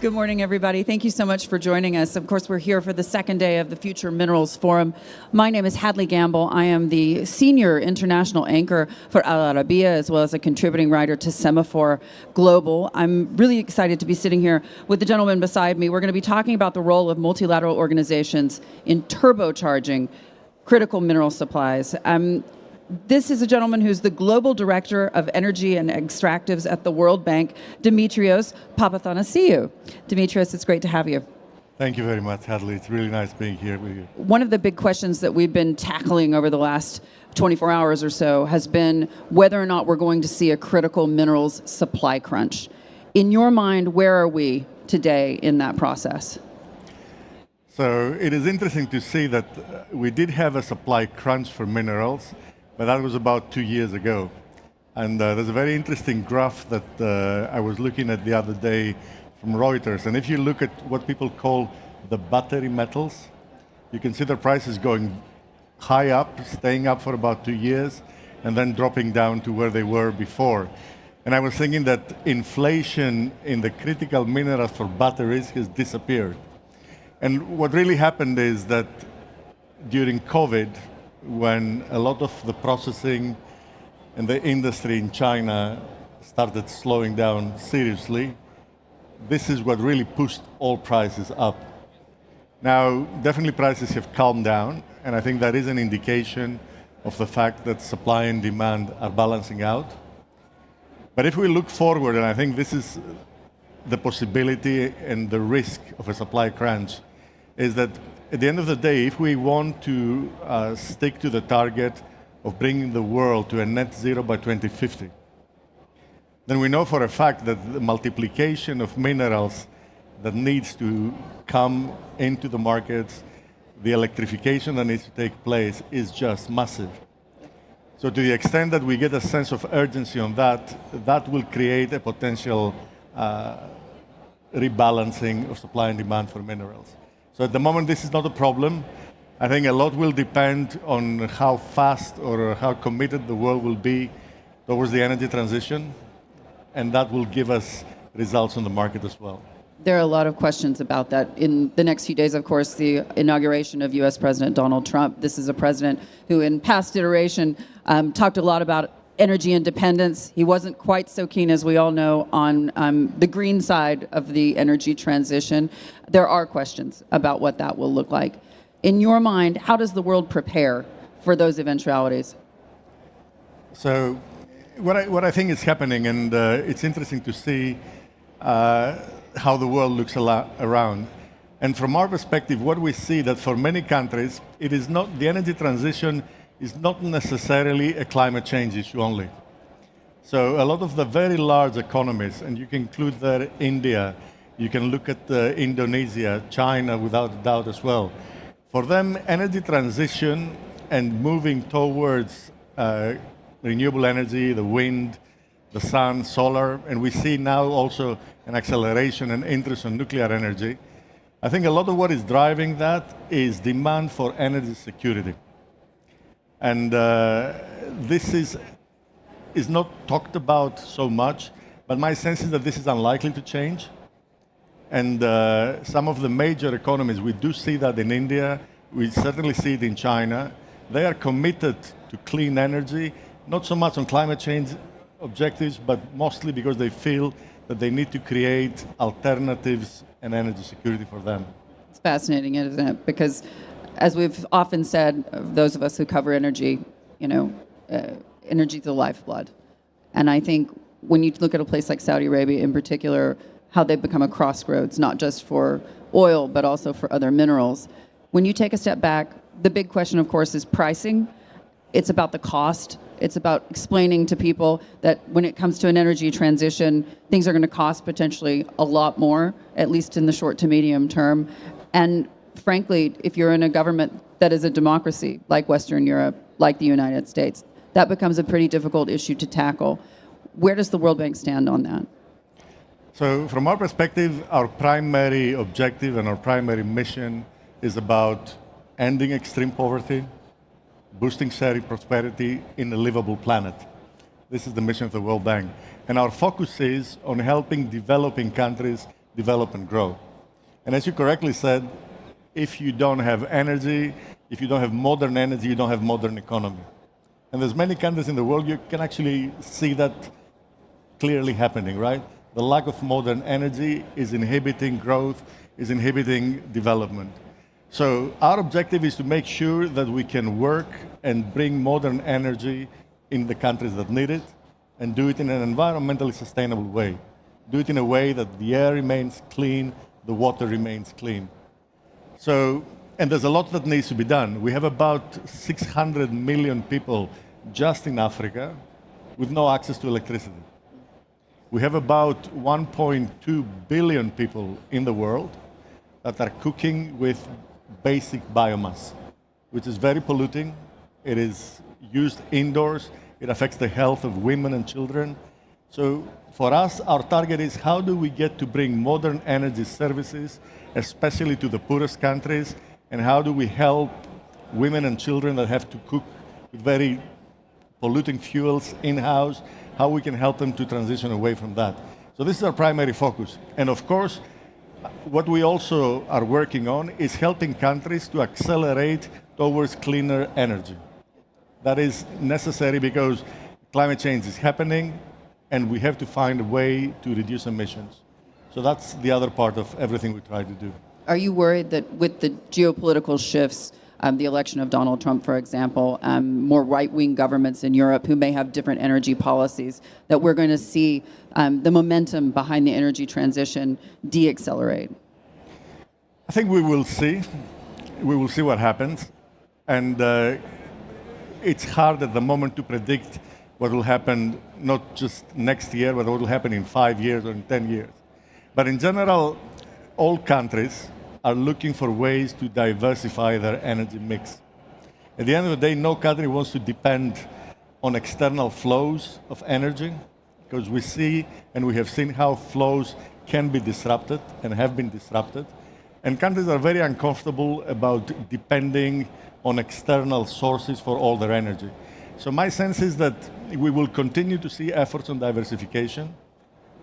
Good morning, everybody. Thank you so much for joining us. Of course, we're here for the second day of the Future Minerals Forum. My name is Hadley Gamble. I am the senior international anchor for Al Arabiya, as well as a contributing writer to Semaphore Global. I'm really excited to be sitting here with the gentleman beside me. We're going to be talking about the role of multilateral organizations in turbocharging critical mineral supplies. This is a gentleman who's the Global Director of Energy and Extractives at the World Bank, Dimitrios Papathanasiou. Dimitrios, it's great to have you. Thank you very much, Hadley. It's really nice being here with you. One of the big questions that we've been tackling over the last 24 hours or so has been whether or not we're going to see a critical minerals supply crunch. In your mind, where are we today in that process? So it is interesting to see that we did have a supply crunch for minerals, but that was about 2 years ago. And there's a very interesting graph that I was looking at the other day from Reuters. And if you look at what people call the battery metals, you can see the prices going high up, staying up for about 2 years, and then dropping down to where they were before. And I was thinking that inflation in the critical minerals for batteries has disappeared. And what really happened is that during COVID, when a lot of the processing and the industry in China started slowing down seriously, this is what really pushed all prices up. Now, definitely prices have calmed down, and I think that is an indication of the fact that supply and demand are balancing out. But if we look forward, and I think this is the possibility and the risk of a supply crunch, is that at the end of the day, if we want to stick to the target of bringing the world to a net zero by 2050, then we know for a fact that the multiplication of minerals that needs to come into the markets, the electrification that needs to take place is just massive. So to the extent that we get a sense of urgency on that, that will create a potential rebalancing of supply and demand for minerals. So at the moment, this is not a problem. I think a lot will depend on how fast or how committed the world will be towards the energy transition, and that will give us results on the market as well. There are a lot of questions about that. In the next few days, of course, the inauguration of U.S. President Donald Trump. This is a president who, in past iteration, talked a lot about energy independence. He wasn't quite so keen, as we all know, on the green side of the energy transition. There are questions about what that will look like. In your mind, how does the world prepare for those eventualities? So what I think is happening, and it's interesting to see how the world looks around. And from our perspective, what we see that for many countries, it is not the energy transition is not necessarily a climate change issue only. So a lot of the very large economies, and you can include there India, you can look at Indonesia, China without a doubt as well. For them, energy transition and moving towards renewable energy, the wind, the sun, solar, and we see now also an acceleration and interest in nuclear energy. I think a lot of what is driving that is demand for energy security. And this is not talked about so much, but my sense is that this is unlikely to change. And some of the major economies, we do see that in India, we certainly see it in China. They are committed to clean energy, not so much on climate change objectives, but mostly because they feel that they need to create alternatives and energy security for them. It's fascinating, isn't it? Because as we've often said, those of us who cover energy, energy is the lifeblood. And I think when you look at a place like Saudi Arabia in particular, how they've become a crossroads, not just for oil, but also for other minerals. When you take a step back, the big question, of course, is pricing. It's about the cost. It's about explaining to people that when it comes to an energy transition, things are going to cost potentially a lot more, at least in the short to medium term. And frankly, if you're in a government that is a democracy, like Western Europe, like the United States, that becomes a pretty difficult issue to tackle. Where does the World Bank stand on that? So from our perspective, our primary objective and our primary mission is about ending extreme poverty, boosting shared prosperity in a livable planet. This is the mission of the World Bank. And our focus is on helping developing countries develop and grow. And as you correctly said, if you don't have energy, if you don't have modern energy, you don't have modern economy. And there's many countries in the world, you can actually see that clearly happening, right? The lack of modern energy is inhibiting growth, is inhibiting development. So our objective is to make sure that we can work and bring modern energy in the countries that need it and do it in an environmentally sustainable way. Do it in a way that the air remains clean, the water remains clean. So, and there's a lot that needs to be done. We have about 600 million people just in Africa with no access to electricity. We have about 1.2 billion people in the world that are cooking with basic biomass, which is very polluting. It is used indoors. It affects the health of women and children. So for us, our target is how do we get to bring modern energy services, especially to the poorest countries, and how do we help women and children that have to cook with very polluting fuels in-house, how we can help them to transition away from that. So this is our primary focus. And of course, what we also are working on is helping countries to accelerate towards cleaner energy. That is necessary because climate change is happening and we have to find a way to reduce emissions. So that's the other part of everything we try to do. Are you worried that with the geopolitical shifts, the election of Donald Trump, for example, more right-wing governments in Europe who may have different energy policies, that we're going to see the momentum behind the energy transition de-accelerate? I think we will see. We will see what happens. And it's hard at the moment to predict what will happen, not just next year, but what will happen in 5 years or in 10 years. But in general, all countries are looking for ways to diversify their energy mix. At the end of the day, no country wants to depend on external flows of energy, because we see and we have seen how flows can be disrupted and have been disrupted. And countries are very uncomfortable about depending on external sources for all their energy. So my sense is that we will continue to see efforts on diversification.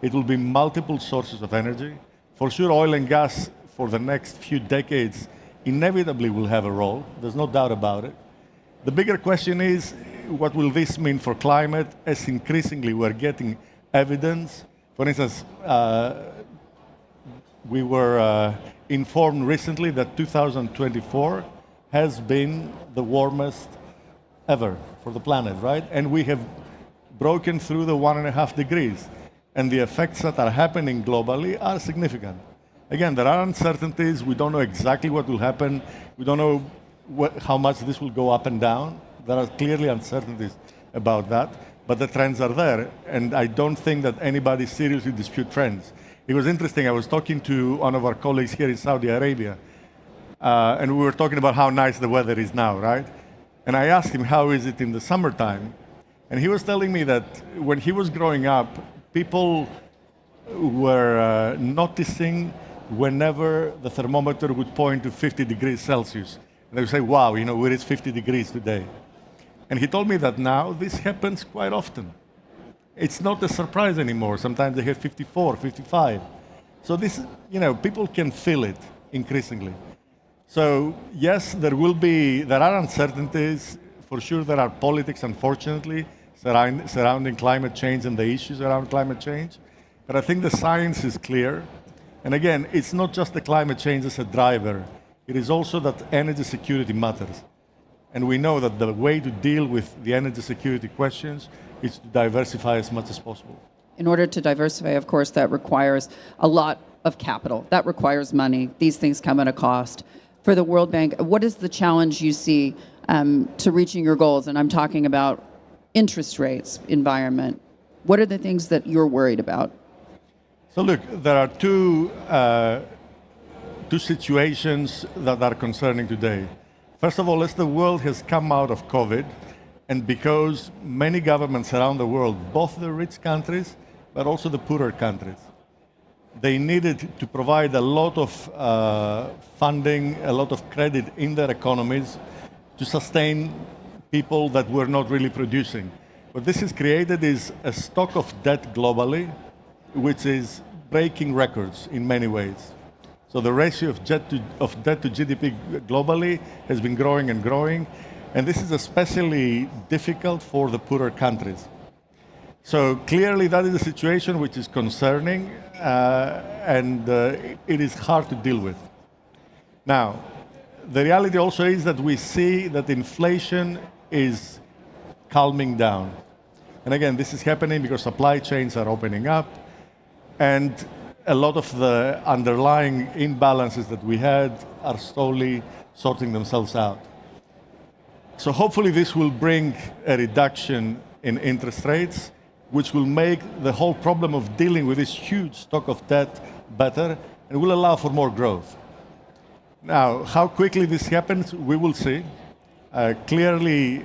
It will be multiple sources of energy. For sure, oil and gas for the next few decades inevitably will have a role. There's no doubt about it. The bigger question is, what will this mean for climate as increasingly we're getting evidence? For instance, we were informed recently that 2024 has been the warmest ever for the planet, right? And we have broken through the 1.5 degrees. And the effects that are happening globally are significant. Again, there are uncertainties. We don't know exactly what will happen. We don't know how much this will go up and down. There are clearly uncertainties about that. But the trends are there. And I don't think that anybody seriously disputes trends. It was interesting. I was talking to one of our colleagues here in Saudi Arabia. And we were talking about how nice the weather is now, right? And I asked him, how is it in the summertime? And he was telling me that when he was growing up, people were noticing whenever the thermometer would point to 50 degrees Celsius. And they would say, wow, you know, where is 50 degrees today? And he told me that now this happens quite often. It's not a surprise anymore. Sometimes they have 54, 55. So this, you know, people can feel it increasingly. So yes, there are uncertainties. For sure, there are politics, unfortunately, surrounding climate change and the issues around climate change. But I think the science is clear. And again, it's not just the climate change as a driver. It is also that energy security matters. And we know that the way to deal with the energy security questions is to diversify as much as possible. In order to diversify, of course, that requires a lot of capital. That requires money. These things come at a cost. For the World Bank, what is the challenge you see to reaching your goals? And I'm talking about interest rates, environment. What are the things that you're worried about? So look, there are two situations that are concerning today. First of all, as the world has come out of COVID, and because many governments around the world, both the rich countries, but also the poorer countries, they needed to provide a lot of funding, a lot of credit in their economies to sustain people that were not really producing. What this has created is a stock of debt globally, which is breaking records in many ways. So the ratio of debt to GDP globally has been growing and growing, and this is especially difficult for the poorer countries. So clearly that is a situation which is concerning, and it is hard to deal with. Now, the reality also is that we see that inflation is calming down. And again, this is happening because supply chains are opening up, and a lot of the underlying imbalances that we had are slowly sorting themselves out. So hopefully this will bring a reduction in interest rates, which will make the whole problem of dealing with this huge stock of debt better and will allow for more growth. Now, how quickly this happens, we will see. Clearly,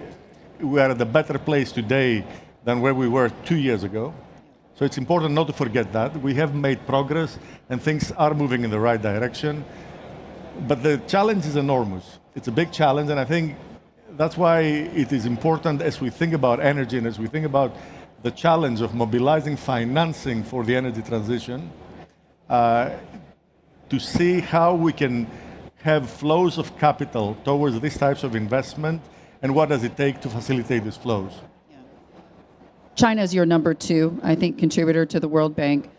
we are at a better place today than where we were 2 years ago. So it's important not to forget that. We have made progress and things are moving in the right direction. But the challenge is enormous. It's a big challenge, and I think that's why it is important as we think about energy and as we think about the challenge of mobilizing financing for the energy transition, to see how we can have flows of capital towards these types of investment and what does it take to facilitate these flows. China is your number two, I think, contributor to the World Bank.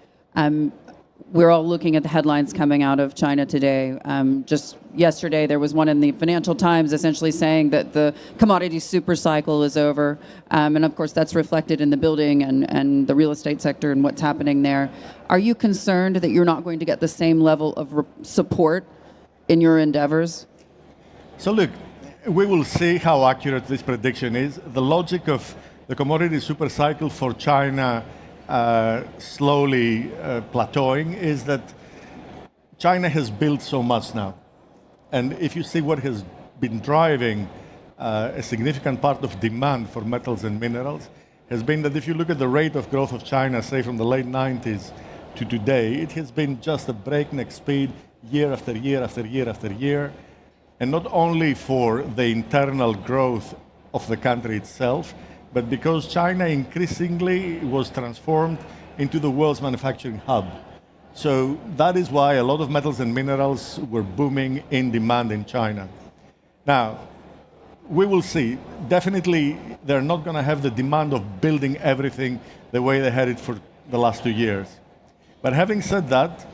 We're all looking at the headlines coming out of China today. Just yesterday, there was one in the Financial Times essentially saying that the commodity super cycle is over. And of course, that's reflected in the building and the real estate sector and what's happening there. Are you concerned that you're not going to get the same level of support in your endeavors? So look, we will see how accurate this prediction is. The logic of the commodity super cycle for China slowly plateauing is that China has built so much now. And if you see what has been driving a significant part of demand for metals and minerals, has been that if you look at the rate of growth of China, say from the late 90s to today, it has been just a breakneck speed year after year after year after year. And not only for the internal growth of the country itself, but because China increasingly was transformed into the world's manufacturing hub. So that is why a lot of metals and minerals were booming in demand in China. Now, we will see. Definitely, they're not going to have the demand of building everything the way they had it for the last 2 years. But having said that,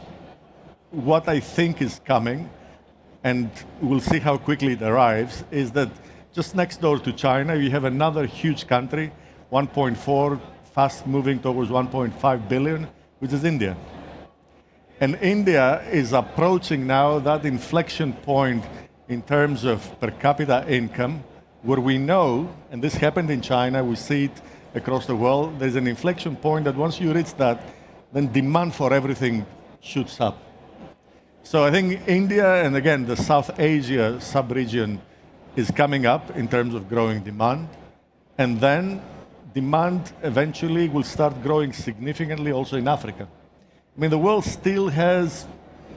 what I think is coming, and we'll see how quickly it arrives, is that just next door to China, you have another huge country, 1.4, fast moving towards 1.5 billion, which is India. And India is approaching now that inflection point in terms of per capita income, where we know, and this happened in China, we see it across the world, there's an inflection point that once you reach that, then demand for everything shoots up. So I think India, and again, the South Asia sub-region is coming up in terms of growing demand. And then demand eventually will start growing significantly also in Africa. I mean, the world still has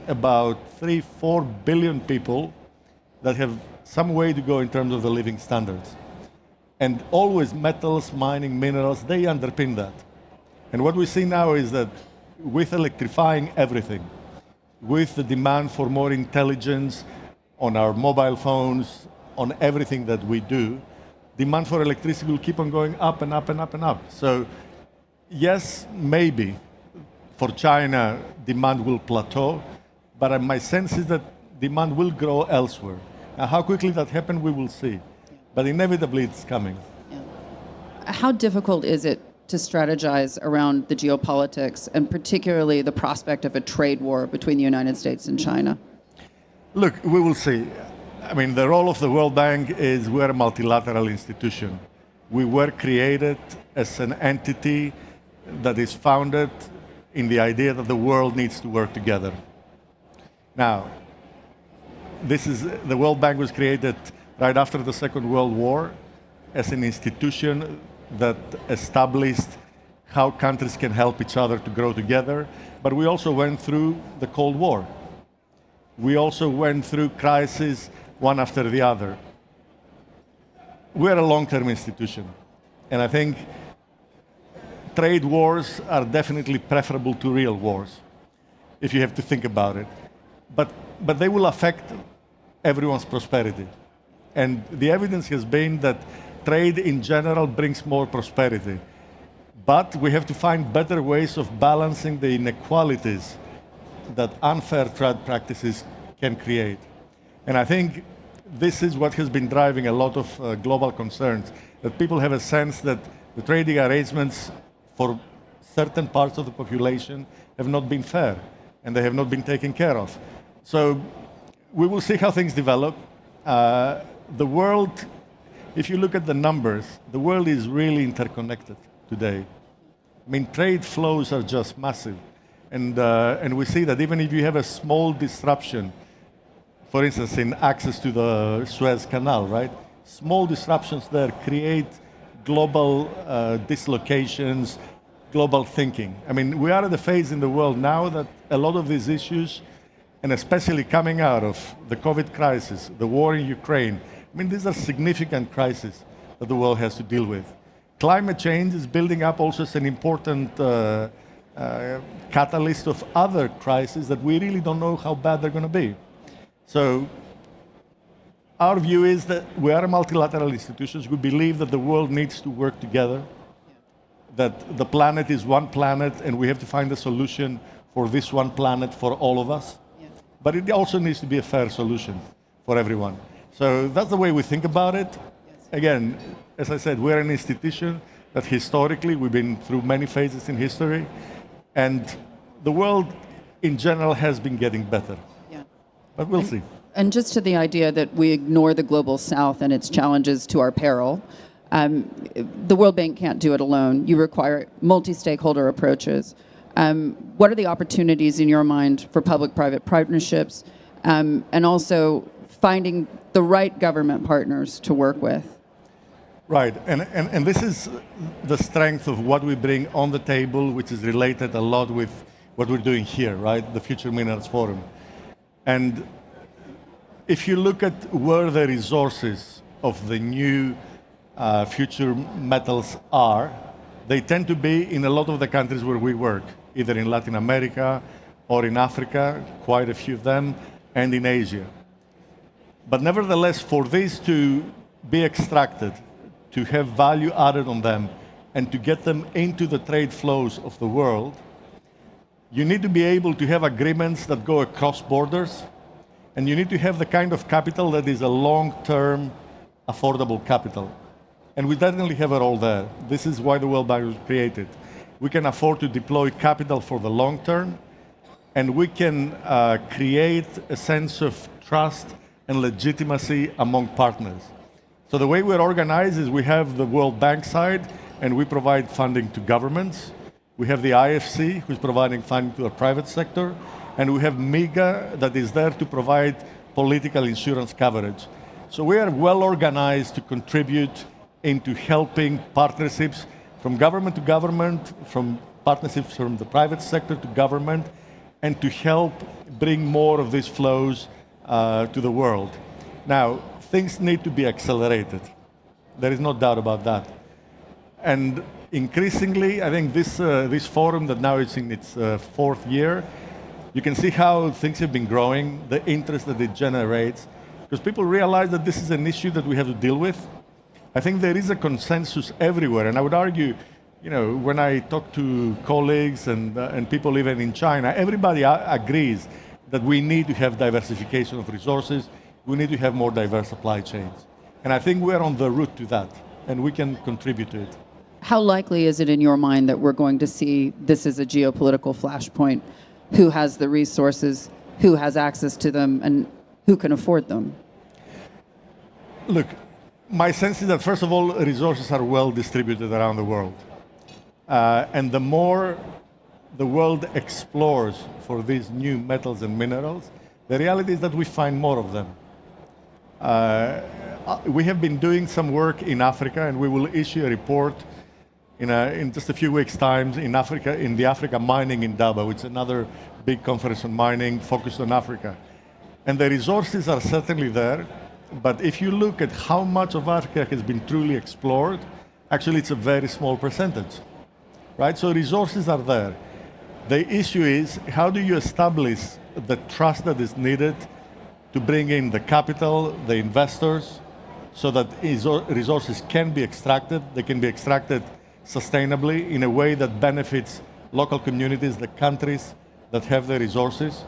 about 3-4 billion people that have some way to go in terms of the living standards. And always metals, mining, minerals, they underpin that. And what we see now is that with electrifying everything, with the demand for more intelligence on our mobile phones, on everything that we do, demand for electricity will keep on going up and up and up and up. So yes, maybe for China, demand will plateau, but my sense is that demand will grow elsewhere. Now, how quickly that happens, we will see. But inevitably, it's coming. Yeah. How difficult is it to strategize around the geopolitics, and particularly the prospect of a trade war between the United States and China? Look, we will see. I mean, the role of the World Bank is we're a multilateral institution. We were created as an entity that is founded in the idea that the world needs to work together. Now, the World Bank was created right after the Second World War as an institution that established how countries can help each other to grow together. But we also went through the Cold War. We also went through crises one after the other. We're a long-term institution. And I think trade wars are definitely preferable to real wars, if you have to think about it. But they will affect everyone's prosperity. And the evidence has been that trade in general brings more prosperity. But we have to find better ways of balancing the inequalities that unfair trade practices can create. And I think this is what has been driving a lot of global concerns, that people have a sense that the trading arrangements for certain parts of the population have not been fair, and they have not been taken care of. So we will see how things develop. The world, if you look at the numbers, the world is really interconnected today. I mean, trade flows are just massive. And we see that even if you have a small disruption For instance, in access to the Suez Canal, right? Small disruptions there create global dislocations, global thinking. I mean, we are at the phase in the world now that a lot of these issues, and especially coming out of the COVID crisis, the war in Ukraine, I mean, these are significant crises that the world has to deal with. Climate change is building up also as an important catalyst of other crises that we really don't know how bad they're going to be. So our view is that we are multilateral institutions. We believe that the world needs to work together, that the planet is one planet and we have to find a solution for this one planet for all of us. Yeah. But it also needs to be a fair solution for everyone. So that's the way we think about it. Yes. Again, as I said, we're an institution that historically, we've been through many phases in history, and the world in general has been getting better. Yeah. But we'll see. And just to the idea that we ignore the global south and its challenges to our peril, the World Bank can't do it alone. You require multi-stakeholder approaches. What are the opportunities in your mind for public-private partnerships, and also finding the right government partners to work with? Right, and this is the strength of what we bring on the table, which is related a lot with what we're doing here, right? The Future Minerals Forum. And if you look at where the resources of the new future metals are, they tend to be in a lot of the countries where we work, either in Latin America or in Africa, quite a few of them, and in Asia. But nevertheless, for these to be extracted, to have value added on them, and to get them into the trade flows of the world, you need to be able to have agreements that go across borders, and you need to have the kind of capital that is a long-term, affordable capital. And we definitely have it all there. This is why the World Bank was created. We can afford to deploy capital for the long term, and we can create a sense of trust and legitimacy among partners. So the way we're organized is we have the World Bank side, and we provide funding to governments. We have the IFC, who's providing funding to the private sector, and we have MIGA that is there to provide political insurance coverage. So we are well organized to contribute into helping partnerships from government to government, from partnerships from the private sector to government, and to help bring more of these flows to the world. Now, things need to be accelerated. There is no doubt about that. And increasingly, I think this forum that now is in its fourth year, you can see how things have been growing, the interest that it generates, because people realize that this is an issue that we have to deal with. I think there is a consensus everywhere, and I would argue, you know, when I talk to colleagues and people even in China, everybody agrees that we need to have diversification of resources, we need to have more diverse supply chains. And I think we're on the route to that, and we can contribute to it. How likely is it in your mind that we're going to see this as a geopolitical flashpoint? Who has the resources, who has access to them, and who can afford them? Look, my sense is that, first of all, resources are well distributed around the world. And the more the world explores for these new metals and minerals, the reality is that we find more of them. We have been doing some work in Africa, and we will issue a report in just a few weeks' time in Africa, in the Africa Mining in Daba, which is another big conference on mining focused on Africa. And the resources are certainly there, but if you look at how much of Africa has been truly explored, actually it's a very small percentage, right? So resources are there. The issue is, how do you establish the trust that is needed to bring in the capital, the investors, so that resources can be extracted, they can be extracted sustainably in a way that benefits local communities, the countries that have the resources,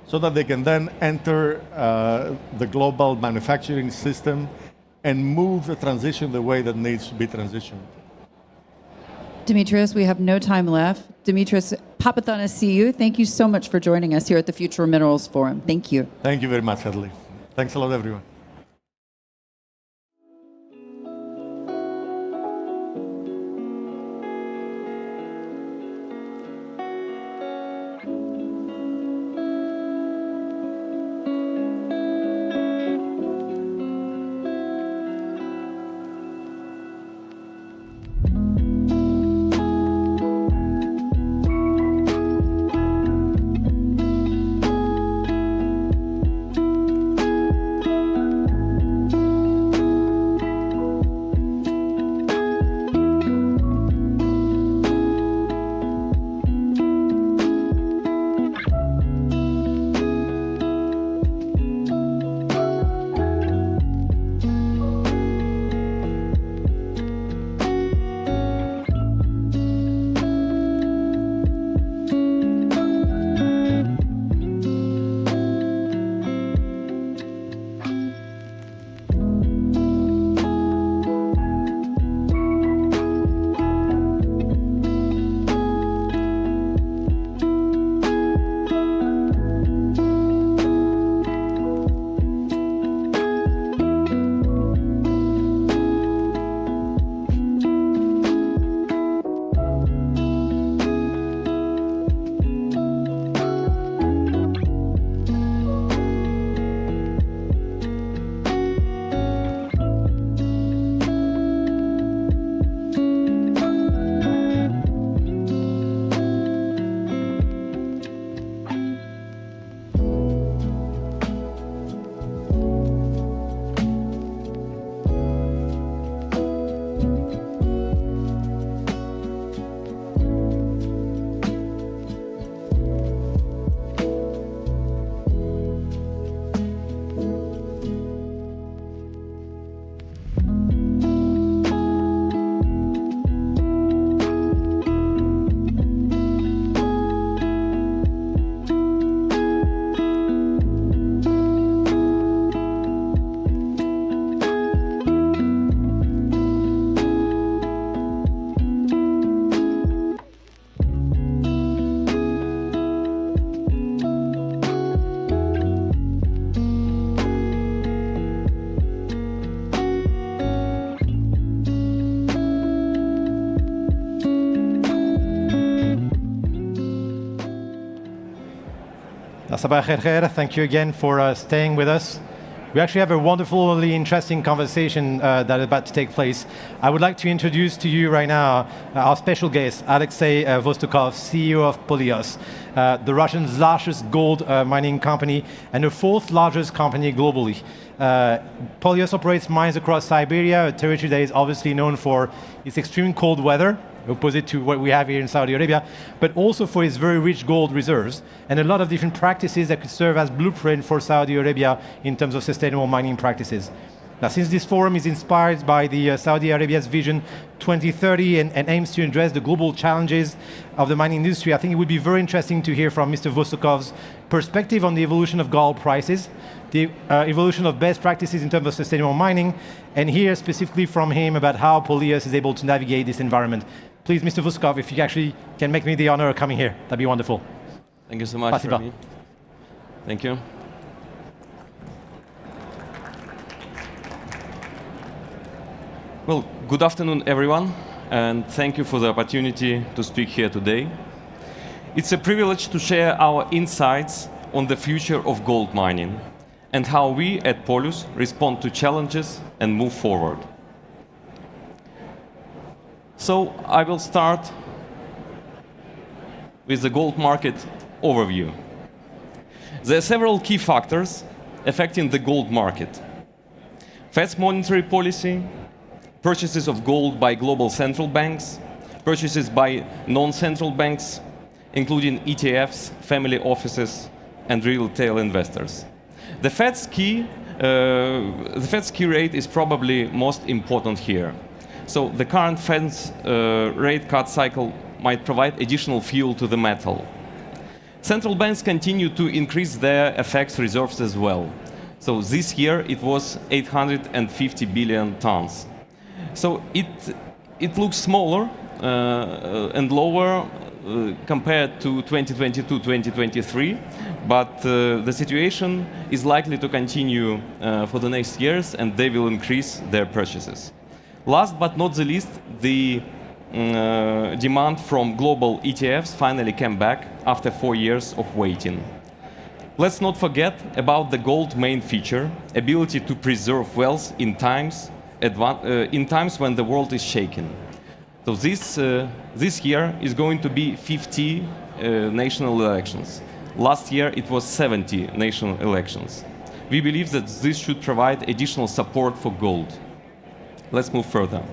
so that they can then enter the global manufacturing system and move the transition the way that needs to be transitioned. Dimitris, we have no time left. Dimitris Papathanassiou, thank you so much for joining us here at the Future Minerals Forum. Thank you. Thank you very much, Hadley. Thanks a lot, everyone. Sabah khair, thank you again for staying with us. We actually have a wonderfully interesting conversation that is about to take place. I would like to introduce to you right now our special guest, Alexei Vostokov, CEO of Polyos, the Russian's largest gold mining company and the fourth largest company globally. Polyos operates mines across Siberia, a territory that is obviously known for its extreme cold weather, opposite to what we have here in Saudi Arabia, but also for its very rich gold reserves and a lot of different practices that could serve as blueprint for Saudi Arabia in terms of sustainable mining practices. Now, since this forum is inspired by the Saudi Arabia's Vision 2030 and aims to address the global challenges of the mining industry, I think it would be very interesting to hear from Mr. Vostokov's perspective on the evolution of gold prices, the evolution of best practices in terms of sustainable mining, and hear specifically from him about how Polyos is able to navigate this environment. Please, Mr. Vostokov, if you actually can make me the honor of coming here, that'd be wonderful. Thank you so much for me. Thank you. Well, good afternoon, everyone, and thank you for the opportunity to speak here today. It's a privilege to share our insights on the future of gold mining and how we at Polyos respond to challenges and move forward. So I will start with the gold market overview. There are several key factors affecting the gold market. Fed's monetary policy, purchases of gold by global central banks, purchases by non-central banks, including ETFs, family offices, and retail investors. The Fed's key rate is probably most important here. So the current Fed's rate cut cycle might provide additional fuel to the metal. Central banks continue to increase their FX reserves as well. So this year it was 850 billion tons. So it looks smaller and lower compared to 2022-2023, but the situation is likely to continue for the next years, and they will increase their purchases. Last but not the least, the demand from global ETFs finally came back after 4 years of waiting. Let's not forget about the gold main feature, ability to preserve wealth in times when the world is shaken. So this year is going to be 50 national elections. Last year it was 70 national elections. We believe that this should provide additional support for gold. Let's move further.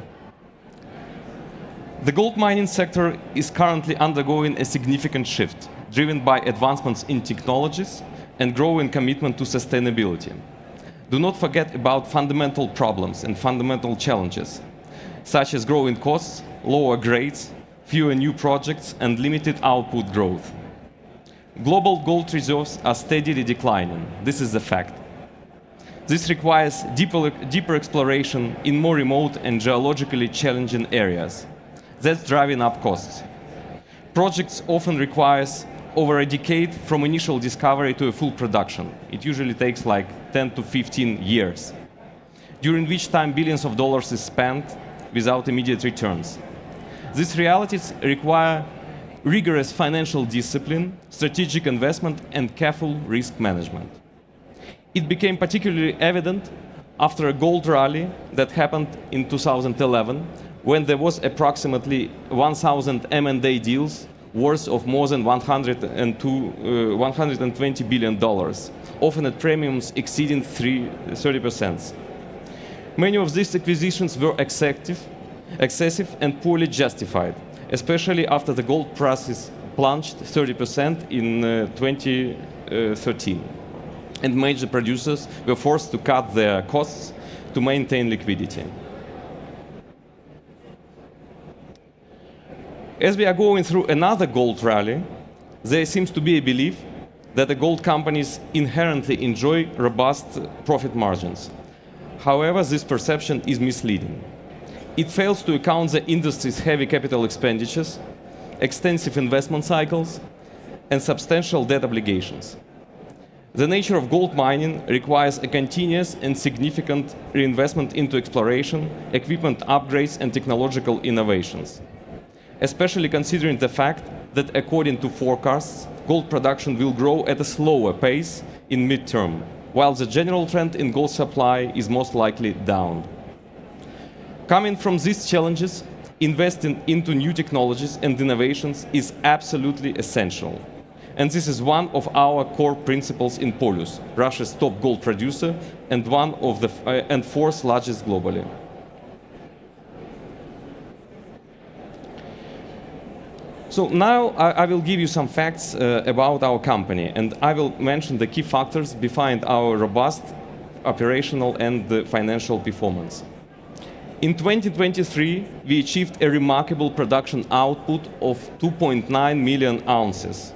The gold mining sector is currently undergoing a significant shift, driven by advancements in technologies and growing commitment to sustainability. Do not forget about fundamental problems and fundamental challenges, such as growing costs, lower grades, fewer new projects, and limited output growth. Global gold reserves are steadily declining. This is a fact. This requires deeper exploration in more remote and geologically challenging areas. That's driving up costs. Projects often require over a decade from initial discovery to a full production. It usually takes like 10 to 15 years, during which time billions of dollars is spent without immediate returns. These realities require rigorous financial discipline, strategic investment, and careful risk management. It became particularly evident after a gold rally that happened in 2011, when there was approximately 1,000 M&A deals worth of more than $120 billion, often at premiums exceeding 30%. Many of these acquisitions were excessive and poorly justified, especially after the gold prices plunged 30% in 2013. And major producers were forced to cut their costs to maintain liquidity. As we are going through another gold rally, there seems to be a belief that the gold companies inherently enjoy robust profit margins. However, this perception is misleading. It fails to account the industry's heavy capital expenditures, extensive investment cycles, and substantial debt obligations. The nature of gold mining requires a continuous and significant reinvestment into exploration, equipment upgrades, and technological innovations, especially considering the fact that, according to forecasts, gold production will grow at a slower pace in midterm, while the general trend in gold supply is most likely down. Coming from these challenges, investing into new technologies and innovations is absolutely essential. And this is one of our core principles in Polus, Russia's top gold producer and one of the and fourth largest globally. So now I will give you some facts about our company, and I will mention the key factors behind our robust operational and financial performance. In 2023, we achieved a remarkable production output of 2.9 million ounces.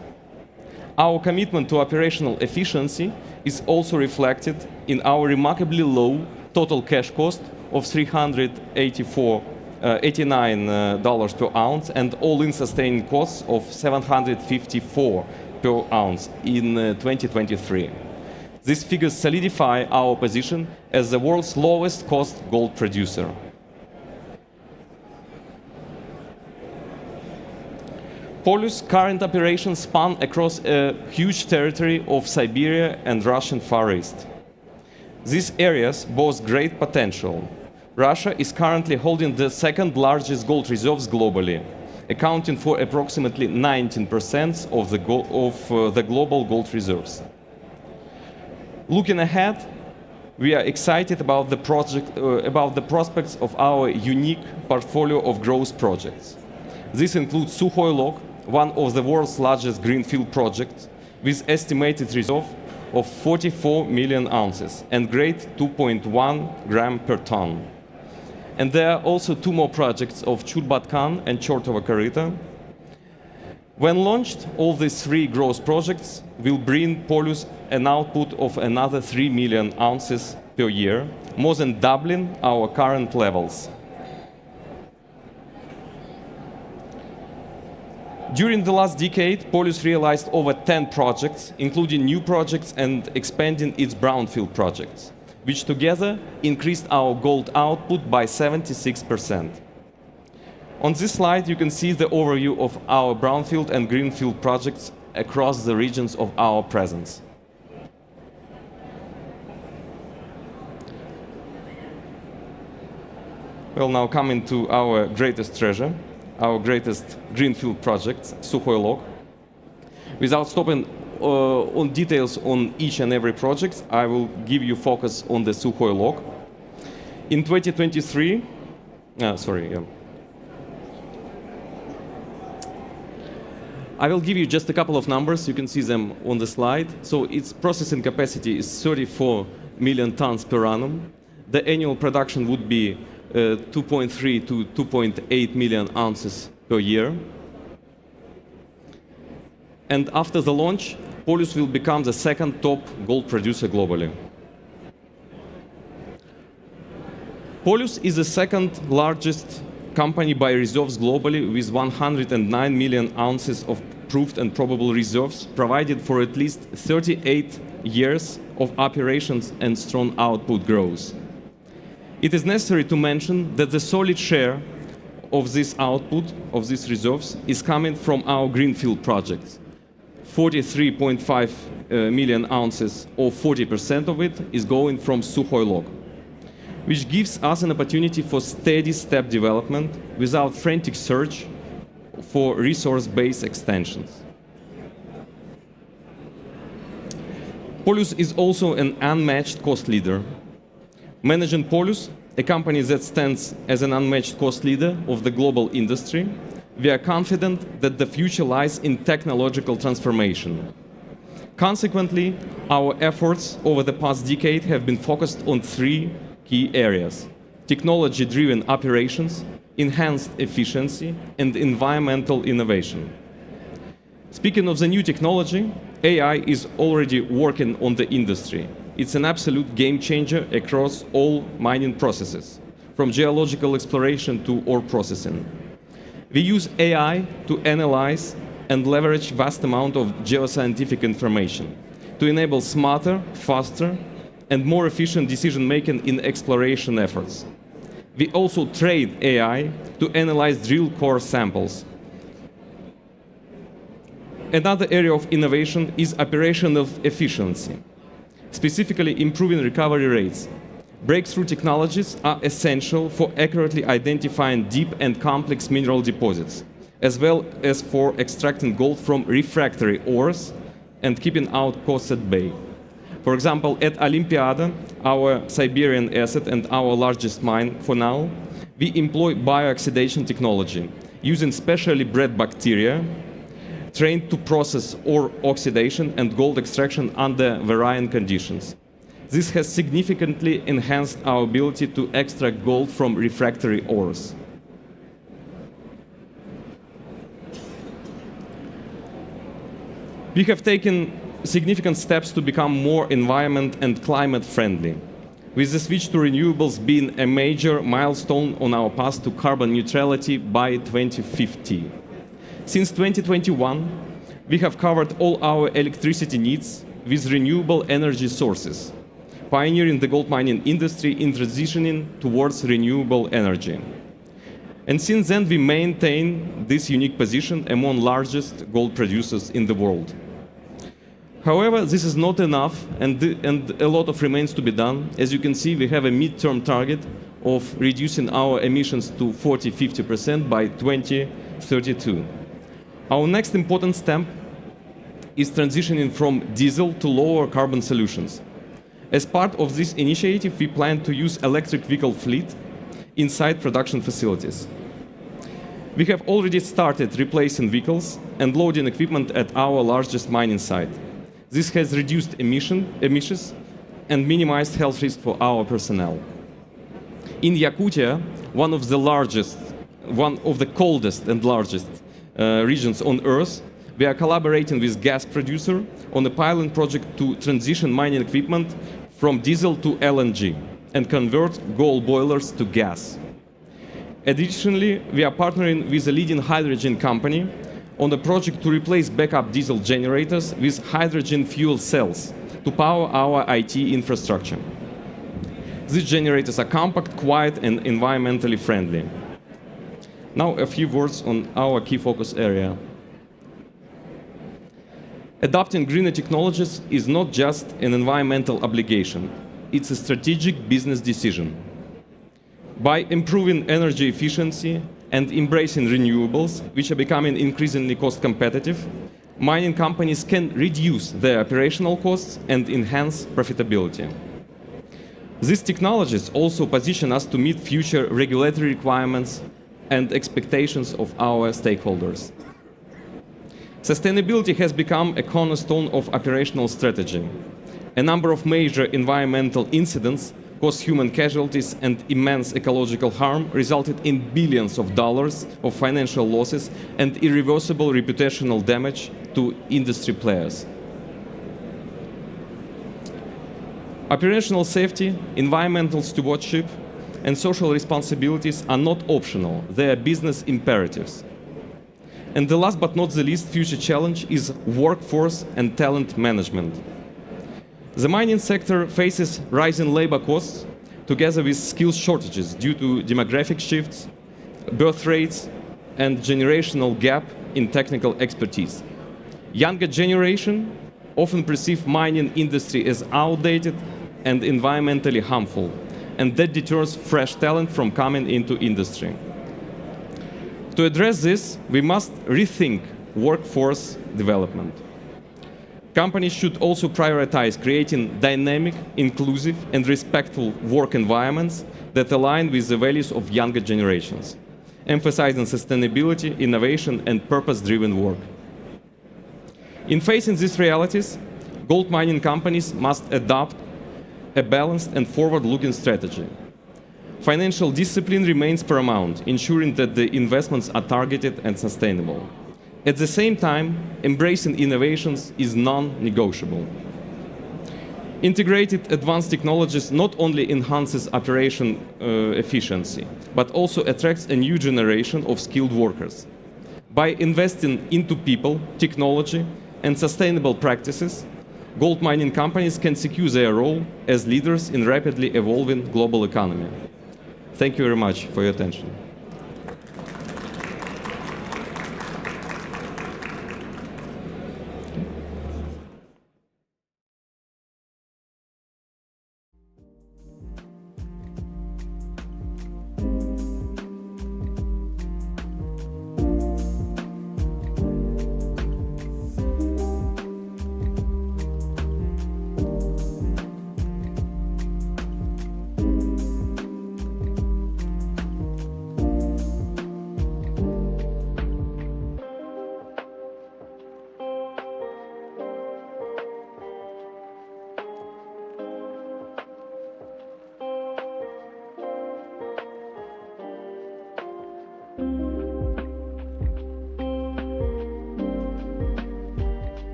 Our commitment to operational efficiency is also reflected in our remarkably low total cash cost of $389 per ounce and all-in sustaining costs of $754 per ounce in 2023. These figures solidify our position as the world's lowest cost gold producer. Polus' current operations span across a huge territory of Siberia and Russian Far East. These areas boast great potential. Russia is currently holding the second largest gold reserves globally, accounting for approximately 19% of the global gold reserves. Looking ahead, we are excited about the prospects of our unique portfolio of growth projects. This includes Sukhoy Log, one of the world's largest greenfield projects, with estimated reserve of 44 million ounces and grade 2.1 gram per ton. And there are also two more projects of Chulbatkan and Chortovo Koryto. When launched, all these three growth projects will bring Polus an output of another 3 million ounces per year, more than doubling our current levels. During the last decade, Polus realized over 10 projects, including new projects and expanding its brownfield projects, which together increased our gold output by 76%. On this slide, you can see the overview of our brownfield and greenfield projects across the regions of our presence. Well, now coming to our greatest treasure, our greatest greenfield project, Sukhoy Log. Without stopping on details on each and every project, I will give you focus on the Sukhoy Log. In 2023, I will give you just a couple of numbers. You can see them on the slide. So its processing capacity is 34 million tons per annum. The annual production would be 2.3 to 2.8 million ounces per year. And after the launch, Polus will become the second top gold producer globally. Polus is the second largest company by reserves globally, with 109 million ounces of proved and probable reserves, provided for at least 38 years of operations and strong output growth. It is necessary to mention that the solid share of this output, of these reserves, is coming from our greenfield projects. 43.5 million ounces, or 40% of it, is going from Sukhoy Log, which gives us an opportunity for steady step development without frantic search for resource-based extensions. Polus is also an unmatched cost leader. Managing Polus, a company that stands as an unmatched cost leader of the global industry, we are confident that the future lies in technological transformation. Consequently, our efforts over the past decade have been focused on three key areas: technology-driven operations, enhanced efficiency, and environmental innovation. Speaking of the new technology, AI is already working on the industry. It's an absolute game changer across all mining processes, from geological exploration to ore processing. We use AI to analyze and leverage vast amount of geoscientific information to enable smarter, faster, and more efficient decision-making in exploration efforts. We also train AI to analyze drill core samples. Another area of innovation is operational efficiency, specifically improving recovery rates. Breakthrough technologies are essential for accurately identifying deep and complex mineral deposits, as well as for extracting gold from refractory ores and keeping out costs at bay. For example, at Olympiada, our Siberian asset and our largest mine for now, we employ biooxidation technology, using specially bred bacteria trained to process ore oxidation and gold extraction under varying conditions. This has significantly enhanced our ability to extract gold from refractory ores. We have taken significant steps to become more environment and climate friendly, with the switch to renewables being a major milestone on our path to carbon neutrality by 2050. Since 2021, we have covered all our electricity needs with renewable energy sources, pioneering the gold mining industry in transitioning towards renewable energy. And since then, we maintain this unique position among largest gold producers in the world. However, this is not enough, and a lot of remains to be done. As you can see, we have a midterm target of reducing our emissions to 40–50% by 2032. Our next important step is transitioning from diesel to lower carbon solutions. As part of this initiative, we plan to use electric vehicle fleet inside production facilities. We have already started replacing vehicles and loading equipment at our largest mining site. This has reduced emissions and minimized health risks for our personnel. In Yakutia, one of the coldest and largest regions on Earth, we are collaborating with gas producer on a pilot project to transition mining equipment from diesel to LNG and convert gold boilers to gas. Additionally, we are partnering with a leading hydrogen company on a project to replace backup diesel generators with hydrogen fuel cells to power our IT infrastructure. These generators are compact, quiet, and environmentally friendly. Now, a few words on our key focus area. Adopting greener technologies is not just an environmental obligation, it's a strategic business decision. By improving energy efficiency and embracing renewables, which are becoming increasingly cost competitive, mining companies can reduce their operational costs and enhance profitability. These technologies also position us to meet future regulatory requirements and expectations of our stakeholders. Sustainability has become a cornerstone of operational strategy. A number of major environmental incidents caused human casualties and immense ecological harm, resulted in billions of dollars of financial losses and irreversible reputational damage to industry players. Operational safety, environmental stewardship, and social responsibilities are not optional, they are business imperatives. And the last but not the least future challenge is workforce and talent management. The mining sector faces rising labor costs together with skills shortages due to demographic shifts, birth rates, and generational gap in technical expertise. Younger generation often perceive mining industry as outdated and environmentally harmful, and that deters fresh talent from coming into industry. To address this, we must rethink workforce development. Companies should also prioritize creating dynamic, inclusive, and respectful work environments that align with the values of younger generations, emphasizing sustainability, innovation, and purpose-driven work. In facing these realities, gold mining companies must adopt a balanced and forward-looking strategy. Financial discipline remains paramount, ensuring that the investments are targeted and sustainable. At the same time, embracing innovations is non-negotiable. Integrated advanced technologies not only enhances operation efficiency, but also attracts a new generation of skilled workers. By investing into people, technology, and sustainable practices, gold mining companies can secure their role as leaders in rapidly evolving global economy. Thank you very much for your attention.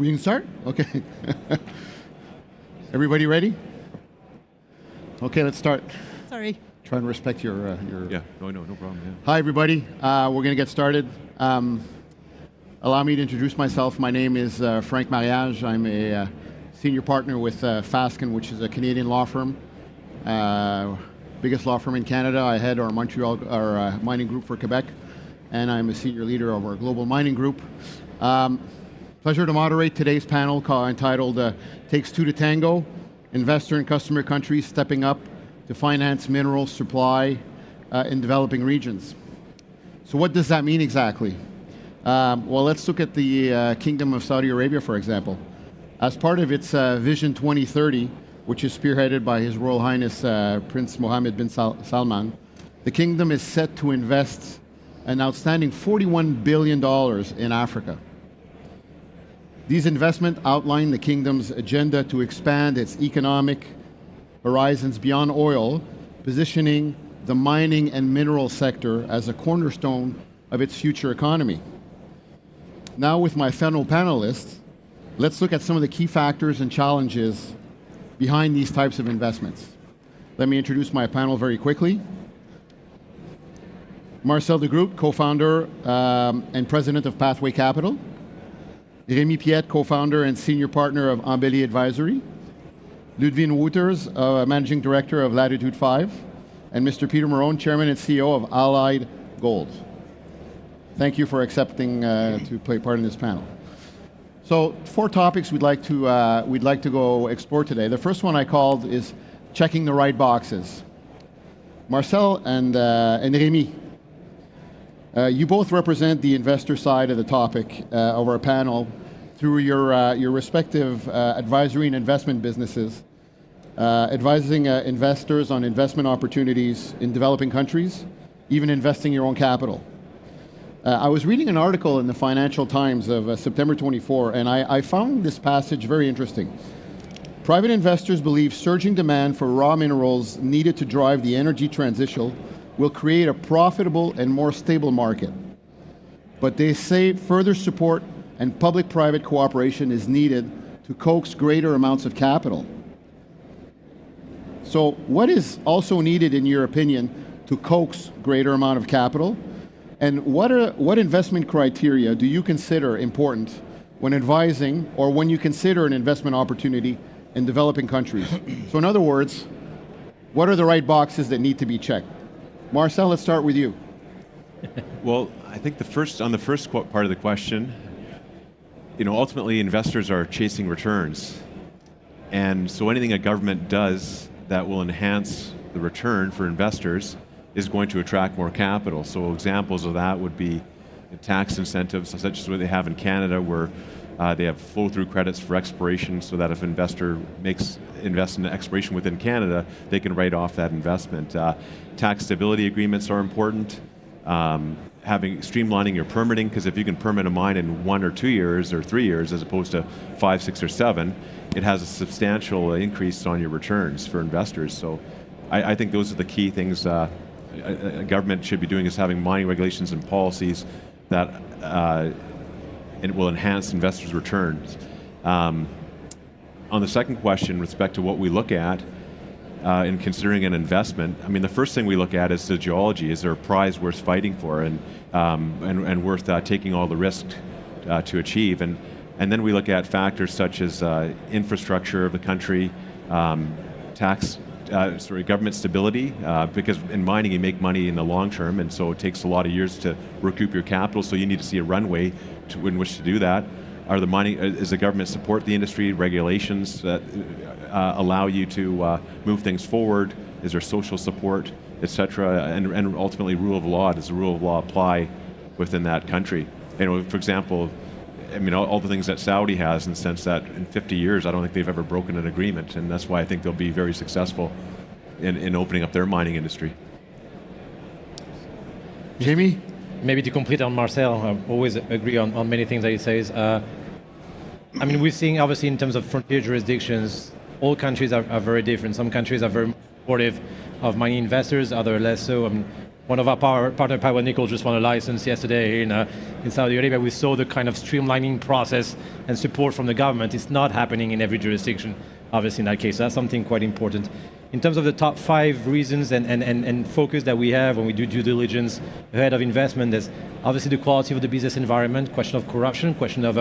We can start? Okay. Everybody ready? Okay, let's start. Sorry. Try and respect your... Yeah, no problem. Yeah. Hi, everybody. We're going to get started. Allow me to introduce myself. My name is Frank Mariage. I'm a senior partner with Fasken, which is a Canadian law firm. Biggest law firm in Canada. I head our mining group for Quebec, and I'm a senior leader of our global mining group. Pleasure to moderate today's panel entitled Takes Two to Tango, Investor and Customer Countries Stepping Up to Finance Mineral Supply in Developing Regions. So what does that mean exactly? Well, let's look at the Kingdom of Saudi Arabia, for example. As part of its Vision 2030, which is spearheaded by His Royal Highness Prince Mohammed bin Salman, the kingdom is set to invest an outstanding $41 billion in Africa. These investments outline the kingdom's agenda to expand its economic horizons beyond oil, positioning the mining and mineral sector as a cornerstone of its future economy. Now, with my fellow panelists, let's look at some of the key factors and challenges behind these types of investments. Let me introduce my panel very quickly. Marcel de Groot, co-founder and president of Pathway Capital. Rémi Piette, co-founder and senior partner of Embelly Advisory. Ludwin Wouters, managing director of Latitude 5. And Mr. Peter Marone, chairman and CEO of Allied Gold. Thank you for accepting to play part in this panel. So 4 topics we'd like to go explore today. The first one I called is checking the right boxes. Marcel and Rémi, you both represent the investor side of the topic of our panel through your respective advisory and investment businesses, advising investors on investment opportunities in developing countries, even investing your own capital. I was reading an article in the Financial Times of September 24, and I found this passage very interesting. Private investors believe surging demand for raw minerals needed to drive the energy transition will create a profitable and more stable market. But they say further support and public-private cooperation is needed to coax greater amounts of capital. So what is also needed, in your opinion, to coax greater amount of capital? And what investment criteria do you consider important when advising or when you consider an investment opportunity in developing countries? So in other words, what are the right boxes that need to be checked? Marcel, let's start with you. Well, I think on the first part of the question, ultimately investors are chasing returns. And so anything a government does that will enhance the return for investors is going to attract more capital. So examples of that would be tax incentives, such as what they have in Canada, where they have flow-through credits for exploration, so that if an investor invests in exploration within Canada, they can write off that investment. Tax stability agreements are important. Streamlining your permitting, because if you can permit a mine in 1 or 2 years or 3 years as opposed to 5, 6, or 7, it has a substantial increase on your returns for investors. So I think those are the key things a government should be doing, is having mining regulations and policies that it will enhance investors' returns. On the second question, with respect to what we look at in considering an investment, I mean, the first thing we look at is the geology. Is there a prize worth fighting for and worth taking all the risk to achieve? And then we look at factors such as infrastructure of the country, government stability, because in mining you make money in the long term, and so it takes a lot of years to recoup your capital, so you need to see a runway in which to do that. Does the government support the industry, regulations that allow you to move things forward? Is there social support, etc.? And ultimately rule of law, does the rule of law apply within that country? For example, I mean, all the things that Saudi has, in the sense that in 50 years, I don't think they've ever broken an agreement, and that's why I think they'll be very successful in opening up their mining industry. Jamie? Maybe to complete on Marcel, I always agree on many things that he says. I mean, we're seeing, obviously, in terms of frontier jurisdictions, all countries are very different. Some countries are very supportive of mining investors, others less so. I mean, one of our partner, Power Nickel, just won a license yesterday in in Saudi Arabia, we saw the kind of streamlining process and support from the government. It's not happening in every jurisdiction, obviously, in that case. So that's something quite important. In terms of the top 5 reasons and focus that we have when we do due diligence ahead of investment, there's obviously the quality of the business environment, question of corruption, question of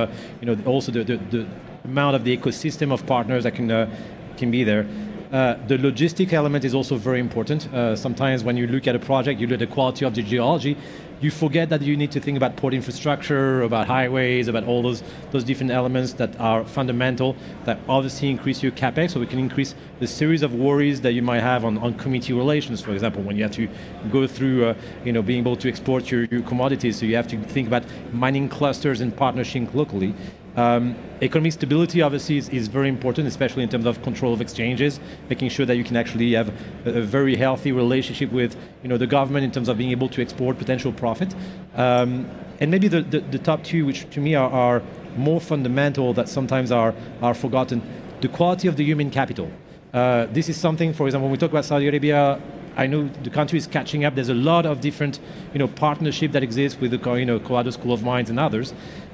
also the amount of the ecosystem of partners that can be there. The logistic element is also very important. Sometimes when you look at a project, you look at the quality of the geology, you forget that you need to think about port infrastructure, about highways, about all those different elements that are fundamental, that obviously increase your capex, so we can increase the series of worries that you might have on community relations, for example, when you have to go through being able to export your commodities, so you have to think about mining clusters and partnership locally. Economic stability obviously is very important, especially in terms of control of exchanges, making sure that you can actually have a very healthy relationship with the government in terms of being able to export potential profit. And maybe the top 2, which to me are more fundamental, that sometimes are forgotten, the quality of the human capital. This is something, for example, when we talk about Saudi Arabia, I know the country is catching up. There's a lot of different partnership that exists with the Colorado School of Mines and others.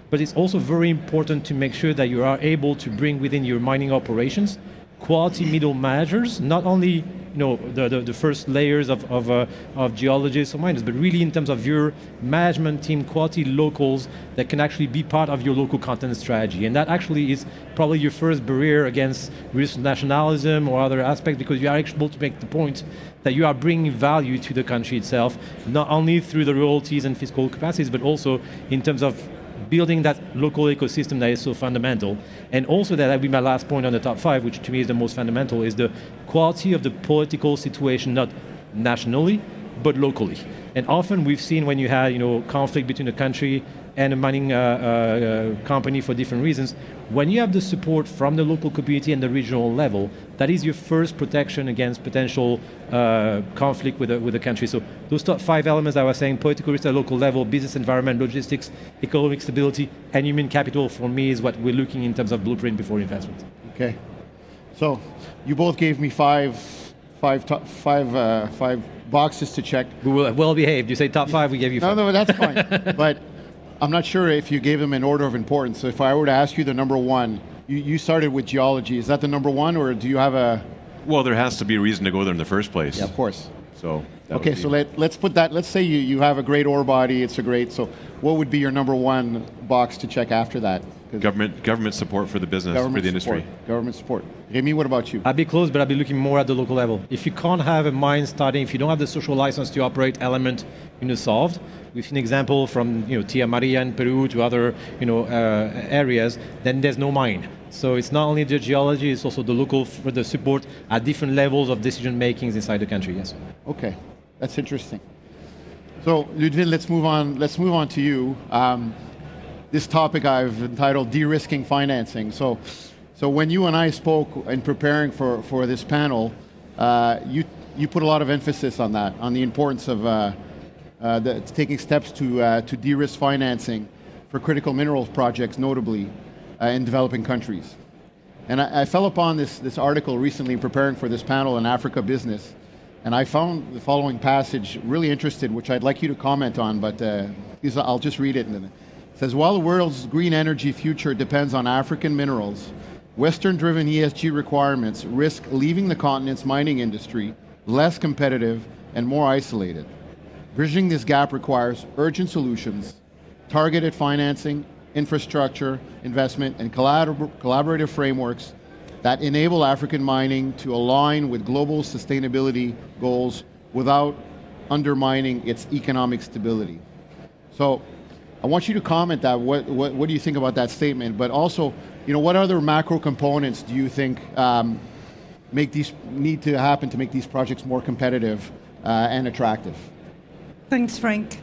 But it's also very important to make sure that you are able to bring within your mining operations quality middle managers, not only the first layers of geologists or miners, but really in terms of your management team, quality locals that can actually be part of your local content strategy. And that actually is probably your first barrier against risk nationalism or other aspects, because you are able to make the point that you are bringing value to the country itself, not only through the royalties and fiscal capacities, but also in terms of building that local ecosystem that is so fundamental. And also that would be my last point on the top 5, which to me is the most fundamental, is the quality of the political situation, not nationally, but locally. And often we've seen when you had conflict between a country and a mining company for different reasons, when you have the support from the local community and the regional level, that is your first protection against potential conflict with the country. So those top 5 elements I was saying, political risk at a local level, business environment, logistics, economic stability, and human capital, for me is what we're looking in terms of blueprint before investment. Okay. So you both gave me five boxes to check. We were well behaved. You say top 5, we gave you 5. No, that's fine. But I'm not sure if you gave them an order of importance. So if I were to ask you the number 1, you started with geology. Is that the number 1, or do you have a... Well, there has to be a reason to go there in the first place. Yeah, of course. So okay, so let's put that, let's say you have a great ore body, it's a great, so what would be your number 1 box to check after that? Government support for the business, for the industry. Government support. Remy, what about you? I'd be close, but I'd be looking more at the local level. If you can't have a mine starting, if you don't have the social license to operate element solved, we've seen example from Tia Maria in Peru to other areas, then there's no mine. So it's not only the geology, it's also the local for the support at different levels of decision makings inside the country. Yes. Okay, that's interesting. So Ludwin, let's move on to you. This topic I've entitled de-risking financing. So when you and I spoke in preparing for this panel, you put a lot of emphasis on that, on the importance of taking steps to de-risk financing for critical minerals projects, notably in developing countries. And I fell upon this article recently in preparing for this panel in Africa Business, and I found the following passage really interesting, which I'd like you to comment on, but I'll just read it. It says, while the world's green energy future depends on African minerals, Western-driven ESG requirements risk leaving the continent's mining industry less competitive and more isolated. Bridging this gap requires urgent solutions, targeted financing, infrastructure, investment, and collaborative frameworks that enable African mining to align with global sustainability goals without undermining its economic stability. So I want you to comment that. What do you think about that statement? But also, what other macro components do you think need to happen to make these projects more competitive and attractive? Thanks, Frank.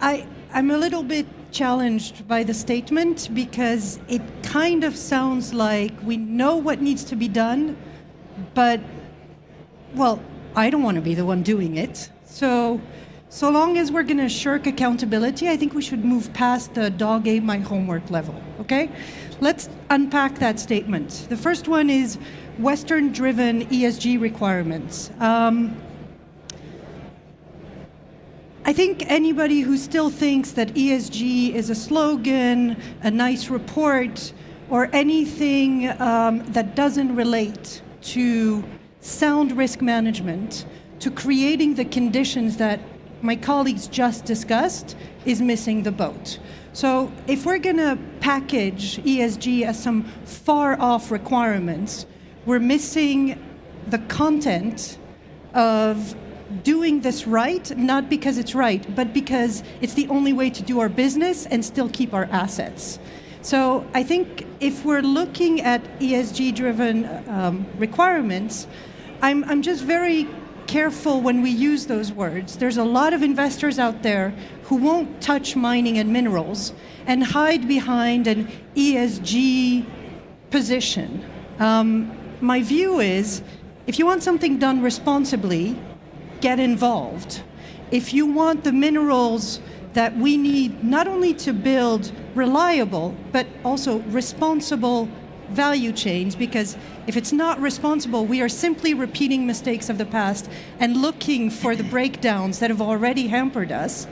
I'm a little bit challenged by the statement because it kind of sounds like we know what needs to be done, but, well, I don't want to be the one doing it. So long as we're going to shirk accountability, I think we should move past the dog ate my homework level, okay? Let's unpack that statement. The first one is Western-driven ESG requirements. I think anybody who still thinks that ESG is a slogan, a nice report, or anything that doesn't relate to sound risk management, to creating the conditions that my colleagues just discussed, is missing the boat. So if we're going to package ESG as some far-off requirements, we're missing the content of doing this right, not because it's right, but because it's the only way to do our business and still keep our assets. So I think if we're looking at ESG-driven requirements, I'm just very careful when we use those words. There's a lot of investors out there who won't touch mining and minerals and hide behind an ESG position. My view is, if you want something done responsibly, get involved. If you want the minerals that we need not only to build reliable, but also responsible value chains, because if it's not responsible, we are simply repeating mistakes of the past and looking for the breakdowns that have already hampered us,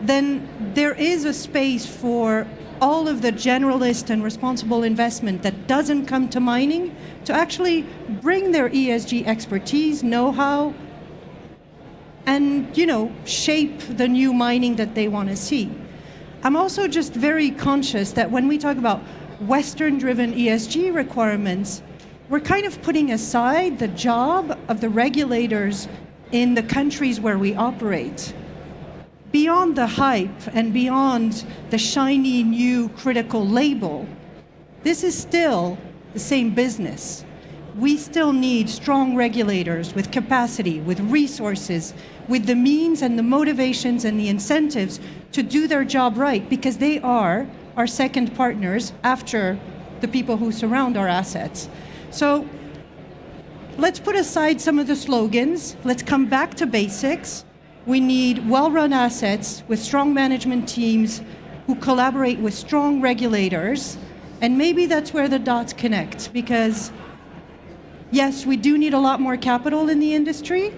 then there is a space for all of the generalist and responsible investment that doesn't come to mining to actually bring their ESG expertise, know-how, and shape the new mining that they want to see. I'm also just very conscious that when we talk about Western-driven ESG requirements, we're kind of putting aside the job of the regulators in the countries where we operate. Beyond the hype and beyond the shiny new critical label, this is still the same business. We still need strong regulators with capacity, with resources, with the means and the motivations and the incentives to do their job right, because they are our second partners after the people who surround our assets. So let's put aside some of the slogans. Let's come back to basics. We need well-run assets with strong management teams who collaborate with strong regulators. And maybe that's where the dots connect, because yes, we do need a lot more capital in the industry.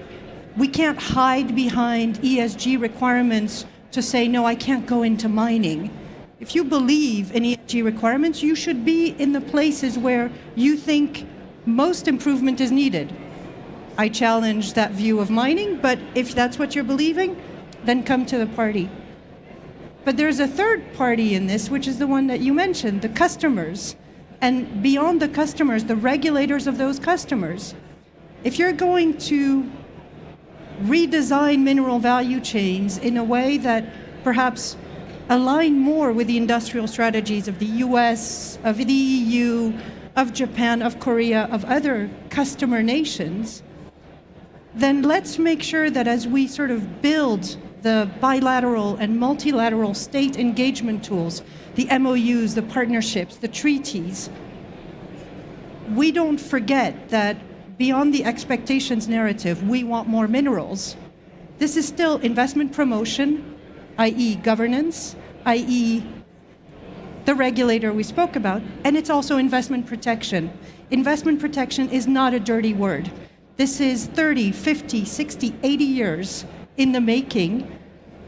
We can't hide behind ESG requirements to say, no, I can't go into mining. If you believe in ESG requirements, you should be in the places where you think most improvement is needed. I challenge that view of mining, but if that's what you're believing, then come to the party. But there's a third party in this, which is the one that you mentioned, the customers. And beyond the customers, the regulators of those customers. If you're going to redesign mineral value chains in a way that perhaps align more with the industrial strategies of the US, of the EU, of Japan, of Korea, of other customer nations, then let's make sure that as we sort of build the bilateral and multilateral state engagement tools, the MOUs, the partnerships, the treaties, we don't forget that beyond the expectations narrative, we want more minerals. This is still investment promotion, i.e. governance, i.e. the regulator we spoke about, and it's also investment protection. Investment protection is not a dirty word. This is 30, 50, 60, 80 years in the making.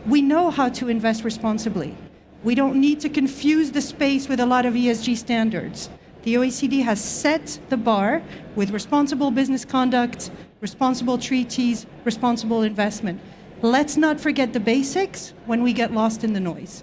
We know how to invest responsibly. We don't need to confuse the space with a lot of ESG standards. The OECD has set the bar with responsible business conduct, responsible treaties, responsible investment. Let's not forget the basics when we get lost in the noise.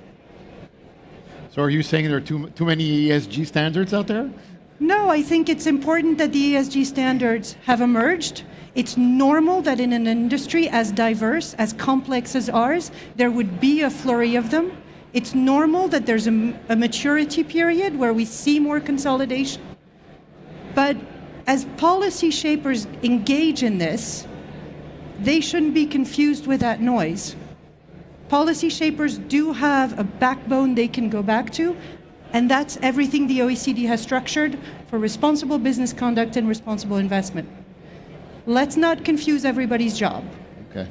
So are you saying there are too many ESG standards out there? No, I think it's important that the ESG standards have emerged. It's normal that in an industry as diverse, as complex as ours, there would be a flurry of them. It's normal that there's a maturity period where we see more consolidation. But as policy shapers engage in this, they shouldn't be confused with that noise. Policy shapers do have a backbone they can go back to, and that's everything the OECD has structured for responsible business conduct and responsible investment. Let's not confuse everybody's job. Okay.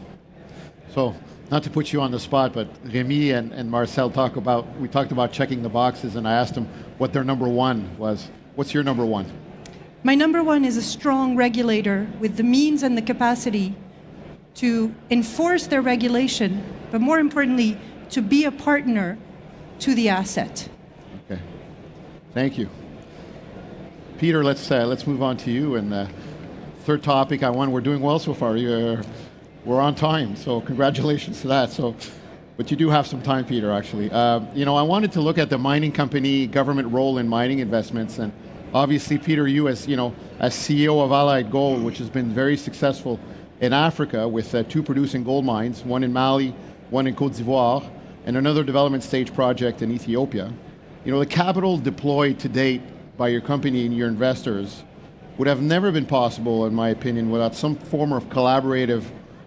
So, not to put you on the spot, but Remy and Marcel talked about checking the boxes, and I asked them what their number one was. What's your number one? My number one is a strong regulator with the means and the capacity to enforce their regulation, but more importantly, to be a partner to the asset. Okay, thank you. Peter, let's move on to you. And third topic, we're doing well so far. We're on time, so congratulations to that. But you do have some time, Peter, actually. I wanted to look at the mining company government role in mining investments. And obviously, Peter, you as CEO of Allied Gold, which has been very successful in Africa with 2 producing gold mines, one in Mali, one in Côte d'Ivoire, and another development stage project in Ethiopia. The capital deployed to date by your company and your investors would have never been possible, in my opinion, without some form of collaborative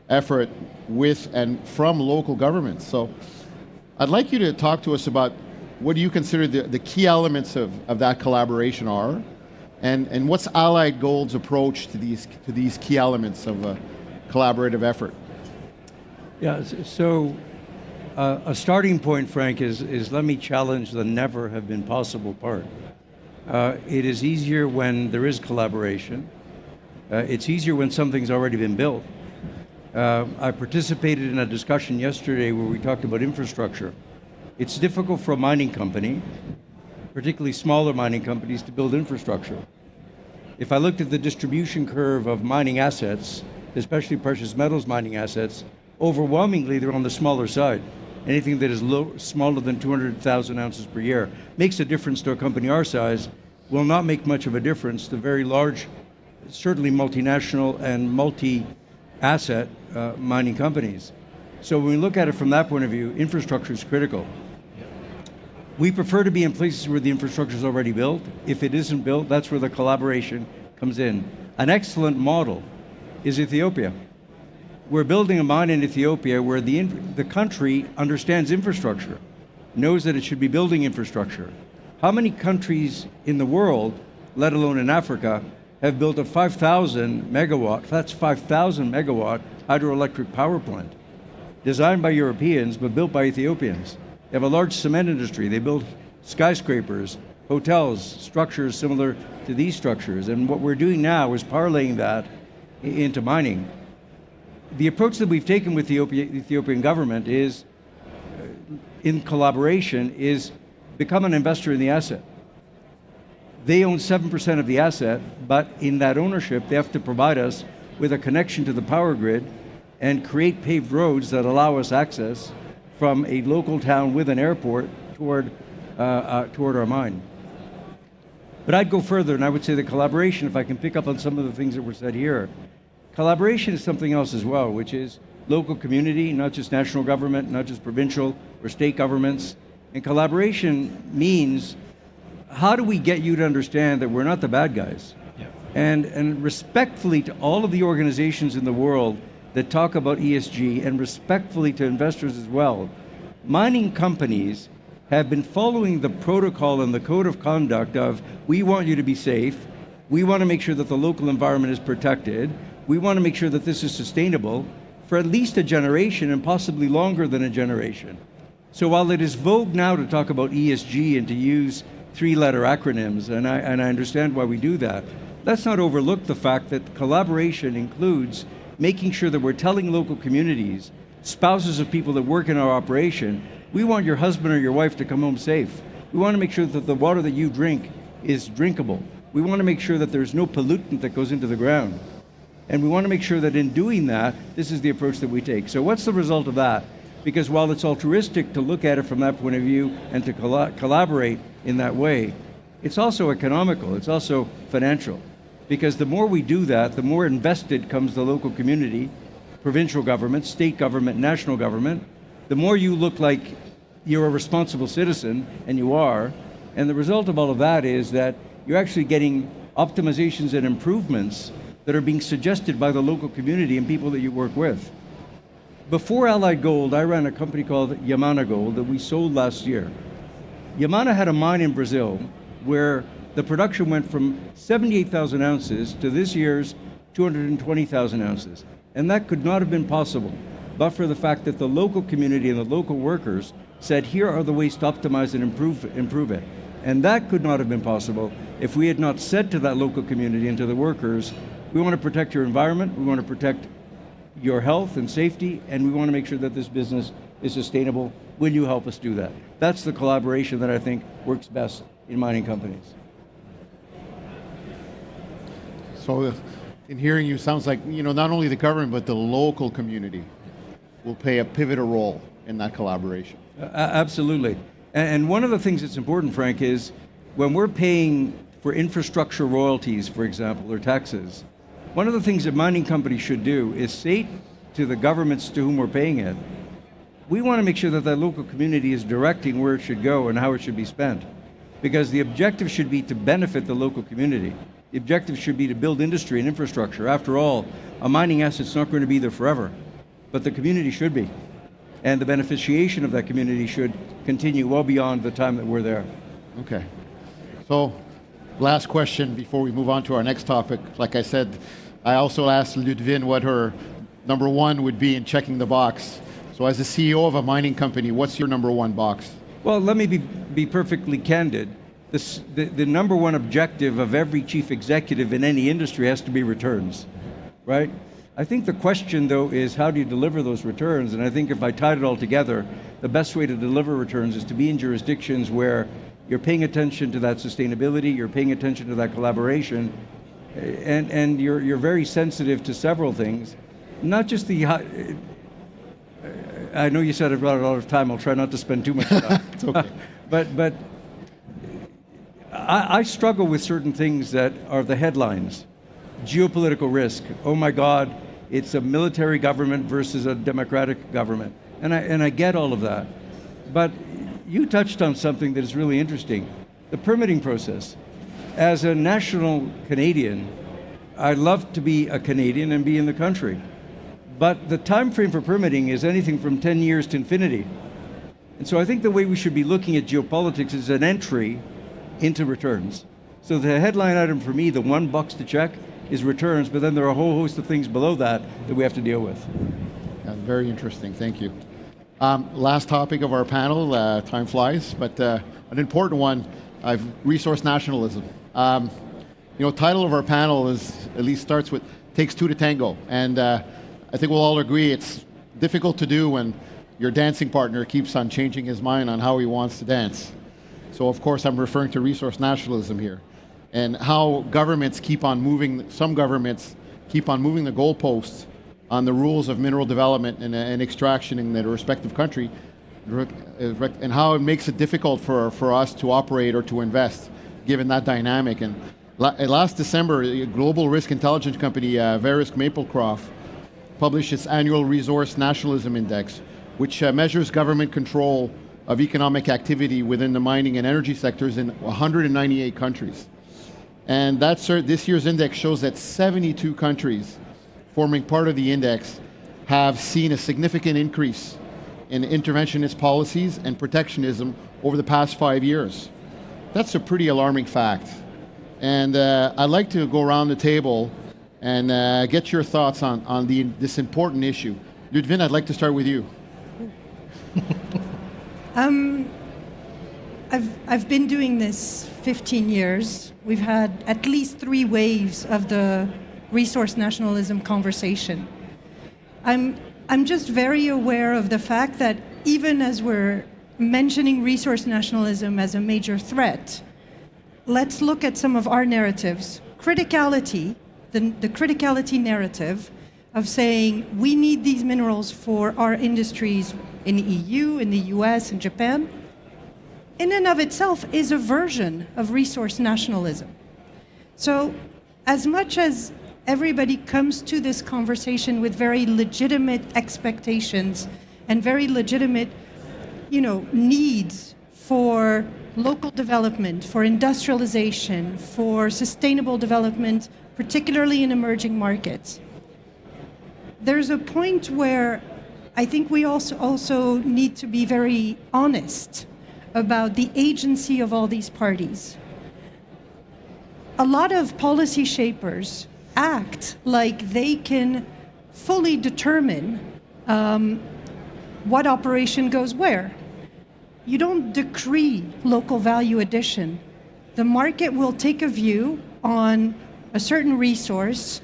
effort with and from local governments. So I'd like you to talk to us about what do you consider the key elements of that collaboration are, and what's Allied Gold's approach to these key elements of a collaborative effort? Yeah, so a starting point, Frank, is let me challenge the never have been possible part. It is easier when there is collaboration. It's easier when something's already been built. I participated in a discussion yesterday where we talked about infrastructure. It's difficult for a mining company, particularly smaller mining companies, to build infrastructure. If I looked at the distribution curve of mining assets, especially precious metals mining assets, overwhelmingly they're on the smaller side. Anything that is smaller than 200,000 ounces per year makes a difference to a company our size, will not make much of a difference to very large, certainly multinational and multi-asset mining companies. So when we look at it from that point of view, infrastructure is critical. We prefer to be in places where the infrastructure is already built. If it isn't built, that's where the collaboration comes in. An excellent model is Ethiopia. We're building a mine in Ethiopia where the country understands infrastructure, knows that it should be building infrastructure. How many countries in the world, let alone in Africa, have built a 5,000 megawatt, that's 5,000 megawatt hydroelectric power plant, designed by Europeans but built by Ethiopians? They have a large cement industry. They build skyscrapers, hotels, structures similar to these structures. And what we're doing now is parlaying that into mining. The approach that we've taken with the Ethiopian government is, in collaboration, is become an investor in the asset. They own 7% of the asset, but in that ownership, they have to provide us with a connection to the power grid and create paved roads that allow us access from a local town with an airport toward our mine. But I'd go further, and I would say the collaboration, if I can pick up on some of the things that were said here, collaboration is something else as well, which is local community, not just national government, not just provincial or state governments. And collaboration means, how do we get you to understand that we're not the bad guys? Yeah. And respectfully to all of the organizations in the world that talk about ESG, and respectfully to investors as well, mining companies have been following the protocol and the code of conduct of, we want you to be safe, we want to make sure that the local environment is protected, we want to make sure that this is sustainable for at least a generation and possibly longer than a generation. So while it is vogue now to talk about ESG and to use 3-letter acronyms, and I understand why we do that, let's not overlook the fact that collaboration includes making sure that we're telling local communities, spouses of people that work in our operation, we want your husband or your wife to come home safe. We want to make sure that the water that you drink is drinkable. We want to make sure that there's no pollutant that goes into the ground. And we want to make sure that in doing that, this is the approach that we take. So what's the result of that? Because while it's altruistic to look at it from that point of view and to collaborate in that way, it's also economical, it's also financial. Because the more we do that, the more invested comes the local community, provincial government, state government, national government. The more you look like you're a responsible citizen, and you are, and the result of all of that is that you're actually getting optimizations and improvements that are being suggested by the local community and people that you work with. Before Allied Gold, I ran a company called Yamana Gold that we sold last year. Yamana had a mine in Brazil where the production went from 78,000 ounces to this year's 220,000 ounces. And that could not have been possible but for the fact that the local community and the local workers said, here are the ways to optimize and improve it. And that could not have been possible if we had not said to that local community and to the workers, we want to protect your environment, we want to protect your health and safety, and we want to make sure that this business is sustainable. Will you help us do that? That's the collaboration that I think works best in mining companies. So, in hearing you, sounds like not only the government but the local community will play a pivotal role in that collaboration. Absolutely. And one of the things that's important, Frank, is when we're paying for infrastructure royalties, for example, or taxes, one of the things that mining companies should do is say to the governments to whom we're paying it, we want to make sure that that local community is directing where it should go and how it should be spent. Because the objective should be to benefit the local community. The objective should be to build industry and infrastructure. After all, a mining asset's not going to be there forever, but the community should be. And the beneficiation of that community should continue well beyond the time that we're there. Okay. So, last question before we move on to our next topic. Like I said, I also asked Ludwin what her number one would be in checking the box. So as the CEO of a mining company, what's your number one box? Well, let me be perfectly candid. The number one objective of every chief executive in any industry has to be returns, right? I think the question, though, is how do you deliver those returns? And I think if I tied it all together, the best way to deliver returns is to be in jurisdictions where you're paying attention to that sustainability, you're paying attention to that collaboration, and you're very sensitive to several things, not just the I know you said I've got a lot of time. I'll try not to spend too much time. It's okay. But I struggle with certain things that are the headlines. Geopolitical risk. Oh my God, it's a military government versus a democratic government. And I get all of that. But you touched on something that is really interesting. The permitting process. As a national Canadian, I love to be a Canadian and be in the country. But the time frame for permitting is anything from 10 years to infinity. And so I think the way we should be looking at geopolitics is an entry into returns. So the headline item for me, the $1 to check, is returns, but then there are a whole host of things below that that we have to deal with. Yeah, very interesting, thank you. Last topic of our panel, time flies, but an important one, resource nationalism. Title of our panel is, at least starts with, takes two to tango. And I think we'll all agree it's difficult to do when your dancing partner keeps on changing his mind on how he wants to dance. So of course I'm referring to resource nationalism here, and how governments keep on moving, some governments keep on moving the goalposts on the rules of mineral development and extraction in their respective country, and how it makes it difficult for us to operate or to invest, given that dynamic. And last December, a global risk intelligence company, Verisk Maplecroft, published its annual Resource Nationalism Index, which measures government control of economic activity within the mining and energy sectors in 198 countries. And this year's index shows that 72 countries forming part of the index have seen a significant increase in interventionist policies and protectionism over the past 5 years. That's a pretty alarming fact. And I'd like to go around the table and get your thoughts on this important issue. Ludwin, I'd like to start with you. I've been doing this 15 years. We've had at least 3 waves of the resource nationalism conversation. I'm just very aware of the fact that even as we're mentioning resource nationalism as a major threat, let's look at some of our narratives. Criticality, the criticality narrative of saying we need these minerals for our industries in the EU, in the US, and Japan, in and of itself is a version of resource nationalism. So as much as everybody comes to this conversation with very legitimate expectations and very legitimate, needs for local development, for industrialization, for sustainable development, particularly in emerging markets, there's a point where I think we also need to be very honest about the agency of all these parties. A lot of policy shapers act like they can fully determine what operation goes where. You don't decree local value addition. The market will take a view on a certain resource,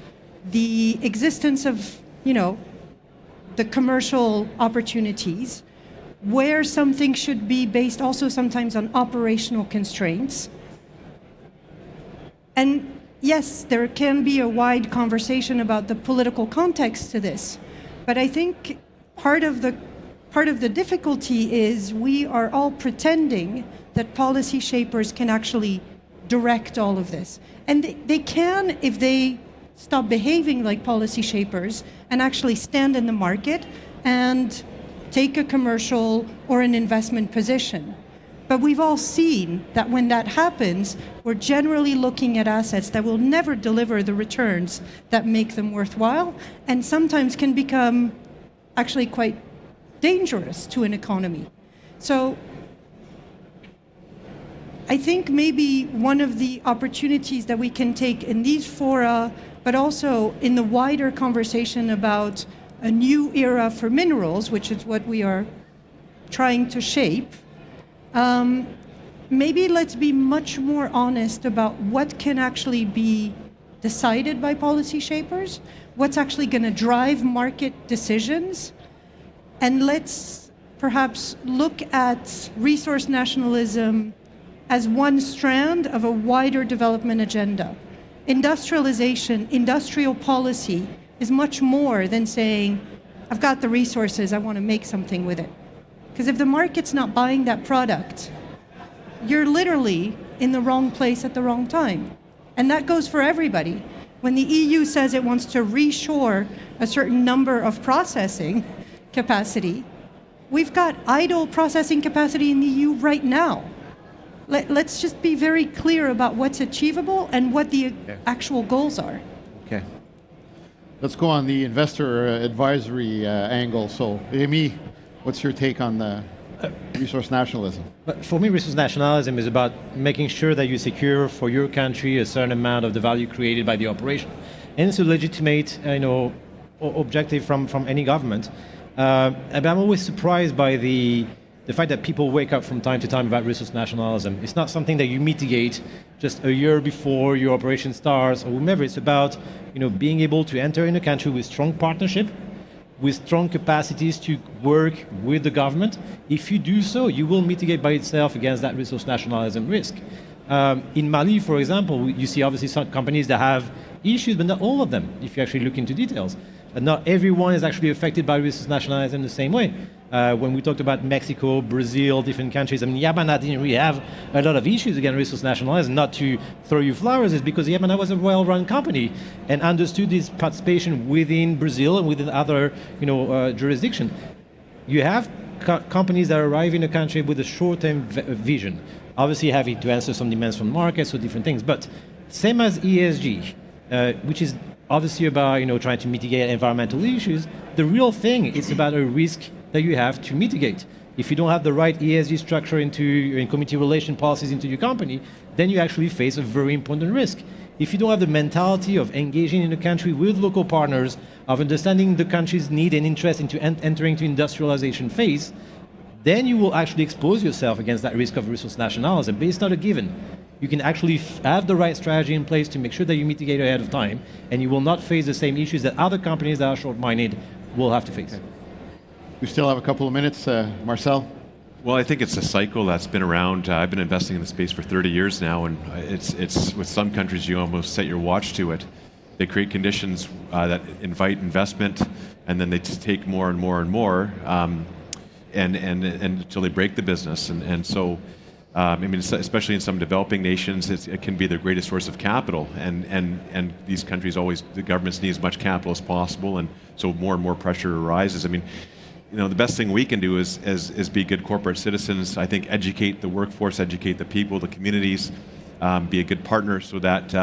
the existence of, the commercial opportunities, where something should be based also sometimes on operational constraints. And yes, there can be a wide conversation about the political context to this, but I think part of the difficulty is we are all pretending that policy shapers can actually direct all of this. And they can if they stop behaving like policy shapers and actually stand in the market and take a commercial or an investment position. But we've all seen that when that happens, we're generally looking at assets that will never deliver the returns that make them worthwhile, and sometimes can become actually quite dangerous to an economy. So I think maybe one of the opportunities that we can take in these fora, but also in the wider conversation about a new era for minerals, which is what we are trying to shape, maybe let's be much more honest about what can actually be decided by policy shapers, what's actually going to drive market decisions, and let's perhaps look at resource nationalism as one strand of a wider development agenda. Industrialization, industrial policy is much more than saying, I've got the resources, I want to make something with it. Because if the market's not buying that product, you're literally in the wrong place at the wrong time. And that goes for everybody. When the EU says it wants to reshore a certain number of processing capacity, we've got idle processing capacity in the EU right now. Let's just be very clear about what's achievable and what the actual goals are. Okay. Let's go on the investor advisory angle. So, Rémi, what's your take on the resource nationalism? But for me, resource nationalism is about making sure that you secure for your country a certain amount of the value created by the operation. And it's a legitimate, objective from any government. And I'm always surprised by the fact that people wake up from time to time about resource nationalism. It's not something that you mitigate just a year before your operation starts or whomever. It's about being able to enter in a country with strong partnership, with strong capacities to work with the government. If you do so, you will mitigate by itself against that resource nationalism risk. In Mali, for example, you see obviously some companies that have issues, but not all of them, if you actually look into details. And not everyone is actually affected by resource nationalism the same way. When we talked about Mexico, Brazil, different countries, Yamana didn't really have a lot of issues against resource nationalism. Not to throw you flowers, is because Yamana was a well-run company and understood its participation within Brazil and within other jurisdictions. You have companies that arrive in a country with a short-term vision, obviously having to answer some demands from markets or different things. But same as ESG, which is obviously about trying to mitigate environmental issues, the real thing is about a risk that you have to mitigate. If you don't have the right ESG structure in community relation policies into your company, then you actually face a very important risk. If you don't have the mentality of engaging in the country with local partners, of understanding the country's need and interest into entering to industrialization phase, then you will actually expose yourself against that risk of resource nationalism. But it's not a given. You can actually have the right strategy in place to make sure that you mitigate ahead of time, and you will not face the same issues that other companies that are short-minded will have to face. Okay. We still have a couple of minutes. Marcel? Well, I think it's a cycle that's been around. I've been investing in the space for 30 years now, and it's with some countries you almost set your watch to it. They create conditions that invite investment, and then they just take more and more and more, and until they break the business. And so, especially in some developing nations, it can be their greatest source of capital, and these countries the governments need as much capital as possible, and so more and more pressure arises. The best thing we can do is be good corporate citizens. I think educate the workforce, educate the people, the communities, be a good partner, so that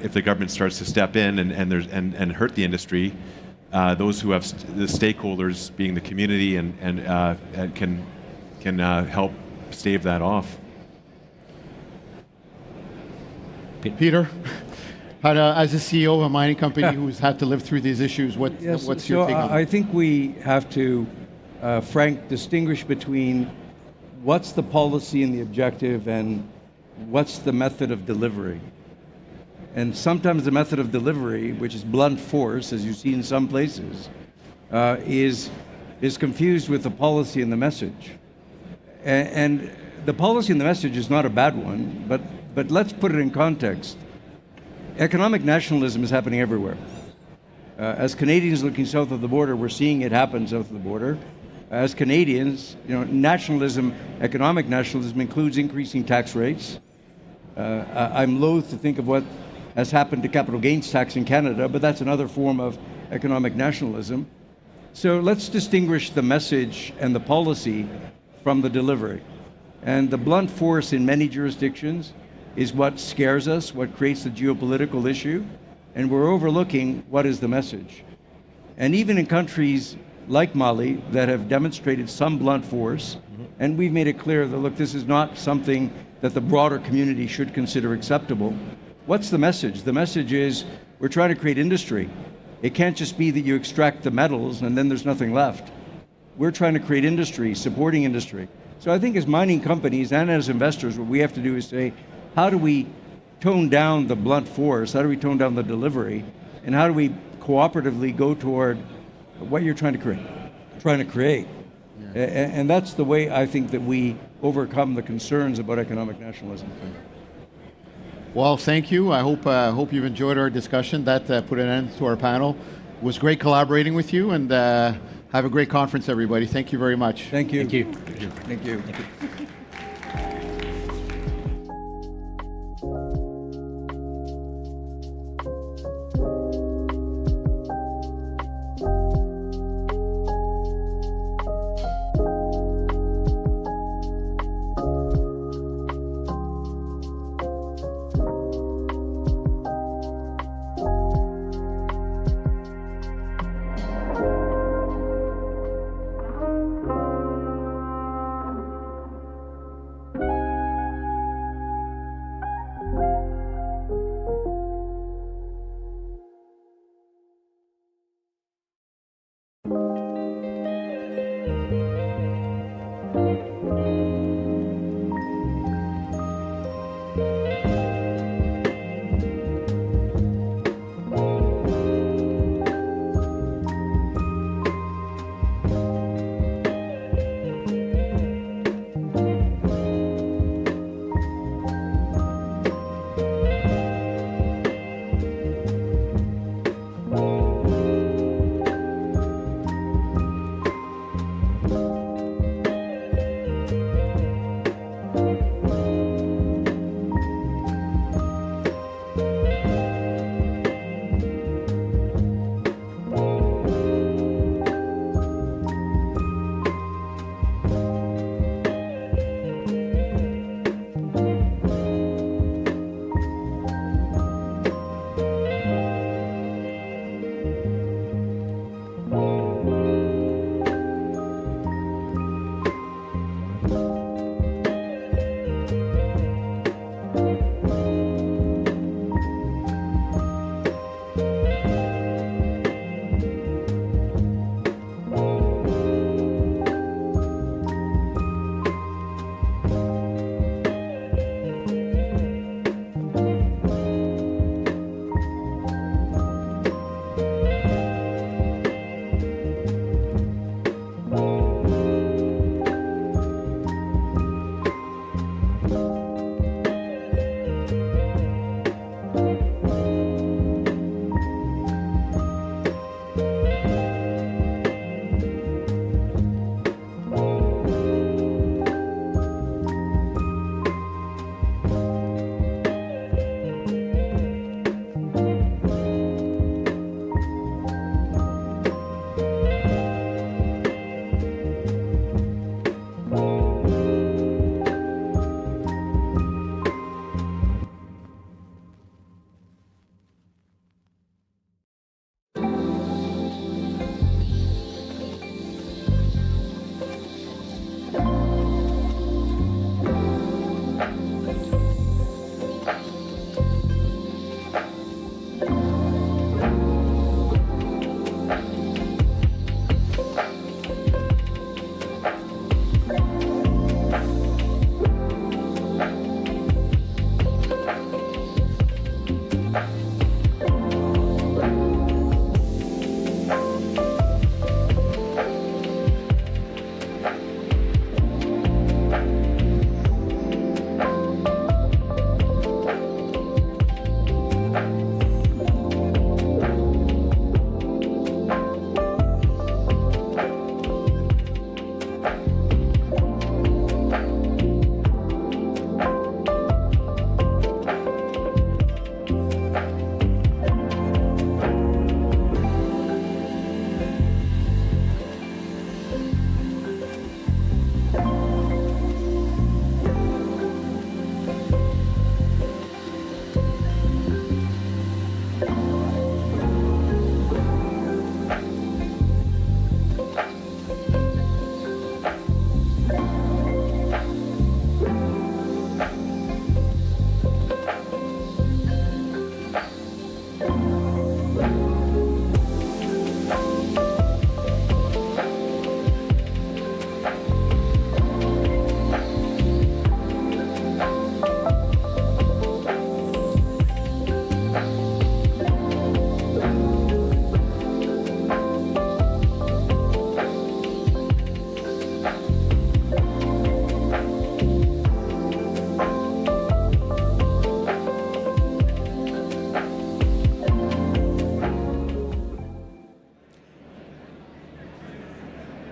if the government starts to step in and hurt the industry, those who have the stakeholders, being the community, and can help stave that off. Peter, as a CEO of a mining company who's had to live through these issues, what's your take on I think we have to, Frank, distinguish between what's the policy and the objective and what's the method of delivery. And sometimes the method of delivery, which is blunt force, as you see in some places, is confused with the policy and the message. And the policy and the message is not a bad one, but let's put it in context. Economic nationalism is happening everywhere. As Canadians looking south of the border, we're seeing it happen south of the border. As Canadians, nationalism, economic nationalism includes increasing tax rates. I'm loath to think of what has happened to capital gains tax in Canada, but that's another form of economic nationalism. So let's distinguish the message and the policy from the delivery. And the blunt force in many jurisdictions is what scares us, what creates the geopolitical issue, and we're overlooking what is the message. And even in countries like Mali that have demonstrated some blunt force, and we've made it clear that, look, this is not something that the broader community should consider acceptable. What's the message? The message is we're trying to create industry. It can't just be that you extract the metals and then there's nothing left. We're trying to create industry, supporting industry. So I think as mining companies and as investors, what we have to do is say, how do we tone down the blunt force? How do we tone down the delivery? And how do we cooperatively go toward what you're trying to create? Yeah. And that's the way I think that we overcome the concerns about economic nationalism. Well, thank you. I hope you've enjoyed our discussion. That put an end to our panel. It was great collaborating with you, and have a great conference, everybody. Thank you very much. Thank you. Thank you. Thank you. Thank you.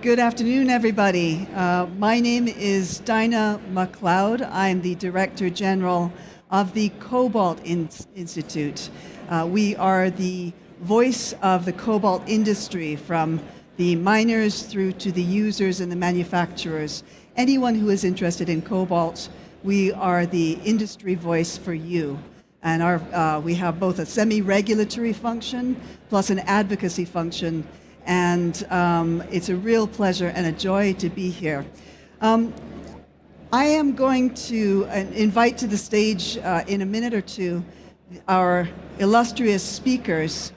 Good afternoon, everybody. My name is Dinah MacLeod. I'm the Director General of the Cobalt Institute. We are the voice of the cobalt industry, from the miners through to the users and the manufacturers. Anyone who is interested in cobalt, we are the industry voice for you. And we have both a semi-regulatory function plus an advocacy function. And it's a real pleasure and a joy to be here. I am going to invite to the stage in a minute or two our illustrious speakers.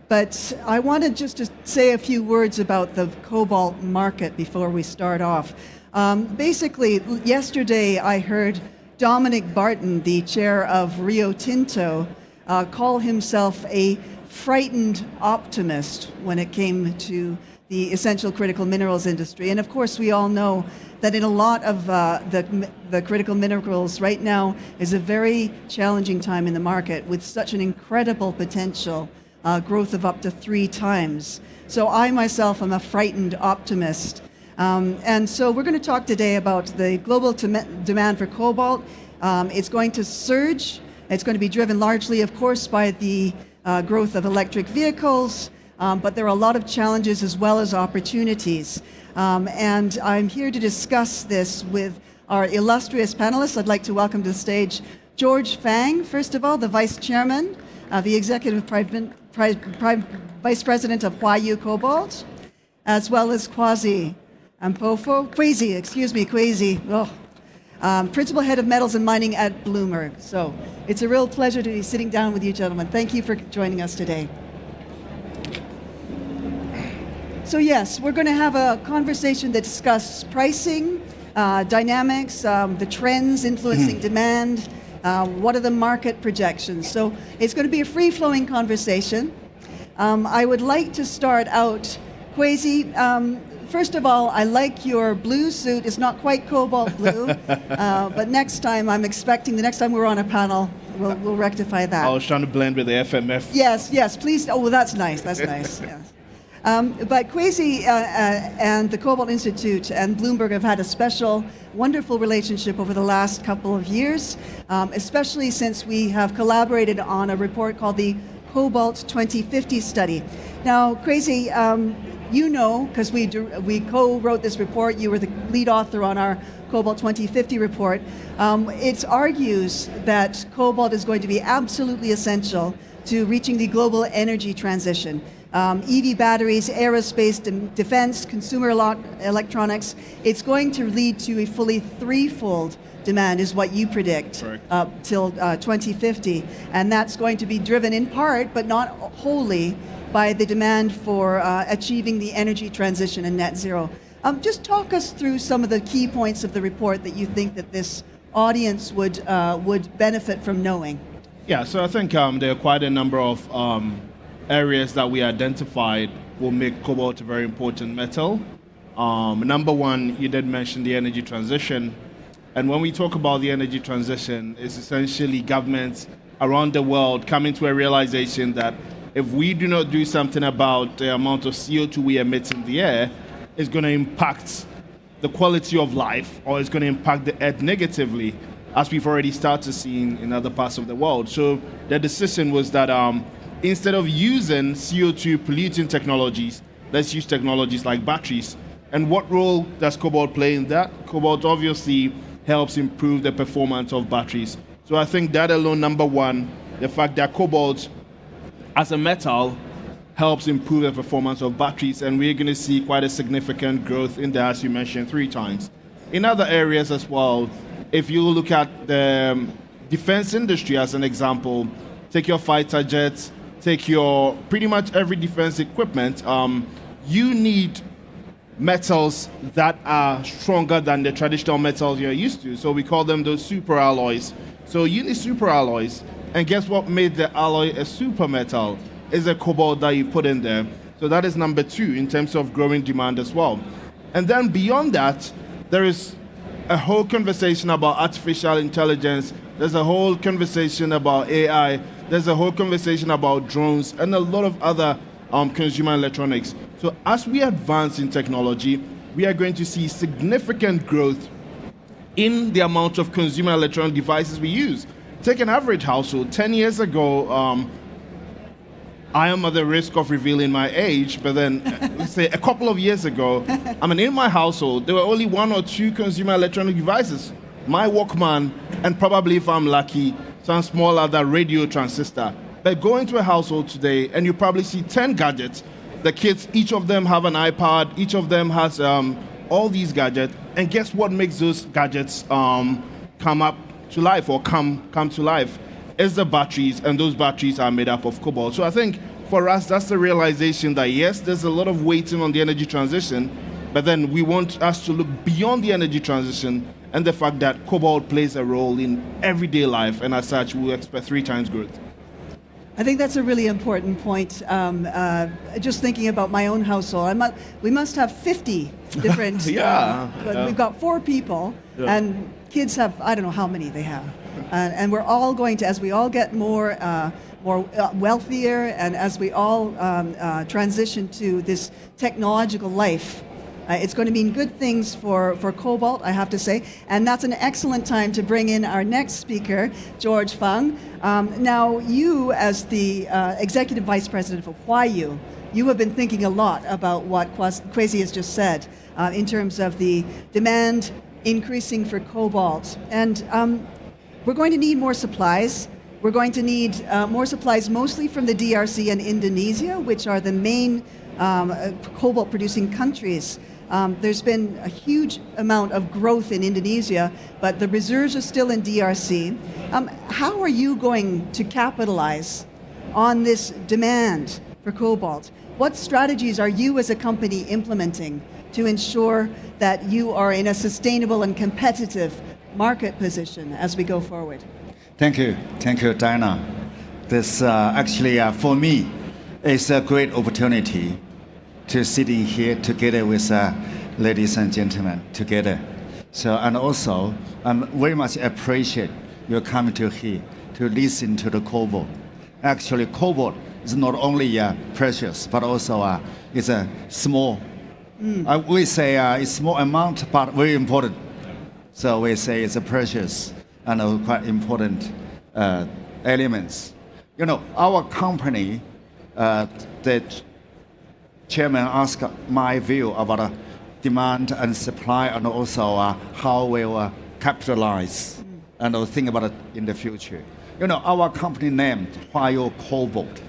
But I wanted just to say a few words about the cobalt market before we start off. Basically, yesterday I heard Dominic Barton, the chair of Rio Tinto, call himself a frightened optimist when it came to the essential critical minerals industry. And of course, we all know that in a lot of the critical minerals right now is a very challenging time in the market with such an incredible potential growth of up to 3 times. So I myself am a frightened optimist. And so we're going to talk today about the global demand for cobalt. It's going to surge. It's going to be driven largely, of course, by the growth of electric vehicles, but there are a lot of challenges as well as opportunities. And I'm here to discuss this with our illustrious panelists. I'd like to welcome to the stage George Fang, first of all, the Vice Chairman, the Executive Vice President of Huayu Cobalt, as well as Kwasi Kwesi, Principal Head of Metals and Mining at Bloomberg. So it's a real pleasure to be sitting down with you gentlemen. Thank you for joining us today. So yes, we're going to have a conversation that discusses pricing, dynamics, the trends influencing demand, what are the market projections. So it's going to be a free-flowing conversation. I would like to start out, Kwesi, first of all, I like your blue suit. It's not quite cobalt blue, but next time the next time we're on a panel, we'll rectify that. I was trying to blend with the FMF. Yes, please. Oh, well, that's nice. That's nice. Yes. But Kwesi and the Cobalt Institute and Bloomberg have had a special, wonderful relationship over the last couple of years, especially since we have collaborated on a report called the Cobalt 2050 study. Now, Kwesi, you know, because we co-wrote this report, you were the lead author on our Cobalt 2050 report. It argues that cobalt is going to be absolutely essential to reaching the global energy transition. EV batteries, aerospace, defense, consumer electronics, it's going to lead to a fully 3-fold demand is what you predict till 2050. And that's going to be driven in part, but not wholly, by the demand for achieving the energy transition and net zero. Just talk us through some of the key points of the report that you think that this audience would benefit from knowing. Yeah, so I think there are quite a number of areas that we identified will make cobalt a very important metal. Number one, you did mention the energy transition. And when we talk about the energy transition, it's essentially governments around the world coming to a realization that if we do not do something about the amount of CO2 we emit in the air, it's going to impact the quality of life, or it's going to impact the earth negatively, as we've already started seeing in other parts of the world. So the decision was that instead of using CO2 polluting technologies, let's use technologies like batteries. And what role does cobalt play in that? Cobalt obviously helps improve the performance of batteries. So I think that alone, number one, the fact that cobalt as a metal helps improve the performance of batteries, and we're going to see quite a significant growth in that, as you mentioned, 3 times. In other areas as well, if you look at the defense industry as an example, take your fighter jets, take your pretty much every defense equipment, you need metals that are stronger than the traditional metals you're used to. So we call them those super alloys. So you need super alloys. And guess what made the alloy a super metal? Is a cobalt that you put in there. So that is number 2 in terms of growing demand as well. And then beyond that, there is a whole conversation about artificial intelligence. There's a whole conversation about AI. There's a whole conversation about drones and a lot of other consumer electronics. So as we advance in technology, we are going to see significant growth in the amount of consumer electronic devices we use. Take an average household. 10 years ago, I am at the risk of revealing my age, but then, let's say a couple of years ago, in my household, there were only 1 or 2 consumer electronic devices. My Walkman, and probably if I'm lucky, some small other radio transistor. But go into a household today, and you probably see 10 gadgets. The kids, each of them have an iPad, each of them has all these gadgets, and guess what makes those gadgets come up to life or come to life? Is the batteries, and those batteries are made up of cobalt. So I think for us, that's the realization that yes, there's a lot of waiting on the energy transition, but then we want us to look beyond the energy transition and the fact that cobalt plays a role in everyday life, and as such, we expect 3 times growth. I think that's a really important point. Just thinking about my own household, we must have 50 different. We've got 4 people, and kids have, I don't know how many they have. And we're all going to, as we all get more wealthier, and as we all transition to this technological life, it's going to mean good things for cobalt, I have to say. And that's an excellent time to bring in our next speaker, George Fang. Now, you as the Executive Vice President for Huayu, you have been thinking a lot about what KAICC has just said in terms of the demand increasing for cobalt. And we're going to need more supplies. We're going to need more supplies mostly from the DRC and Indonesia, which are the main cobalt-producing countries. There's been a huge amount of growth in Indonesia, but the reserves are still in DRC. How are you going to capitalize on this demand for cobalt? What strategies are you as a company implementing to ensure that you are in a sustainable and competitive market position as we go forward? Thank you, Diana. This actually, for me, is a great opportunity to sitting here together with ladies and gentlemen together. So, and also, I'm very much appreciate you coming to here to listen to the cobalt. Actually, cobalt is not only precious, but also it's a small. We say it's small amount, but very important. So we say it's a precious and quite important elements. You know, our company, the chairman asked my view about demand and supply, and also how we will capitalize and think about it in the future. You know, our company named Huayu Cobalt.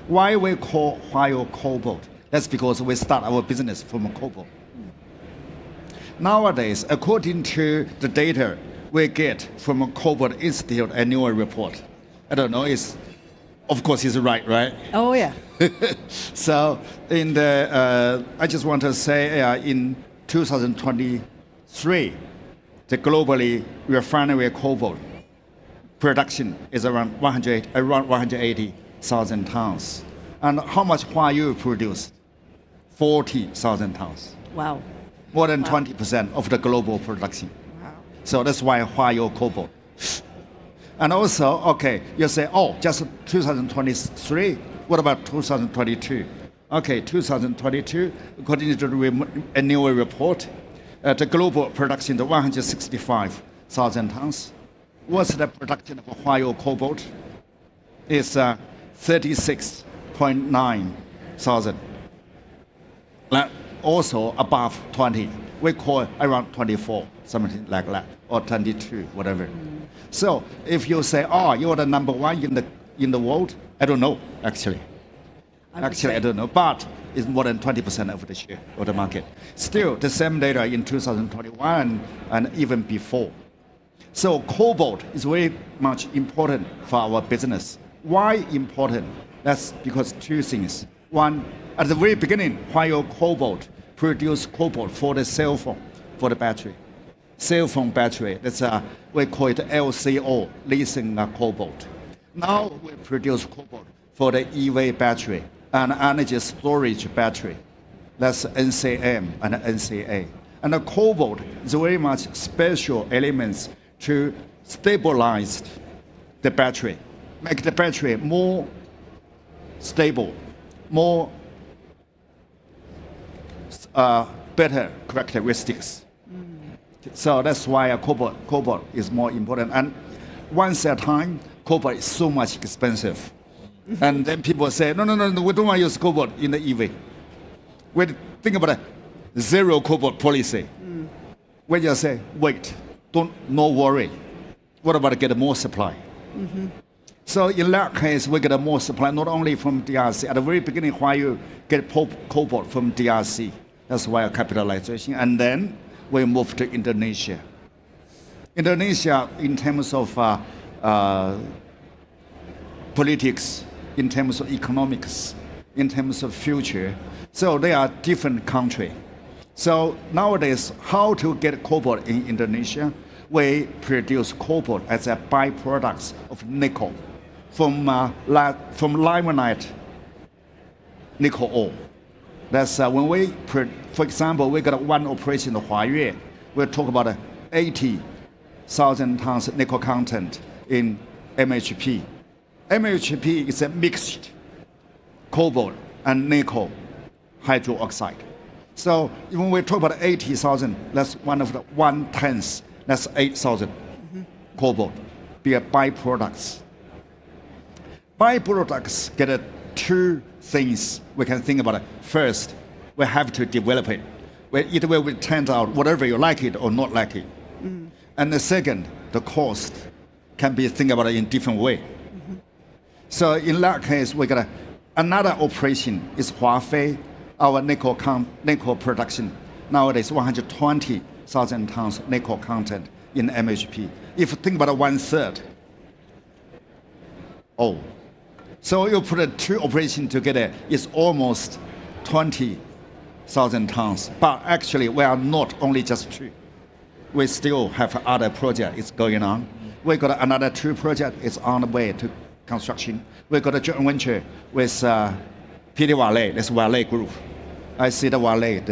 Why we call Huayu Cobalt? That's because we start our business from cobalt. Nowadays, according to the data we get from a Cobalt Institute annual report, I don't know, of course it's right? Oh yeah. So in the, I just want to say in 2023, the globally refinery cobalt production is around 180,000 tons. And how much Huayu produced? 40,000 tons. Wow. More than 20% of the global production. Wow. So that's why Huayu Cobalt. And also, okay, you say, oh, just 2023. What about 2022? Okay, 2022, according to the annual report, the global production is 165,000 tons. What's the production of Huayu Cobalt? It's 36.9 thousand. Also above 20. We call it around 24, something like that, or 22, whatever. So if you say, oh, you're the number 1 in the world, I don't know, actually. I don't know, but it's more than 20% of the share of the market. Still, the same data in 2021 and even before. So cobalt is very much important for our business. Why important? That's because 2 things. One, at the very beginning, Huayu Cobalt produced cobalt for the cell phone, for the battery. Cell phone battery, that's we call it LCO, lithium cobalt. Now we produce cobalt for the EV battery and energy storage battery. That's NCM and NCA. And the cobalt is very much special elements to stabilize the battery, make the battery more stable, more better characteristics. So that's why cobalt is more important. And once at a time, cobalt is so much expensive. And then people say, no, we don't want to use cobalt in the EV. We think about a zero cobalt policy. We just say, wait, no worry. What about get more supply? So in that case, we get more supply, not only from DRC. At the very beginning, why you get cobalt from DRC. That's why capitalization. And then we move to Indonesia. Indonesia, in terms of politics, in terms of economics, in terms of future, so they are different country. So nowadays, how to get cobalt in Indonesia? We produce cobalt as a byproduct of nickel from limonite nickel ore. That's when we, for example, we got one operation in Huayue. We'll talk about 80,000 tons nickel content in MHP. MHP is a mixed cobalt and nickel hydroxide. So when we talk about 80,000, that's one of the 1/10. That's 8,000 cobalt. Be a byproducts. Byproducts get two things we can think about it. First, we have to develop it. It will turn out whatever you like it or not like it. And the second, the cost can be think about it in different way. So in that case, we got another operation is Huafei, our nickel production. Nowadays, 120,000 tons nickel content in MHP. If you think about it, 1/3. So you put two operations together, it's almost 20,000 tons. But actually, we are not only just two. We still have other projects going on. We got another two projects, it's on the way to construction. We got a joint venture with PT Vale, that's Vale Group. I see the Vale,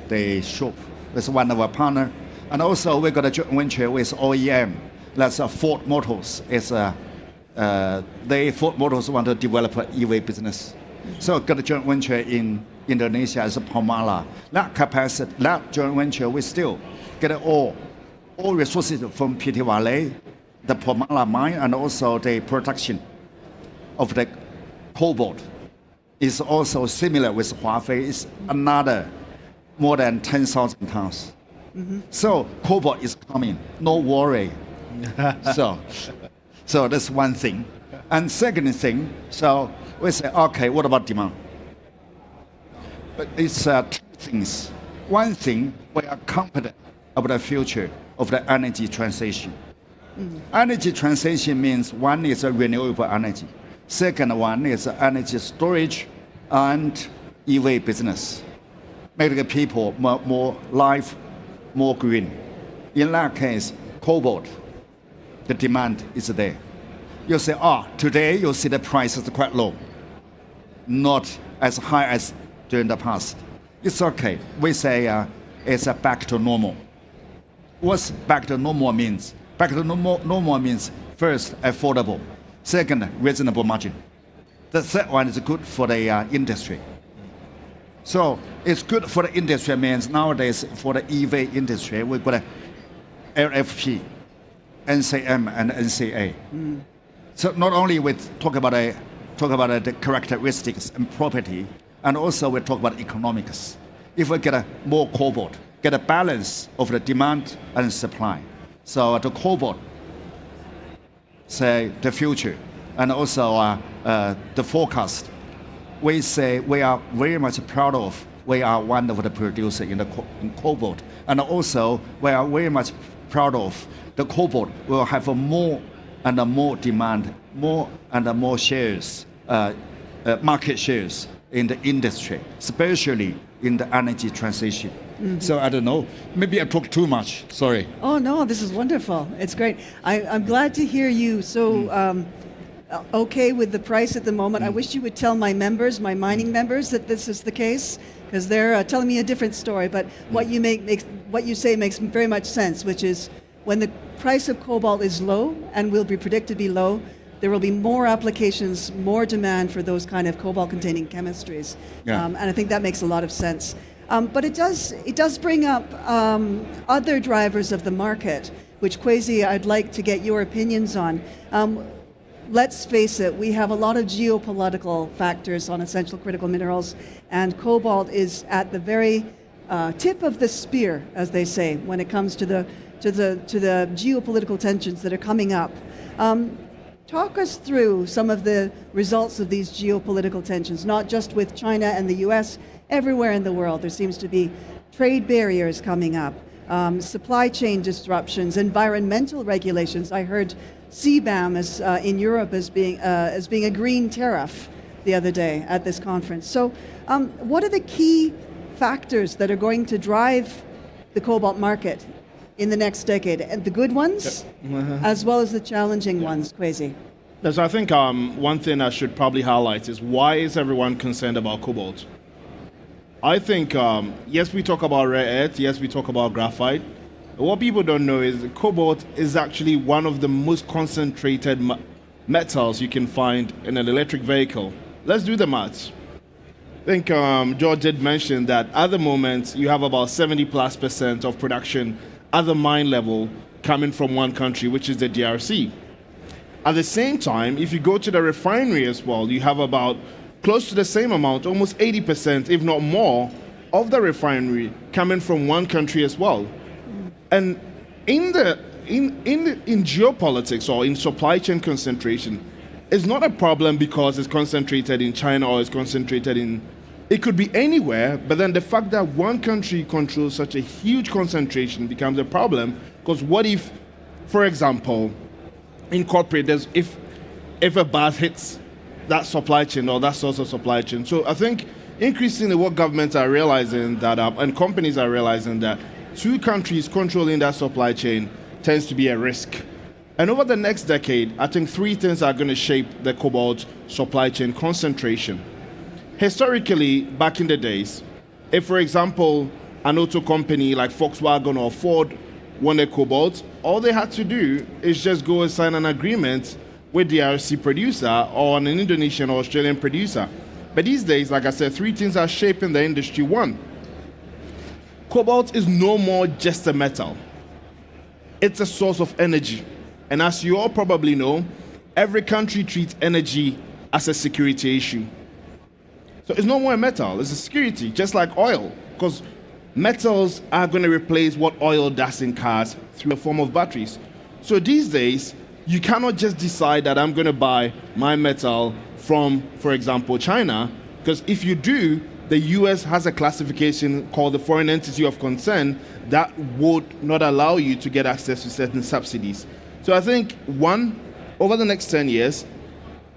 the shop. That's one of our partner. And also we got a joint venture with OEM. That's Ford Motors. It's Ford Motors want to develop an EV business. So got a joint venture in Indonesia as a Pomala. That capacity, that joint venture, we still get all resources from PT Vale, the Pomala mine, and also the production of the cobalt is also similar with Huafei. It's another more than 10,000 tons. So cobalt is coming, no worry. So that's one thing. And second thing, so we say, okay, what about demand? But it's two things. One thing, we are confident about the future of the energy transition. Energy transition means one is a renewable energy. Second one is energy storage and EV business. Make the people more life, more green. In that case, cobalt, the demand is there. You say, today you see the price is quite low, not as high as during the past. It's okay. We say it's back to normal. What's back to normal means? Back to normal means first, affordable. Second, reasonable margin. The third one is good for the industry. So it's good for the industry means nowadays for the EV industry, we've got a LFP, NCM, and NCA. So not only we talk about the characteristics and property, and also we talk about economics. If we get more cobalt, get a balance of the demand and supply. So the cobalt, say the future, and also the forecast. We say we are very much proud of. We are one of the producers in cobalt, and also we are very much proud of the cobalt. Will have more and more demand, more and more shares, market shares in the industry, especially in the energy transition. So I don't know, maybe I talk too much, sorry. Oh no, this is wonderful. It's great. I'm glad to hear you so okay with the price at the moment. I wish you would tell my members, my mining members, that this is the case, because they're telling me a different story. But what you say makes very much sense, which is when the price of cobalt is low and will be predicted to be low, there will be more applications, more demand for those kind of cobalt-containing chemistries. And I think that makes a lot of sense. But it does bring up other drivers of the market, which KAICC, I'd like to get your opinions on. Let's face it, we have a lot of geopolitical factors on essential critical minerals, and cobalt is at the very tip of the spear, as they say, when it comes to the geopolitical tensions that are coming up. Talk us through some of the results of these geopolitical tensions, not just with China and the US, everywhere in the world. There seems to be trade barriers coming up, supply chain disruptions, environmental regulations. I heard CBAM in Europe as being a green tariff the other day at this conference. So what are the key factors that are going to drive the cobalt market in the next decade, and the good ones as well as the challenging ones, KAICC? Yes, I think one thing I should probably highlight is, why is everyone concerned about cobalt? I think, yes, we talk about rare earth, yes, we talk about graphite. What people don't know is cobalt is actually one of the most concentrated metals you can find in an electric vehicle. Let's do the maths. I think George did mention that at the moment you have about 70+% of production at the mine level coming from one country, which is the DRC. At the same time, if you go to the refinery as well, you have about close to the same amount, almost 80%, if not more, of the refinery coming from one country as well. And in geopolitics or in supply chain concentration, it's not a problem because it's concentrated in China or it's concentrated in, it could be anywhere, but then the fact that one country controls such a huge concentration becomes a problem, because what if, for example, in corporate, if a bad hits that supply chain or that source of supply chain. So I think increasingly what governments are realizing that, and companies are realizing that two countries controlling that supply chain tends to be a risk. And over the next decade, I think three things are going to shape the cobalt supply chain concentration. Historically, back in the days, if, for example, an auto company like Volkswagen or Ford wanted cobalt, all they had to do is just go and sign an agreement with the DRC producer or an Indonesian or Australian producer. But these days, like I said, three things are shaping the industry. One, cobalt is no more just a metal. It's a source of energy. And as you all probably know, every country treats energy as a security issue. So it's no more a metal, it's a security, just like oil, because metals are going to replace what oil does in cars through a form of batteries. So these days, you cannot just decide that I'm going to buy my metal from, for example, China, because if you do, the US has a classification called the Foreign Entity of Concern that would not allow you to get access to certain subsidies. So I think, one, over the next 10 years,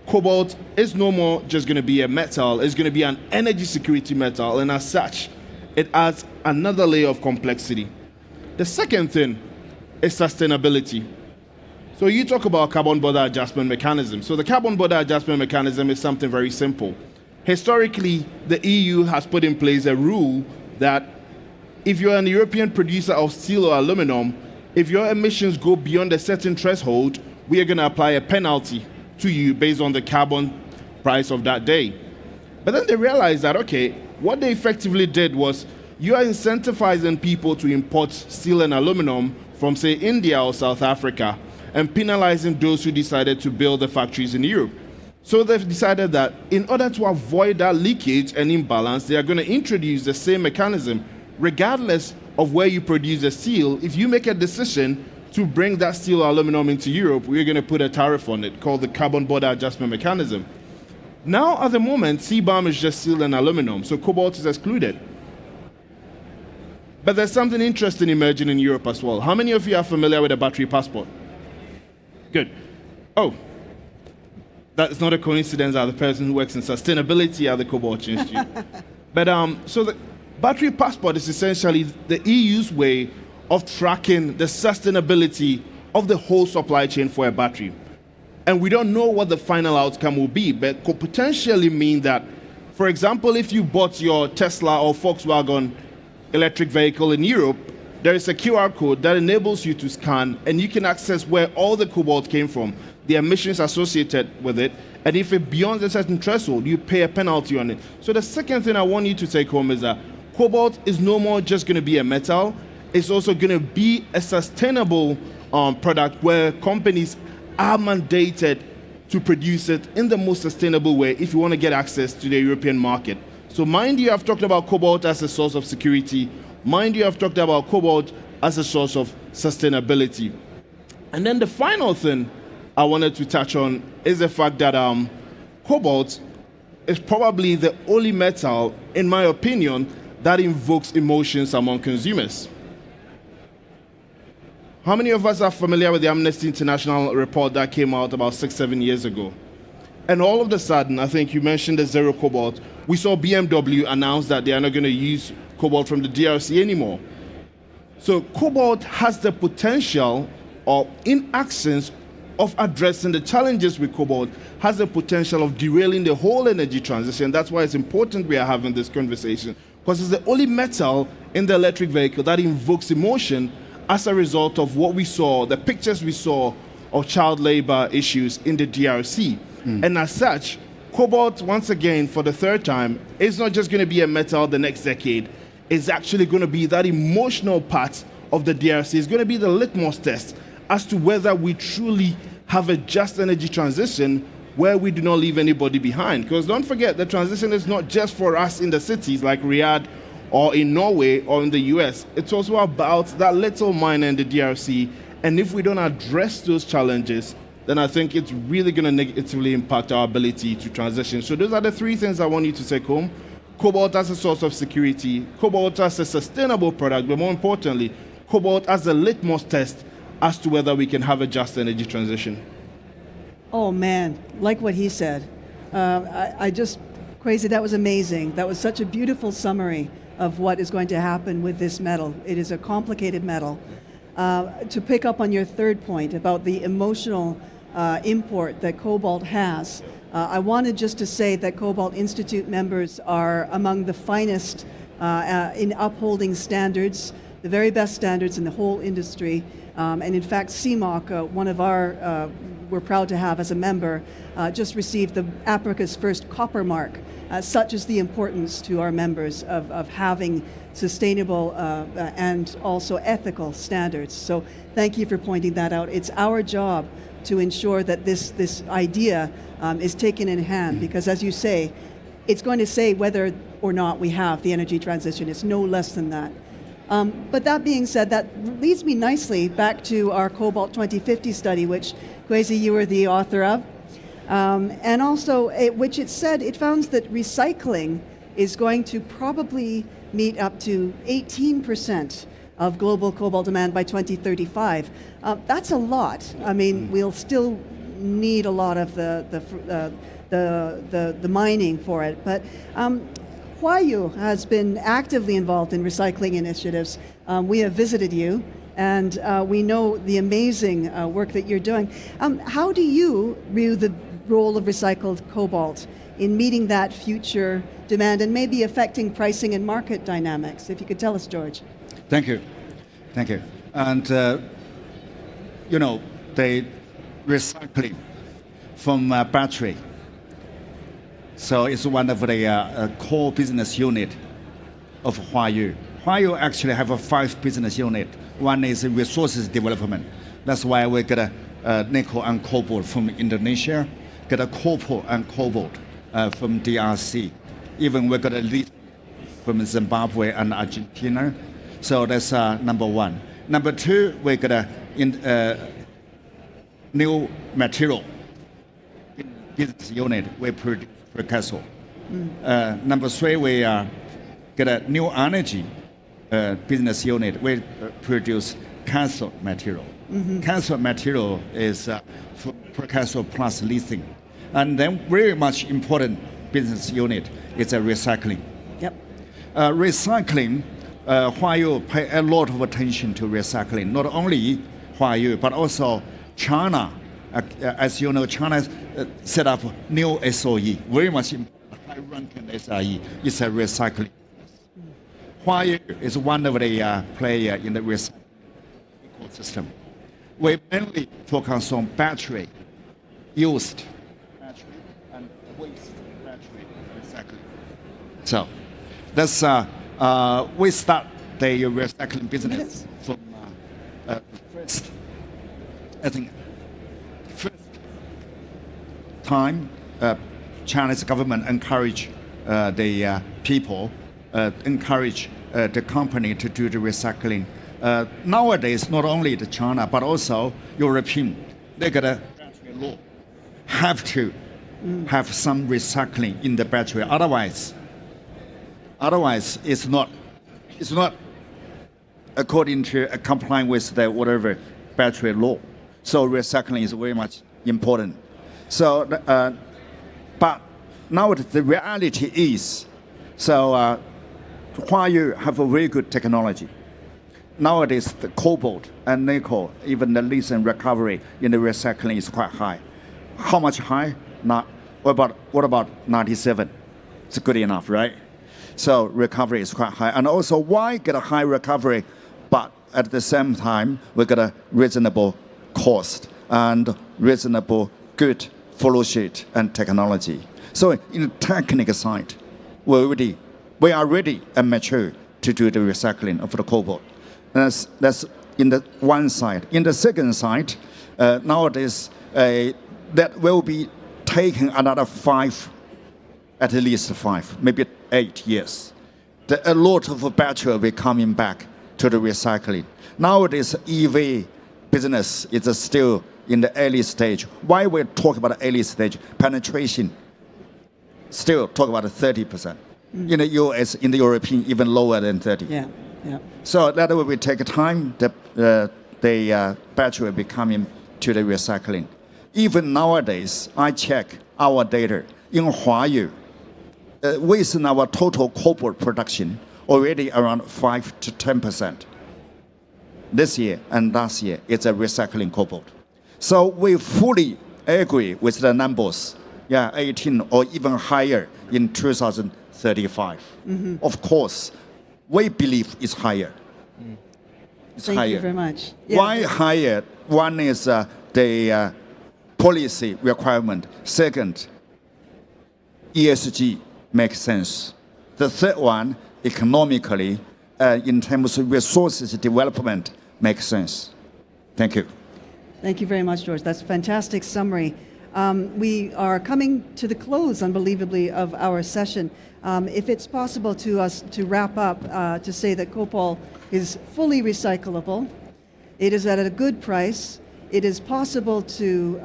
cobalt is no more just going to be a metal, it's going to be an energy security metal, and as such, it adds another layer of complexity. The second thing is sustainability. So you talk about carbon border adjustment mechanism. So the carbon border adjustment mechanism is something very simple. Historically, the EU has put in place a rule that if you're an European producer of steel or aluminum, if your emissions go beyond a certain threshold, we are going to apply a penalty to you based on the carbon price of that day. But then they realized that, okay, what they effectively did was, you are incentivizing people to import steel and aluminum from, say, India or South Africa, and penalizing those who decided to build the factories in Europe. So they've decided that in order to avoid that leakage and imbalance, they are going to introduce the same mechanism. Regardless of where you produce the steel, if you make a decision to bring that steel or aluminum into Europe, we're going to put a tariff on it called the carbon border adjustment mechanism. Now, at the moment, CBAM is just steel and aluminum, so cobalt is excluded. But there's something interesting emerging in Europe as well. How many of you are familiar with a battery passport? Good. Oh, that's not a coincidence that the person who works in sustainability at the Cobalt Institute. But so the battery passport is essentially the EU's way of tracking the sustainability of the whole supply chain for a battery. And we don't know what the final outcome will be, but could potentially mean that, for example, if you bought your Tesla or Volkswagen electric vehicle in Europe, there is a QR code that enables you to scan, and you can access where all the cobalt came from, the emissions associated with it, and if it beyond a certain threshold, you pay a penalty on it. So the second thing I want you to take home is that cobalt is no more just going to be a metal, it's also going to be a sustainable product where companies are mandated to produce it in the most sustainable way if you want to get access to the European market. So mind you, I've talked about cobalt as a source of security. Mind you, I've talked about cobalt as a source of sustainability. And then the final thing I wanted to touch on is the fact that cobalt is probably the only metal, in my opinion, that invokes emotions among consumers. How many of us are familiar with the Amnesty International report that came out about 6-7 years ago? And all of a sudden, I think you mentioned the zero cobalt, we saw BMW announce that they are not going to use cobalt from the DRC anymore. So cobalt has the potential, or in accents of addressing the challenges with cobalt, has the potential of derailing the whole energy transition. That's why it's important we are having this conversation, because it's the only metal in the electric vehicle that invokes emotion as a result of what we saw, the pictures we saw of child labor issues in the DRC. And as such, cobalt, once again, for the third time, is not just going to be a metal the next decade. It's actually going to be that emotional part of the DRC. It's going to be the litmus test as to whether we truly have a just energy transition where we do not leave anybody behind. Because don't forget, the transition is not just for us in the cities like Riyadh or in Norway or in the US. It's also about that little miner in the DRC. And if we don't address those challenges, then I think it's really going to negatively impact our ability to transition. So those are the three things I want you to take home. Cobalt as a source of security, cobalt as a sustainable product, but more importantly, cobalt as a litmus test as to whether we can have a just energy transition. Oh man, like what he said. I just, Crazy, that was amazing. That was such a beautiful summary of what is going to happen with this metal. It is a complicated metal. To pick up on your third point about the emotional import that cobalt has, I wanted just to say that Cobalt Institute members are among the finest in upholding standards, the very best standards in the whole industry. And in fact, CMOC, one of our, we're proud to have as a member, just received the Africa's first copper mark. Such is the importance to our members of having sustainable and also ethical standards. So thank you for pointing that out. It's our job to ensure that this idea is taken in hand, because as you say, it's going to say whether or not we have the energy transition. It's no less than that. But that being said, that leads me nicely back to our Cobalt 2050 study, which, Kwesi, you were the author of. And also, which it said, it found that recycling is going to probably meet up to 18% of global cobalt demand by 2035. That's a lot. I mean, we'll still need a lot of the mining for it. But Huayu has been actively involved in recycling initiatives. We have visited you, and we know the amazing work that you're doing. How do you view the role of recycled cobalt in meeting that future demand and maybe affecting pricing and market dynamics? If you could tell us, George. Thank you. Thank you. And, you know, the recycling from battery. So it's one of the core business unit of Huayu. Huayu actually have a 5 business unit. One is resources development. That's why we get a nickel and cobalt from Indonesia, get a copper and cobalt from DRC. Even we got a lead from Zimbabwe and Argentina. So that's number one. Number two, we got a new material business unit. We produce precursor. Number three, we get a new energy business unit. We produce cathode material. Cathode material is precursor plus lithium. And then very much important business unit is recycling. Yep. Recycling, Huayu pay a lot of attention to recycling. Not only Huayu, but also China. As you know, China set up new SOE, very much high-ranking SOE. It's a recycling. Huayu is one of the players in the recycling ecosystem. We mainly focus on battery, used battery, and waste battery recycling. So that's We start the recycling business from first, I think, first time Chinese government encourage the people, encourage the company to do the recycling. Nowadays, not only the China, but also European, they got a battery law, have to have some recycling in the battery. Otherwise it's not according to complying with the whatever battery law. So recycling is very much important. So, but now the reality is, so while you have a very good technology, nowadays the cobalt and nickel, even the lithium recovery in the recycling is quite high. How much high? Not. What about 97? It's good enough, right? So recovery is quite high. And also, why get a high recovery, but at the same time, we get a reasonable cost and reasonable good flow sheet and technology. So in the technical side, we are ready and mature to do the recycling of the cobalt. That's in the one side. In the second side, nowadays, that will be taking another at least 5, maybe 8 years. A lot of battery will be coming back to the recycling. Nowadays, EV business is still in the early stage. Why we talk about early stage? Penetration, still talk about 30%. In the US, in the European, even lower than 30. Yeah. So that will take time. The battery will be coming to the recycling. Even nowadays, I check our data in Huayu. Within our total cobalt production, already around 5 to 10%. This year and last year, it's a recycling cobalt. So we fully agree with the numbers. 18 or even higher in 2035. Of course, we believe it's higher. Thank you very much. Why higher? One is the policy requirement. Second, ESG makes sense. The third one, economically, in terms of resources development, makes sense. Thank you. Thank you very much, George. That's a fantastic summary. We are coming to the close, unbelievably, of our session. If it's possible to us to wrap up, to say that cobalt is fully recyclable, it is at a good price, it is possible to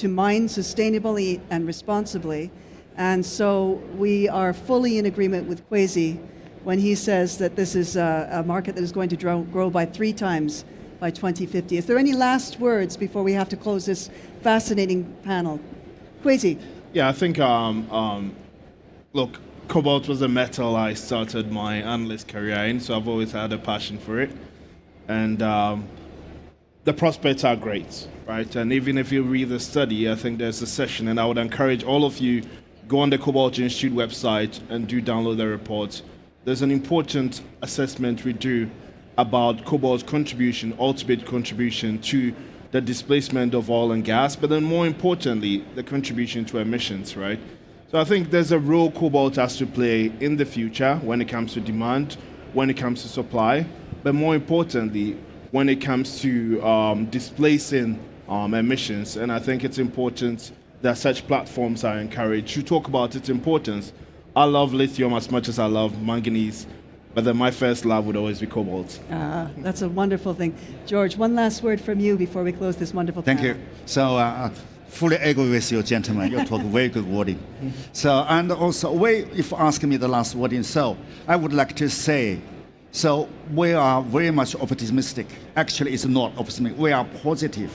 mine sustainably and responsibly, and so we are fully in agreement with KAICC when he says that this is a market that is going to grow by 3 times by 2050. Is there any last words before we have to close this fascinating panel? KAICC. Yeah, I think, look, cobalt was a metal I started my analyst career in, so I've always had a passion for it. And the prospects are great, right? And even if you read the study, I think there's a session, and I would encourage all of you, go on the Cobalt Institute website and do download the reports. There's an important assessment we do about cobalt's contribution, ultimate contribution to the displacement of oil and gas, but then more importantly, the contribution to emissions, right? So I think there's a role cobalt has to play in the future when it comes to demand, when it comes to supply, but more importantly, when it comes to displacing emissions. And I think it's important that such platforms are encouraged to talk about its importance. I love lithium as much as I love manganese, but then my first love would always be cobalt. That's a wonderful thing. George, one last word from you before we close this wonderful panel. Thank you. So fully agree with you, gentlemen. You talk very good wording. So, and also, if you ask me the last wording, so I would like to say, so we are very much optimistic. Actually, it's not optimistic. We are positive,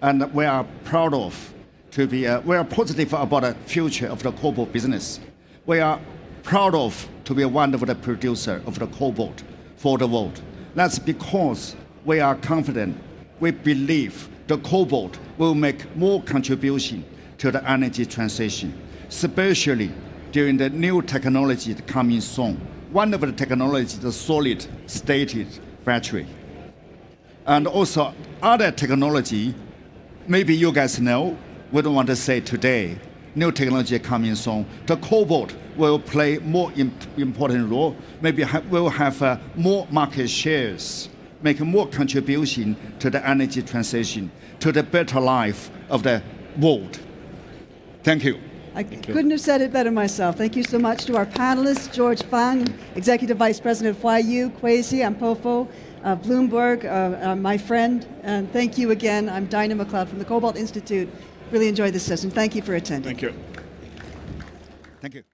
and we are proud of to be. We are positive about the future of the cobalt business. We are proud of to be one of the producer of the cobalt for the world. That's because we are confident. We believe the cobalt will make more contribution to the energy transition, especially during the new technology coming soon. One of the technologies, the solid stated battery. And also other technology, maybe you guys know, we don't want to say today, new technology coming soon. The cobalt will play more important role. Maybe will have more market shares, make more contribution to the energy transition, to the better life of the world. Thank you. I couldn't have said it better myself. Thank you so much to our panelists, George Fang, Executive Vice President of YU, KAICC, Ampofo, Bloomberg, my friend, and thank you again. I'm Dinah McLeod from the Cobalt Institute. Really enjoyed this session. Thank you for attending. Thank you. Thank you.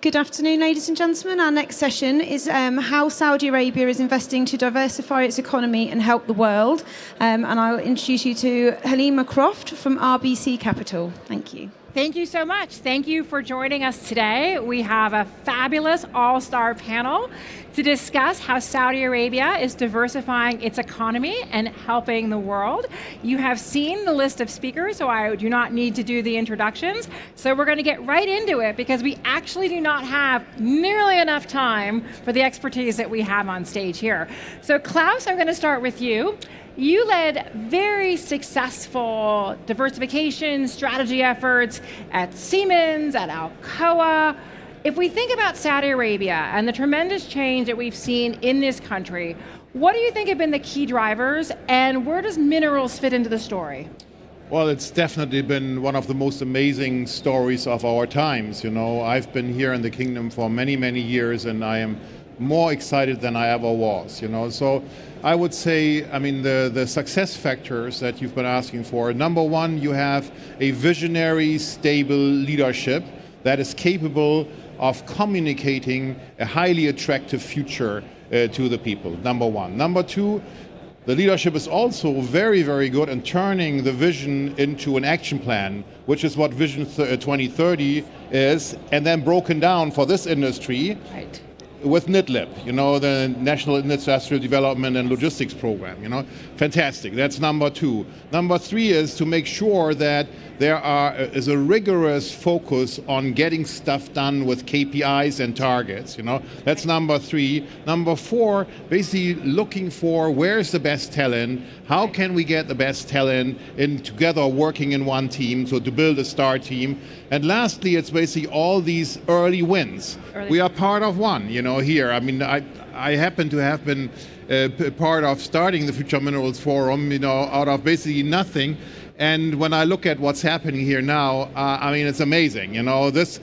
Good afternoon, ladies and gentlemen. Our next session is how Saudi Arabia is investing to diversify its economy and help the world. And I'll introduce you to Halima Croft from RBC Capital. Thank you. Thank you so much. Thank you for joining us today. We have a fabulous all-star panel to discuss how Saudi Arabia is diversifying its economy and helping the world. You have seen the list of speakers, so I do not need to do the introductions. So we're going to get right into it because we actually do not have nearly enough time for the expertise that we have on stage here. So Klaus, I'm going to start with you. You led very successful diversification strategy efforts at Siemens, at Alcoa. If we think about Saudi Arabia and the tremendous change that we've seen in this country, what do you think have been the key drivers and where does minerals fit into the story? Well, it's definitely been one of the most amazing stories of our times. You know, I've been here in the kingdom for many, many years, and I am more excited than I ever was. You know, so I would say, I mean, the success factors that you've been asking for. Number one, you have a visionary, stable leadership that is capable of communicating a highly attractive future to the people. Number one. Number two, the leadership is also very, very good in turning the vision into an action plan, which is what Vision 2030 is, and then broken down for this industry with NITLIP, you know, the National Industrial Development and Logistics Program, you know. Fantastic, that's number two. Number three is to make sure that there is a rigorous focus on getting stuff done with KPIs and targets, you know. That's number three. Number four, basically looking for where's the best talent, how can we get the best talent in together working in one team, so to build a star team. And lastly, it's basically all these early wins. We are part of one, you know, here. I mean, I happen to have been part of starting the Future Minerals Forum, you know, out of basically nothing. And when I look at what's happening here now, I mean, it's amazing. You know, this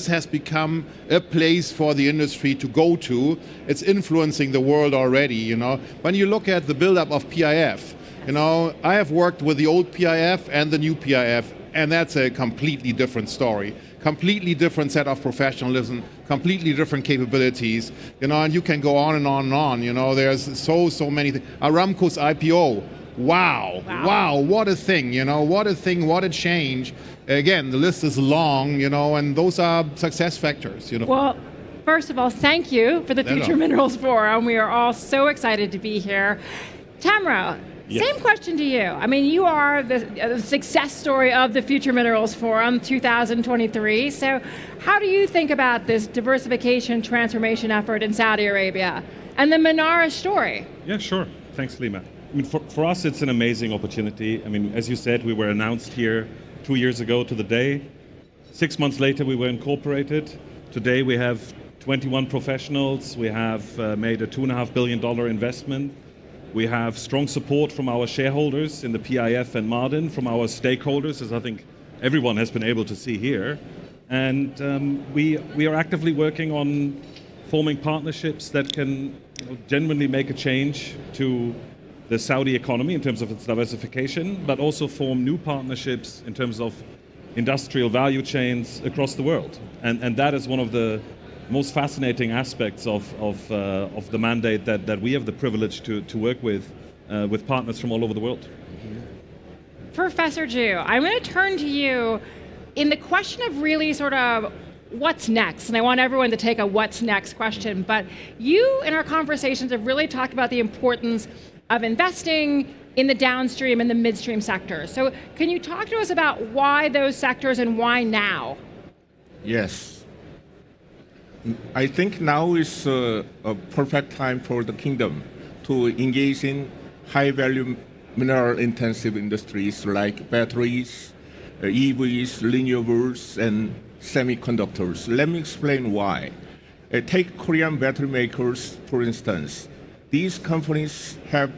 has become a place for the industry to go to. It's influencing the world already, you know. When you look at the buildup of PIF, you know, I have worked with the old PIF and the new PIF, and that's a completely different story. Completely different set of professionalism, completely different capabilities, you know, and you can go on and on and on, you know, there's so many things. Aramco's IPO, wow, what a thing, you know, what a thing, what a change. Again, the list is long, you know, and those are success factors, you know. Well, first of all, thank you for the Future Minerals Forum. We are all so excited to be here. Tamara, same question to you. I mean, you are the success story of the Future Minerals Forum 2023. So how do you think about this diversification transformation effort in Saudi Arabia and the Manara story? Yeah, sure. Thanks, Lima. I mean, for us, it's an amazing opportunity. I mean, as you said, we were announced here 2 years ago to the day. 6 months later, we were incorporated. Today, we have 21 professionals. We have made a $2.5 billion investment. We have strong support from our shareholders in the PIF and Ma'aden, from our stakeholders, as I think everyone has been able to see here. And we are actively working on forming partnerships that can genuinely make a change to the Saudi economy in terms of its diversification, but also form new partnerships in terms of industrial value chains across the world. And that is one of the most fascinating aspects of the mandate that we have the privilege to work with partners from all over the world. Professor Ju, I'm going to turn to you in the question of really sort of what's next, and I want everyone to take a what's next question, but you in our conversations have really talked about the importance of investing in the downstream and the midstream sectors. So can you talk to us about why those sectors and why now? Yes. I think now is a perfect time for the kingdom to engage in high-value mineral-intensive industries like batteries, EVs, renewables, and semiconductors. Let me explain why. Take Korean battery makers, for instance. These companies have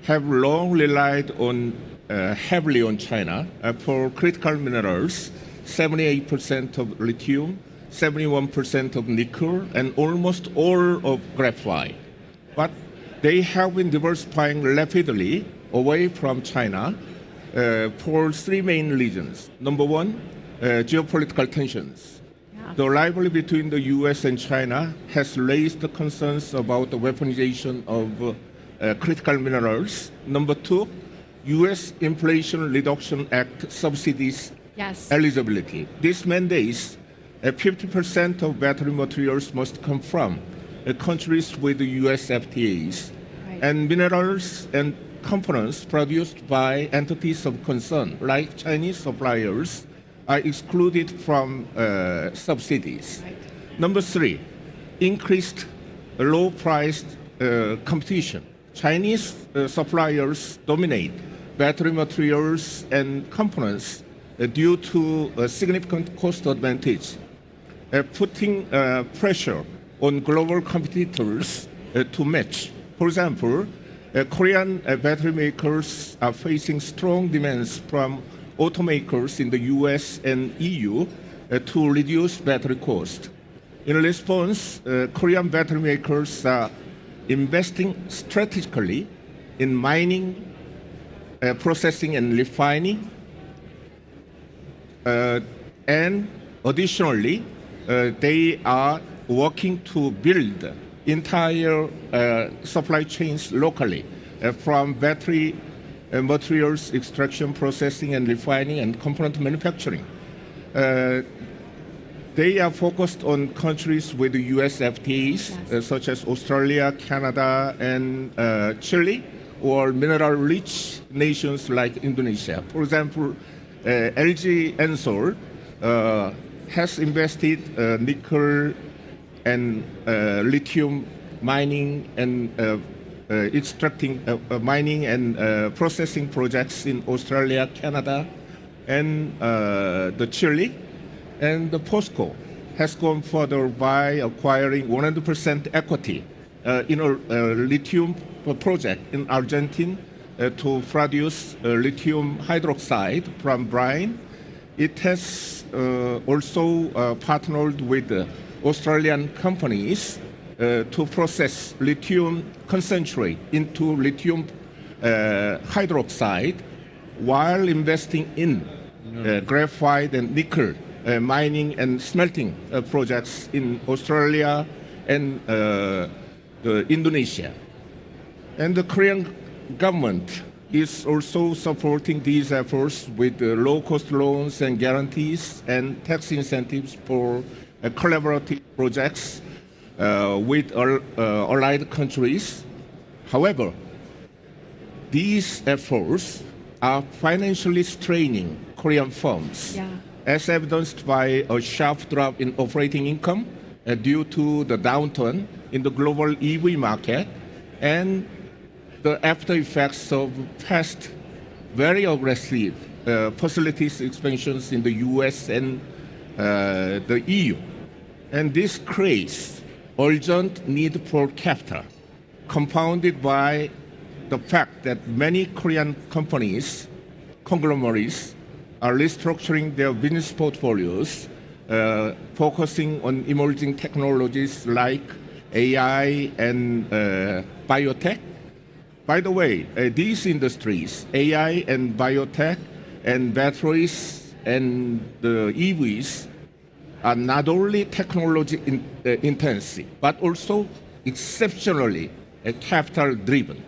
long relied on heavily on China for critical minerals, 78% of lithium, 71% of nickel, and almost all of graphite. But they have been diversifying rapidly away from China for three main reasons. Number one, geopolitical tensions. The rivalry between the US and China has raised the concerns about the weaponization of critical minerals. Number two, US Inflation Reduction Act subsidies eligibility. This mandates 50% of battery materials must come from countries with the US FTAs. And minerals and components produced by entities of concern, like Chinese suppliers, are excluded from subsidies. Number three, increased low-priced competition. Chinese suppliers dominate battery materials and components due to a significant cost advantage, putting pressure on global competitors to match. For example, Korean battery makers are facing strong demands from automakers in the US and EU to reduce battery cost. In response, Korean battery makers are investing strategically in mining, processing and refining, and additionally, they are working to build entire supply chains locally from battery materials extraction, processing and refining, and component manufacturing. They are focused on countries with US FTAs, such as Australia, Canada, and Chile, or mineral-rich nations like Indonesia. For example, LG Ensol has invested nickel and lithium mining and extracting mining and processing projects in Australia, Canada, and the Chile. And the POSCO has gone further by acquiring 100% equity in a lithium project in Argentina to produce lithium hydroxide from brine. It has also partnered with Australian companies to process lithium concentrate into lithium hydroxide while investing in graphite and nickel mining and smelting projects in Australia and Indonesia. And the Korean government is also supporting these efforts with low-cost loans and guarantees and tax incentives for collaborative projects with allied countries. However, these efforts are financially straining Korean firms, as evidenced by a sharp drop in operating income due to the downturn in the global EV market and the after effects of past very aggressive facilities expansions in the US and the EU. And this creates urgent need for capital, compounded by the fact that many Korean companies, conglomerates, are restructuring their business portfolios, focusing on emerging technologies like AI and biotech. By the way, these industries, AI and biotech and batteries and the EVs, are not only technology intensive, but also exceptionally capital driven.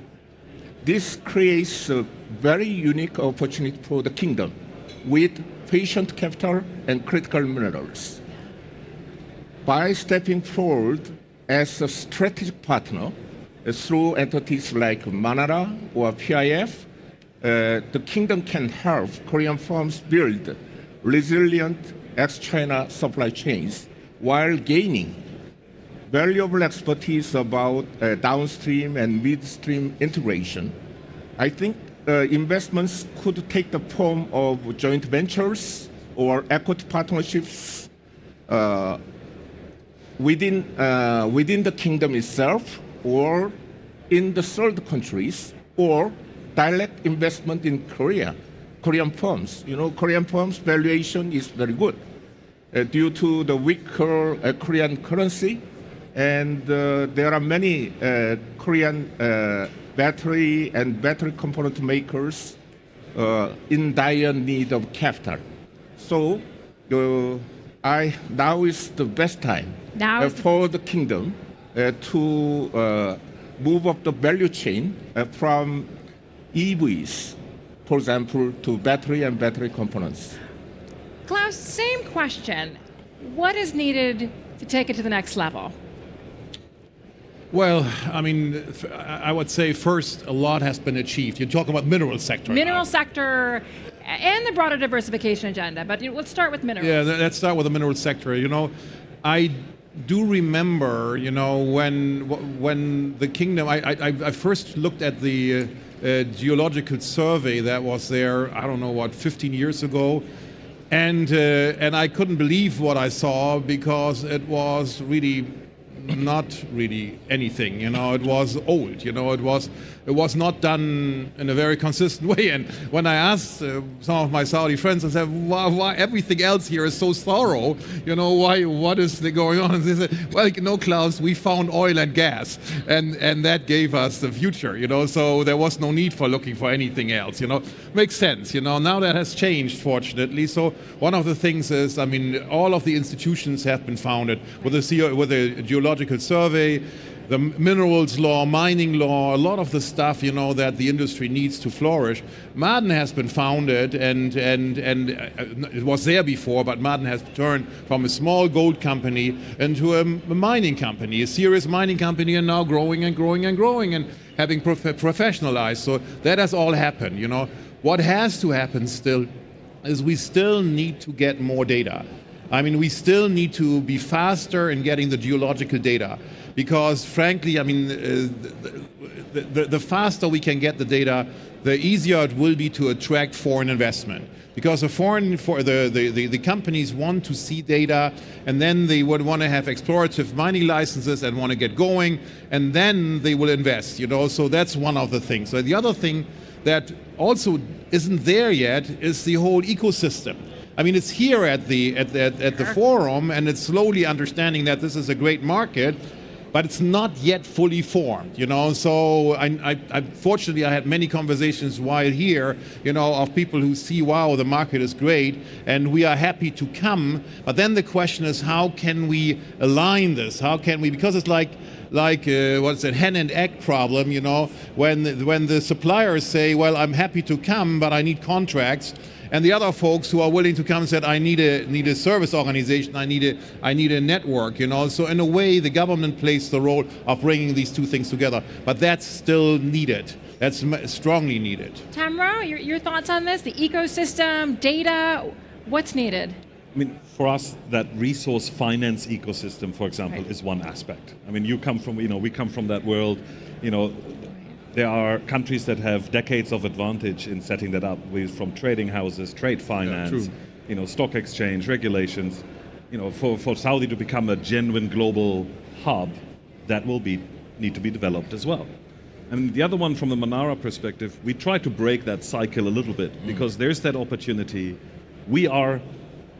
This creates a very unique opportunity for the kingdom with patient capital and critical minerals. By stepping forward as a strategic partner through entities like Manara or PIF, the kingdom can help Korean firms build resilient ex-China supply chains while gaining valuable expertise about downstream and midstream integration. I think investments could take the form of joint ventures or equity partnerships within the kingdom itself or in the third countries, or direct investment in Korean firms. You know, Korean firms' valuation is very good due to the weaker Korean currency, and there are many Korean battery and battery component makers in dire need of capital. So now is the best time for the kingdom to move up the value chain from EVs, for example, to battery and battery components. Klaus, same question. What is needed to take it to the next level? Well, I mean, I would say first, a lot has been achieved. You're talking about mineral sector. Mineral sector and the broader diversification agenda, but let's start with minerals. Yeah, let's start with the mineral sector. You know, I do remember, you know, when the kingdom, I first looked at the geological survey that was there, I don't know what, 15 years ago, and I couldn't believe what I saw because it was really not really anything. It was old. It was not done in a very consistent way. And when I asked some of my Saudi friends, I said, why everything else here is so thorough? What is going on? And they said, well, Klaus, we found oil and gas, and that gave us the future. So there was no need for looking for anything else. Makes sense. Now that has changed, fortunately. So one of the things is, all of the institutions have been founded with a geological survey, the minerals law, mining law, a lot of the stuff that the industry needs to flourish. Ma'aden has been founded, and it was there before, but Ma'aden has turned from a small gold company into a mining company, a serious mining company, and now growing and growing and growing and having professionalized. So that has all happened. What has to happen still is we still need to get more data. We still need to be faster in getting the geological data, because frankly, the faster we can get the data, the easier it will be to attract foreign investment. Because the companies want to see data, and then they would want to have explorative mining licenses and want to get going, and then they will invest. So that's one of the things. So the other thing that also isn't there yet is the whole ecosystem. It's here at the forum, and it's slowly understanding that this is a great market, but it's not yet fully formed. So fortunately, I had many conversations while here, of people who see, wow, the market is great, and we are happy to come. But then the question is, how can we align this? How can we? Because it's like what's it, hen and egg problem, when the suppliers say, well, I'm happy to come, but I need contracts. And the other folks who are willing to come said, I need a service organization, I need a network, So in a way, the government plays the role of bringing these two things together. But that's still needed. That's strongly needed. Tamro, your thoughts on this? The ecosystem, data, what's needed? For us, that resource finance ecosystem, for example, is one aspect. You come from, we come from that world, There are countries that have decades of advantage in setting that up, from trading houses, trade finance, stock exchange, regulations. For Saudi to become a genuine global hub, that will need to be developed as well. And the other one, from the Manara perspective, we try to break that cycle a little bit, because there's that opportunity. We are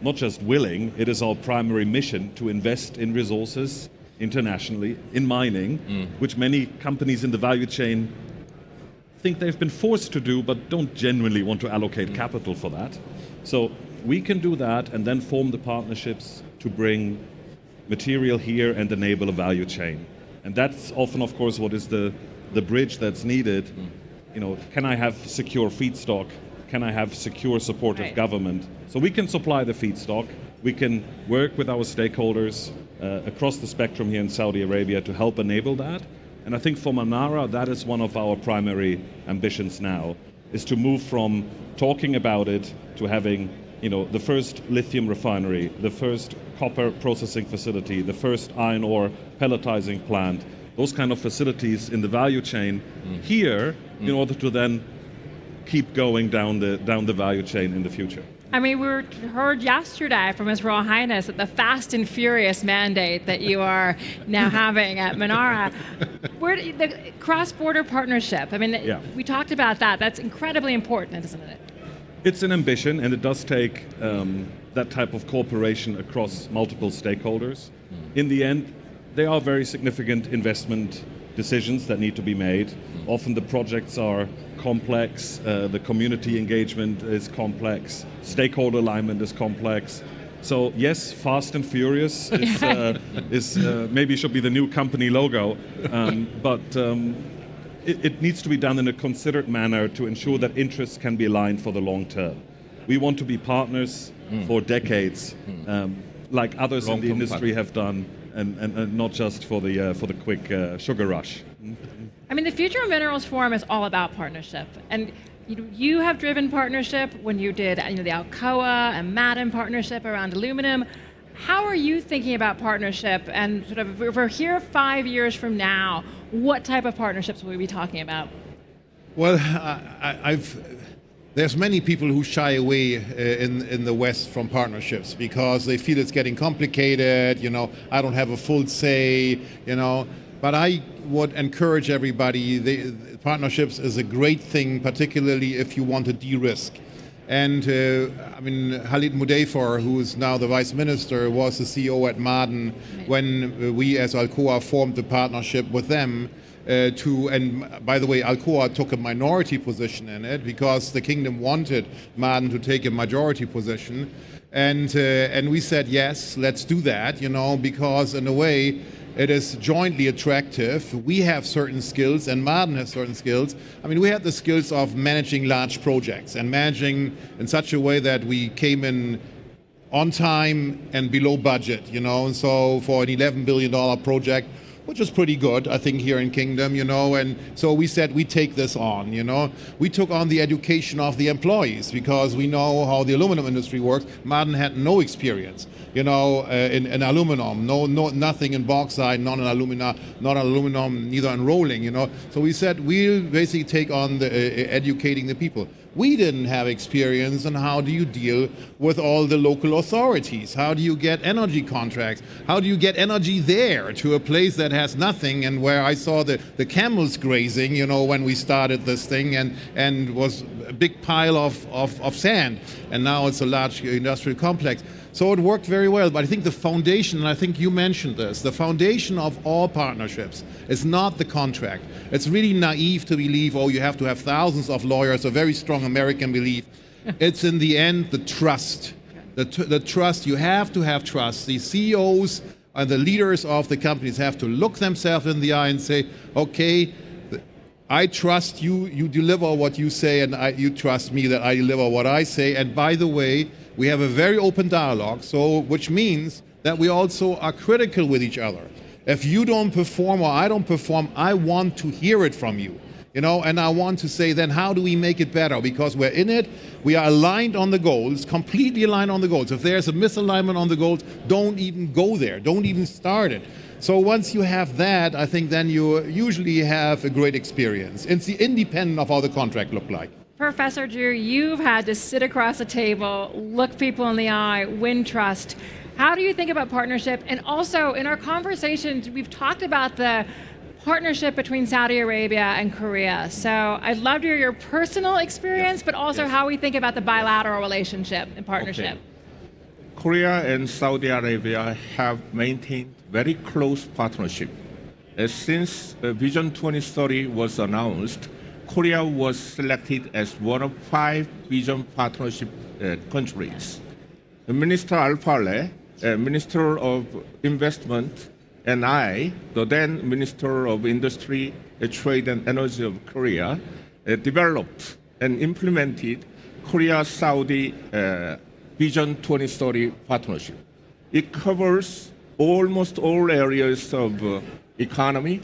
not just willing, it is our primary mission to invest in resources internationally, in mining, which many companies in the value chain think they've been forced to do, but don't genuinely want to allocate capital for that. So we can do that and then form the partnerships to bring material here and enable a value chain. And that's often, of course, what is the bridge that's needed. Can I have secure feedstock? Can I have secure supportive government? So we can supply the feedstock. We can work with our stakeholders across the spectrum here in Saudi Arabia to help enable that. And I think for Manara, that is one of our primary ambitions now, is to move from talking about it to having, the first lithium refinery, the first copper processing facility, the first iron ore pelletizing plant, those kind of facilities in the value chain here, in order to then keep going down the value chain in the future. We heard yesterday from His Royal Highness that the fast and furious mandate that you are now having at Manara, the cross-border partnership, we talked about that. That's incredibly important, isn't it? It's an ambition, and it does take that type of cooperation across multiple stakeholders. In the end, there are very significant investment decisions that need to be made. Often the projects are complex, the community engagement is complex, stakeholder alignment is complex. So yes, Fast and Furious is maybe should be the new company logo, but it needs to be done in a considered manner to ensure that interests can be aligned for the long term. We want to be partners for decades, like others in the industry have done, and not just for the quick sugar rush. The Future of Minerals Forum is all about partnership, and you have driven partnership when you did the Alcoa and Ma'aden partnership around aluminum. How are you thinking about partnership, and sort of if we're here 5 years from now, what type of partnerships will we be talking about? Well, there's many people who shy away in the West from partnerships because they feel it's getting complicated, I don't have a full say, But I would encourage everybody, partnerships is a great thing, particularly if you want to de-risk. And Khalid Mudaifar, who is now the Vice Minister, was the CEO at Ma'aden when we as Alcoa formed the partnership with them. And by the way, Alcoa took a minority position in it because the kingdom wanted Ma'aden to take a majority position. And we said, yes, let's do that, because in a way, it is jointly attractive. We have certain skills and Ma'aden has certain skills. We had the skills of managing large projects and managing in such a way that we came in on time and below budget, And so for an $11 billion project, which is pretty good, I think, here in Kingdom, And so we said we take this on, We took on the education of the employees because we know how the aluminum industry works. Ma'aden had no experience, in aluminum, nothing in bauxite, not in alumina, not in aluminum, neither in rolling, So we said we'll basically take on the educating the people. We didn't have experience on how do you deal with all the local authorities? How do you get energy contracts? How do you get energy there to a place that has nothing and where I saw the camels grazing, when we started this thing and was a big pile of sand. And now it's a large industrial complex. So it worked very well, but I think the foundation, and I think you mentioned this, the foundation of all partnerships is not the contract. It's really naive to believe, you have to have thousands of lawyers, a very strong American belief. It's in the end the trust. The trust, you have to have trust. The CEOs and the leaders of the companies have to look themselves in the eye and say, okay, I trust you, you deliver what you say, and you trust me that I deliver what I say. And by the way, we have a very open dialogue, which means that we also are critical with each other. If you don't perform or I don't perform, I want to hear it from you, and I want to say, then how do we make it better? Because we're in it, we are aligned on the goals, completely aligned on the goals. If there's a misalignment on the goals, don't even go there, don't even start it. So once you have that, I think then you usually have a great experience. It's independent of how the contract look like. Professor Drew, you've had to sit across a table, look people in the eye, win trust. How do you think about partnership? And also, in our conversations, we've talked about the partnership between Saudi Arabia and Korea. So I'd love to hear your personal experience, but also how we think about the bilateral relationship and partnership. Okay. Korea and Saudi Arabia have maintained very close partnership. Since Vision 2030 was announced, Korea was selected as one of 5 Vision Partnership countries. Minister Al-Faleh, Minister of Investment, and I, the then Minister of Industry, Trade and Energy of Korea, developed and implemented Korea-Saudi Vision 2030 partnership. It covers almost all areas of economy,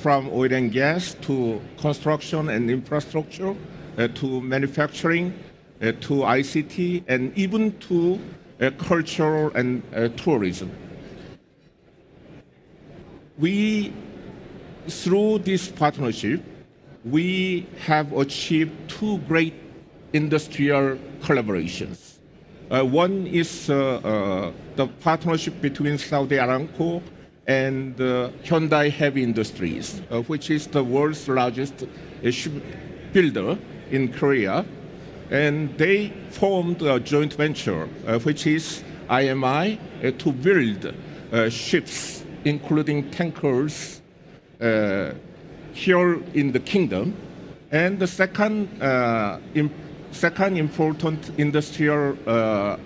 from oil and gas to construction and infrastructure, to manufacturing, to ICT, and even to culture and tourism. Through this partnership, we have achieved 2 great industrial collaborations. One is the partnership between Saudi Aramco and Hyundai Heavy Industries, which is the world's largest shipbuilder in Korea. And they formed a joint venture, which is IMI, to build ships, including tankers, here in the kingdom. And the second important industrial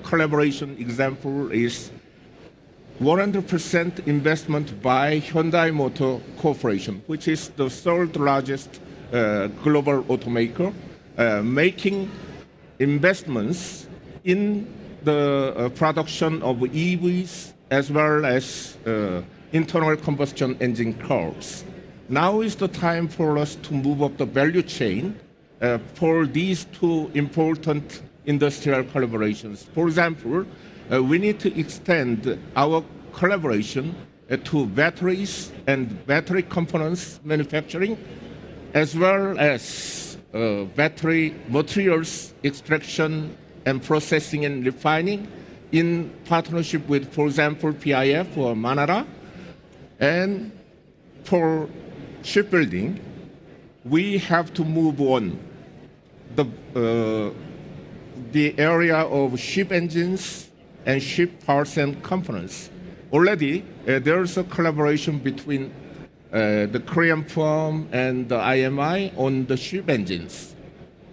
collaboration example is 100% investment by Hyundai Motor Corporation, which is the 3rd largest global automaker, making investments in the production of EVs as well as internal combustion engine cars. Now is the time for us to move up the value chain for these 2 important industrial collaborations. For example, we need to extend our collaboration to batteries and battery components manufacturing, as well as battery materials extraction and processing and refining in partnership with, for example, PIF or Manara. And for shipbuilding, we have to move on the area of ship engines and ship parts and components. Already, there's a collaboration between the Korean firm and the IMI on the ship engines.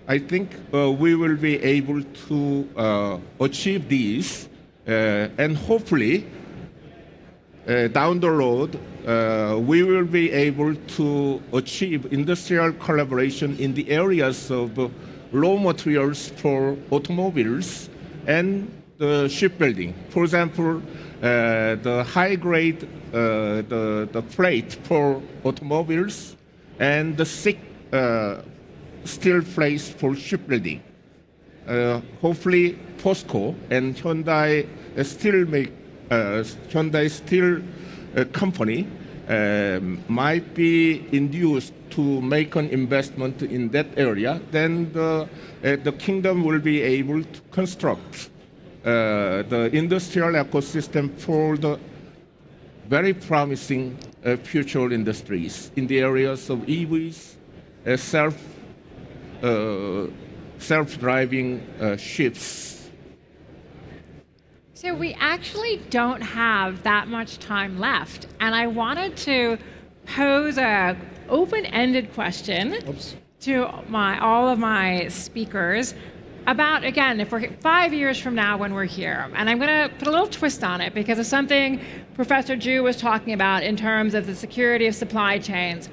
I think we will be able to achieve these, and hopefully, down the road, we will be able to achieve industrial collaboration in the areas of raw materials for automobiles and the shipbuilding. For example, the high grade, the plate for automobiles and the thick steel plates for shipbuilding. Hopefully, POSCO and Hyundai Steel company might be induced to make an investment in that area. Then the kingdom will be able to construct the industrial ecosystem for the very promising future industries in the areas of EVs, self-driving ships. So we actually don't have that much time left, and I wanted to pose a open-ended question to all of my speakers about, again, if we're 5 years from now when we're here, and I'm going to put a little twist on it because of something Professor Ju was talking about in terms of the security of supply chains.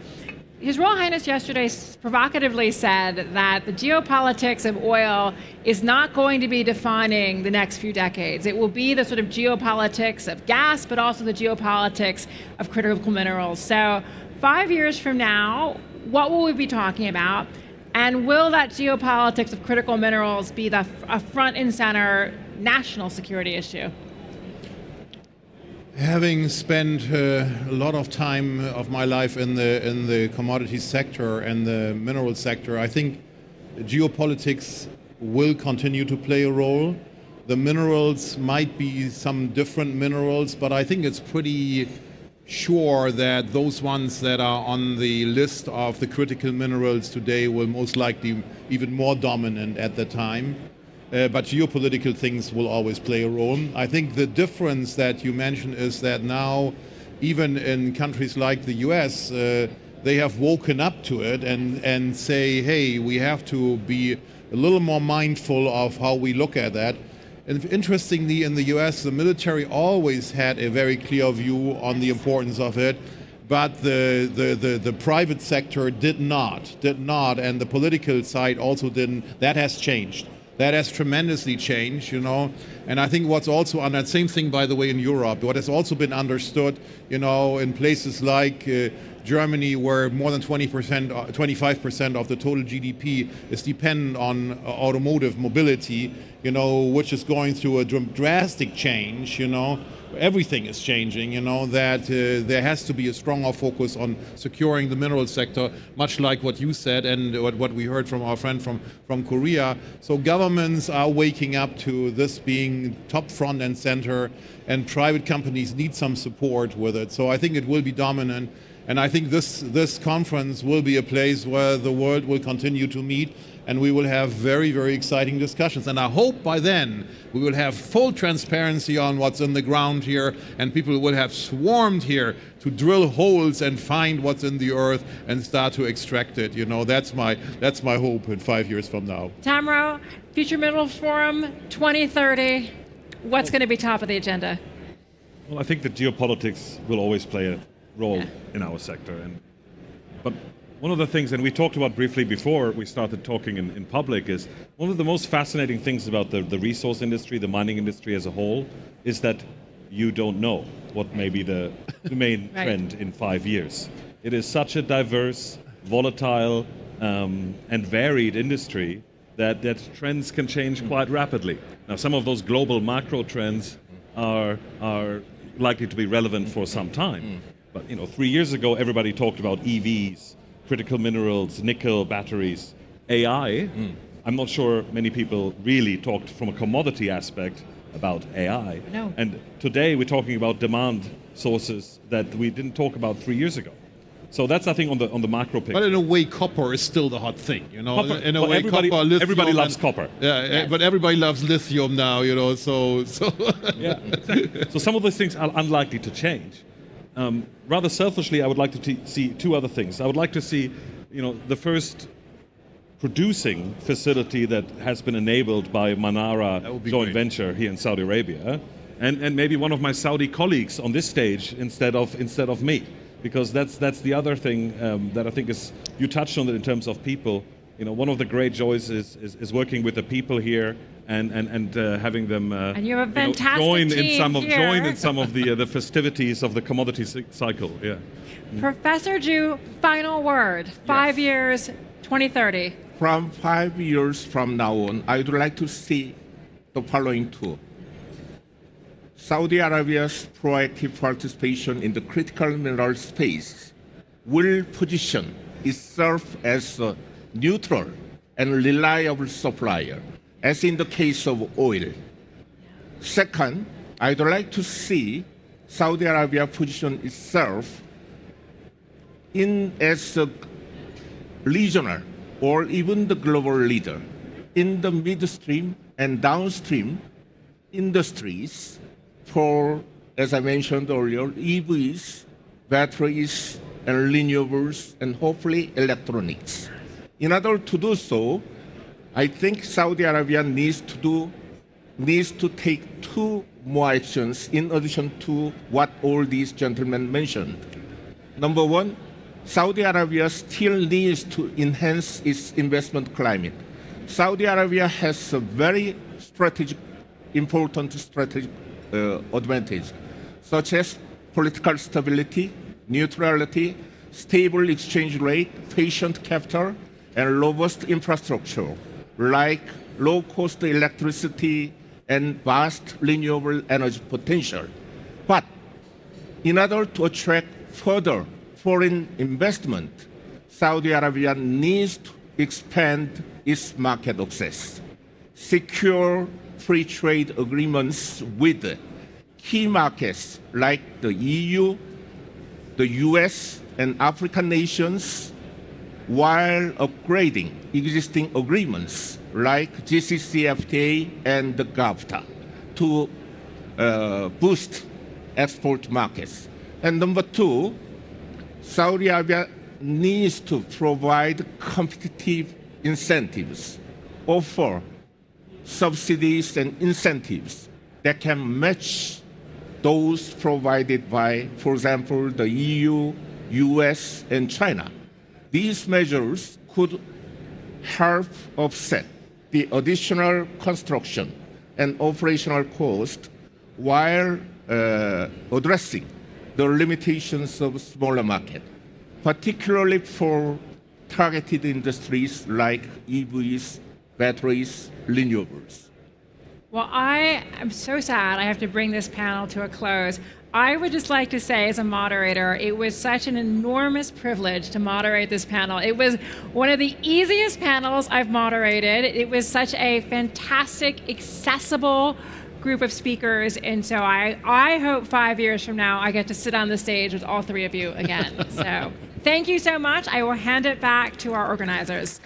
His Royal Highness yesterday provocatively said that the geopolitics of oil is not going to be defining the next few decades. It will be the sort of geopolitics of gas, but also the geopolitics of critical minerals. So 5 years from now, what will we be talking about? And will that geopolitics of critical minerals be a front and center national security issue? Having spent a lot of time of my life in the commodities sector and the mineral sector, I think geopolitics will continue to play a role. The minerals might be some different minerals, but I think it's pretty sure that those ones that are on the list of the critical minerals today will most likely even more dominant at the time. But geopolitical things will always play a role. I think the difference that you mentioned is that now, even in countries like the US, they have woken up to it and say, hey, we have to be a little more mindful of how we look at that. And interestingly, in the US, the military always had a very clear view on the importance of it, but the private sector did not, and the political side also didn't. That has changed. That has tremendously changed, you know. And I think what's also on that same thing, by the way, in Europe, what has also been understood, you know, in places like Germany, where more than 25% of the total GDP is dependent on automotive mobility, you know, which is going through a drastic change, you know. Everything is changing, you know, that there has to be a stronger focus on securing the mineral sector, much like what you said and what we heard from our friend from Korea. So governments are waking up to this being top front and center, and private companies need some support with it. So I think it will be dominant. And I think this conference will be a place where the world will continue to meet, and we will have very, very exciting discussions. And I hope by then we will have full transparency on what's in the ground here, and people will have swarmed here to drill holes and find what's in the earth and start to extract it. You know, that's my hope in 5 years from now. Tamro, Future Minerals Forum 2030, what's going to be top of the agenda? Well, I think that geopolitics will always play a role in our sector. But one of the things, and we talked about briefly before we started talking in public, is one of the most fascinating things about the resource industry, the mining industry as a whole, is that you don't know what may be the main trend in 5 years. It is such a diverse, volatile, and varied industry that trends can change quite rapidly. Now, some of those global macro trends are likely to be relevant for some time. But 3 years ago, everybody talked about EVs, critical minerals, nickel batteries. AI. I'm not sure many people really talked from a commodity aspect about AI. No. And today we're talking about demand sources that we didn't talk about 3 years ago. So that's, I think, on the macro picture. But in a way, copper is still the hot thing, you know. Copper, in a well, way, everybody, copper, lithium, everybody loves copper. Yeah, but everybody loves lithium now, you know. So. Yeah. So some of those things are unlikely to change. Rather selfishly, I would like to see two other things. I would like to see, the first producing facility that has been enabled by Manara joint venture here in Saudi Arabia, and maybe one of my Saudi colleagues on this stage instead of me, because that's the other thing that I think is, you touched on it in terms of people. One of the great joys is working with the people here and having them and you have a fantastic join team in some of the festivities of the commodity cycle. Yeah. Professor Ju, final word. 5 years, 2030. From 5 years from now on, I would like to see the following two. Saudi Arabia's proactive participation in the critical mineral space will position itself as a neutral and reliable supplier, as in the case of oil. Second, I'd like to see Saudi Arabia position itself as a regional or even the global leader in the midstream and downstream industries for, as I mentioned earlier, EVs, batteries, and renewables, and hopefully electronics. In order to do so, I think Saudi Arabia needs to take two more actions in addition to what all these gentlemen mentioned. Number one, Saudi Arabia still needs to enhance its investment climate. Saudi Arabia has a very important strategic advantage, such as political stability, neutrality, stable exchange rate, patient capital, and robust infrastructure, like low-cost electricity and vast renewable energy potential. But in order to attract further foreign investment, Saudi Arabia needs to expand its market access, secure free trade agreements with key markets like the EU, the US, and African nations, while upgrading existing agreements like GCCFTA and the GAFTA to boost export markets. And number two, Saudi Arabia needs to provide competitive incentives, offer subsidies and incentives that can match those provided by, for example, the EU, US, and China. These measures could help offset the additional construction and operational cost while addressing the limitations of smaller market, particularly for targeted industries like EVs, batteries, renewables. Well, I am so sad I have to bring this panel to a close. I would just like to say, as a moderator, it was such an enormous privilege to moderate this panel. It was one of the easiest panels I've moderated. It was such a fantastic, accessible group of speakers, and so I hope 5 years from now I get to sit on the stage with all three of you again. So thank you so much. I will hand it back to our organizers.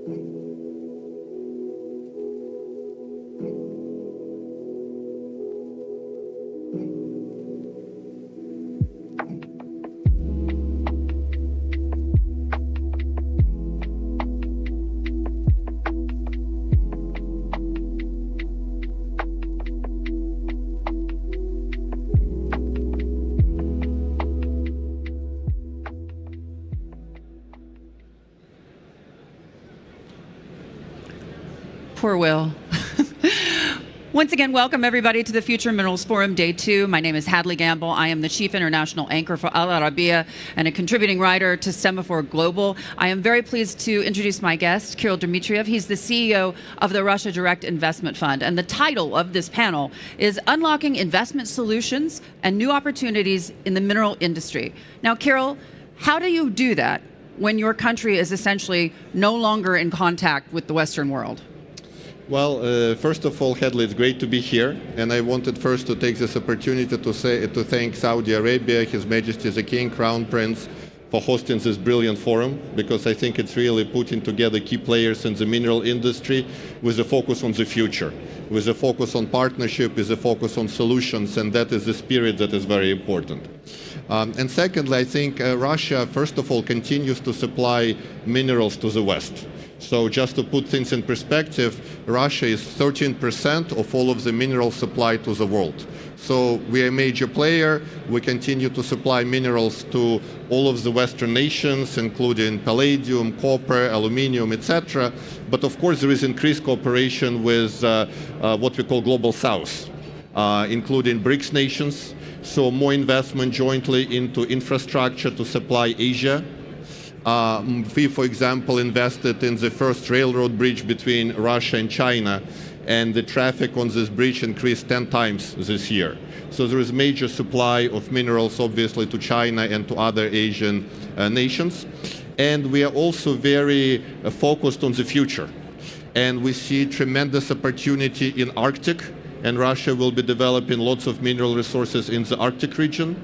Poor Will. Once again, welcome everybody to the Future Minerals Forum Day 2. My name is Hadley Gamble. I am the Chief International Anchor for Al Arabiya and a contributing writer to Semaphore Global. I am very pleased to introduce my guest, Kirill Dmitriev. He's the CEO of the Russia Direct Investment Fund. And the title of this panel is Unlocking Investment Solutions and New Opportunities in the Mineral Industry. Now, Kirill, how do you do that when your country is essentially no longer in contact with the Western world? Well, first of all, Hadley, it's great to be here, and I wanted first to take this opportunity to thank Saudi Arabia, His Majesty the King, Crown Prince, for hosting this brilliant forum, because I think it's really putting together key players in the mineral industry with a focus on the future, with a focus on partnership, with a focus on solutions, and that is the spirit that is very important. And secondly, I think Russia, first of all, continues to supply minerals to the West. So just to put things in perspective, Russia is 13% of all of the mineral supply to the world. So we are a major player. We continue to supply minerals to all of the Western nations, including palladium, copper, aluminium, etc. But of course, there is increased cooperation with what we call Global South, including BRICS nations. So more investment jointly into infrastructure to supply Asia. We, for example, invested in the first railroad bridge between Russia and China, and the traffic on this bridge increased 10 times this year. So there is major supply of minerals, obviously, to China and to other Asian nations. And we are also very focused on the future. And we see tremendous opportunity in Arctic, and Russia will be developing lots of mineral resources in the Arctic region.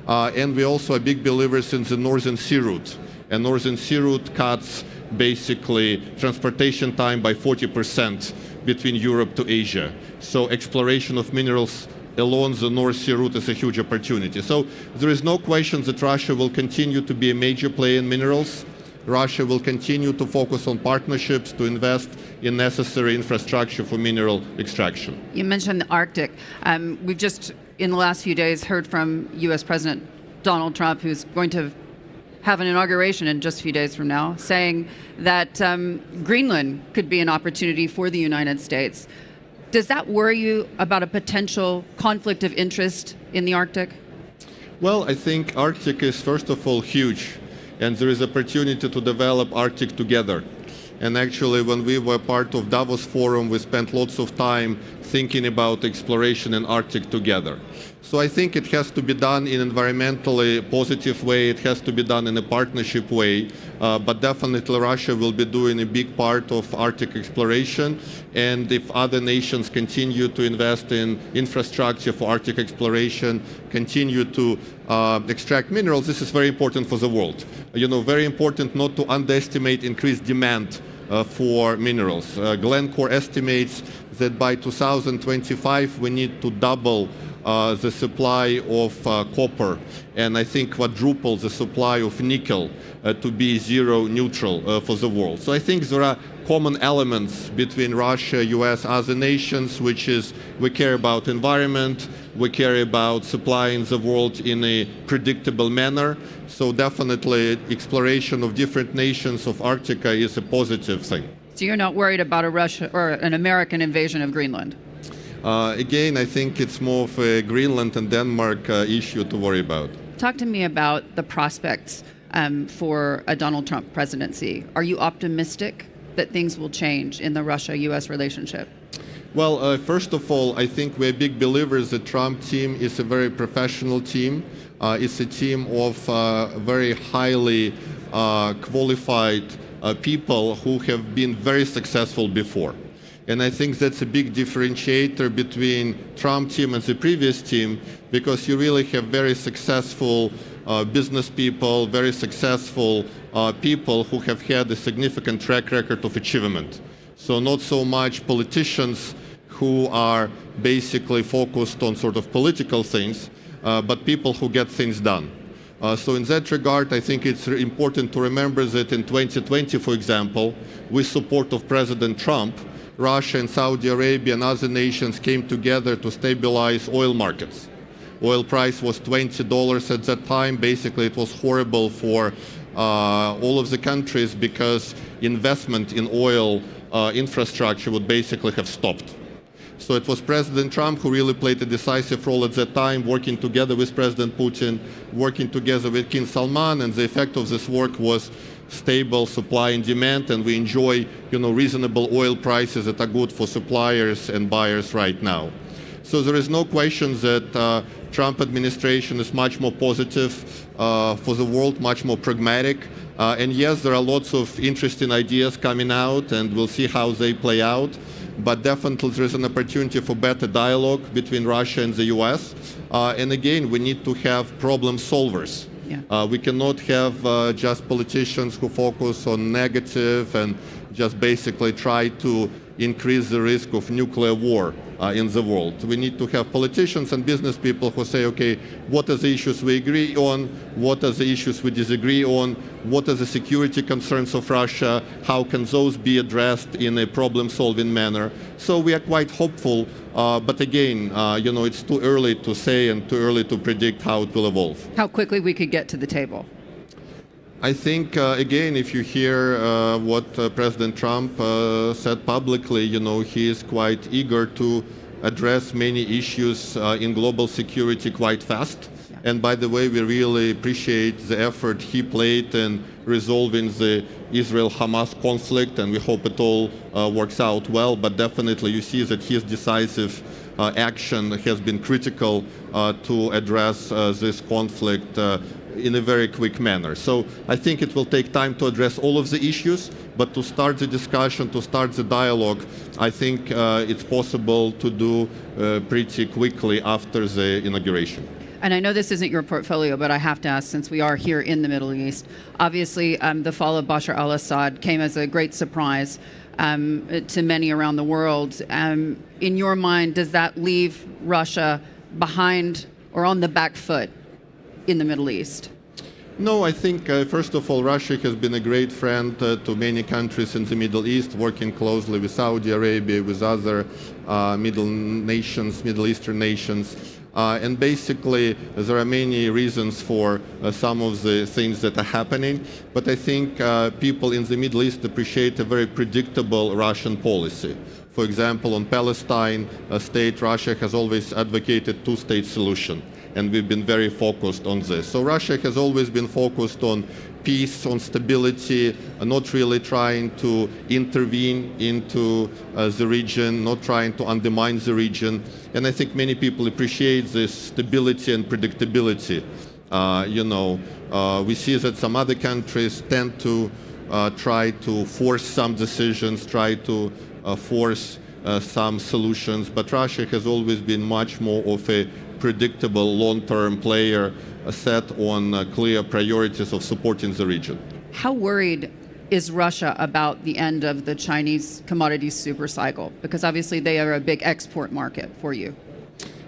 And we also are big believers in the Northern Sea Route. And Northern Sea Route cuts basically transportation time by 40% between Europe to Asia. So exploration of minerals along the North Sea Route is a huge opportunity. So there is no question that Russia will continue to be a major player in minerals. Russia will continue to focus on partnerships to invest in necessary infrastructure for mineral extraction. You mentioned the Arctic. We've just, in the last few days, heard from U.S. President Donald Trump, who's going to have an inauguration in just a few days from now, saying that Greenland could be an opportunity for the United States. Does that worry you about a potential conflict of interest in the Arctic? Well, I think Arctic is, first of all, huge, and there is opportunity to develop Arctic together. And actually, when we were part of Davos Forum, we spent lots of time thinking about exploration in Arctic together. So I think it has to be done in an environmentally positive way. It has to be done in a partnership way. But definitely Russia will be doing a big part of Arctic exploration. And if other nations continue to invest in infrastructure for Arctic exploration, continue to extract minerals, this is very important for the world. You know, very important not to underestimate increased demand for minerals. Glencore estimates that by 2025 we need to double the supply of copper, and I think quadruple the supply of nickel to be zero neutral for the world. So I think there are common elements between Russia, US, other nations, which is we care about environment, we care about supplying the world in a predictable manner. So definitely exploration of different nations of Arctica is a positive thing. So you're not worried about a Russia or an American invasion of Greenland? Again, I think it's more of a Greenland and Denmark issue to worry about. Talk to me about the prospects for a Donald Trump presidency. Are you optimistic that things will change in the Russia-US relationship? Well, first of all, I think we're big believers the Trump team is a very professional team. It's a team of very highly qualified people who have been very successful before. And I think that's a big differentiator between Trump team and the previous team, because you really have very successful business people, very successful people who have had a significant track record of achievement. So not so much politicians who are basically focused on sort of political things, but people who get things done. So in that regard, I think it's important to remember that in 2020, for example, with support of President Trump, Russia and Saudi Arabia and other nations came together to stabilize oil markets. Oil price was $20 at that time. Basically, it was horrible for all of the countries because investment in oil infrastructure would basically have stopped. So it was President Trump who really played a decisive role at that time, working together with President Putin, working together with King Salman, and the effect of this work was stable supply and demand, and we enjoy, reasonable oil prices that are good for suppliers and buyers right now. So there is no question that Trump administration is much more positive for the world, much more pragmatic. And yes, there are lots of interesting ideas coming out, and we'll see how they play out. But definitely there is an opportunity for better dialogue between Russia and the US. And again, we need to have problem solvers. Yeah. We cannot have just politicians who focus on negative and just basically try to increase the risk of nuclear war in the world. We need to have politicians and business people who say, okay, what are the issues we agree on? What are the issues we disagree on? What are the security concerns of Russia? How can those be addressed in a problem-solving manner? So we are quite hopeful, but again, it's too early to say and too early to predict how it will evolve. How quickly we could get to the table? I think, again, if you hear what President Trump said publicly, he is quite eager to address many issues in global security quite fast. Yeah. And by the way, we really appreciate the effort he played in resolving the Israel-Hamas conflict, and we hope it all works out well. But definitely you see that his decisive action has been critical to address this conflict in a very quick manner. So I think it will take time to address all of the issues, but to start the discussion, to start the dialogue, I think it's possible to do pretty quickly after the inauguration. And I know this isn't your portfolio, but I have to ask, since we are here in the Middle East, obviously the fall of Bashar al-Assad came as a great surprise to many around the world. In your mind, does that leave Russia behind or on the back foot in the Middle East? No, I think, first of all, Russia has been a great friend to many countries in the Middle East, working closely with Saudi Arabia, with other Middle Eastern nations. And basically, there are many reasons for some of the things that are happening. But I think people in the Middle East appreciate a very predictable Russian policy. For example, on Palestine state, Russia has always advocated two-state solution. And we've been very focused on this. So Russia has always been focused on peace, on stability, not really trying to intervene into the region, not trying to undermine the region. And I think many people appreciate this stability and predictability. We see that some other countries tend to try to force some decisions, try to force some solutions, but Russia has always been much more of a predictable long-term player set on clear priorities of supporting the region. How worried is Russia about the end of the Chinese commodities supercycle? Because obviously they are a big export market for you.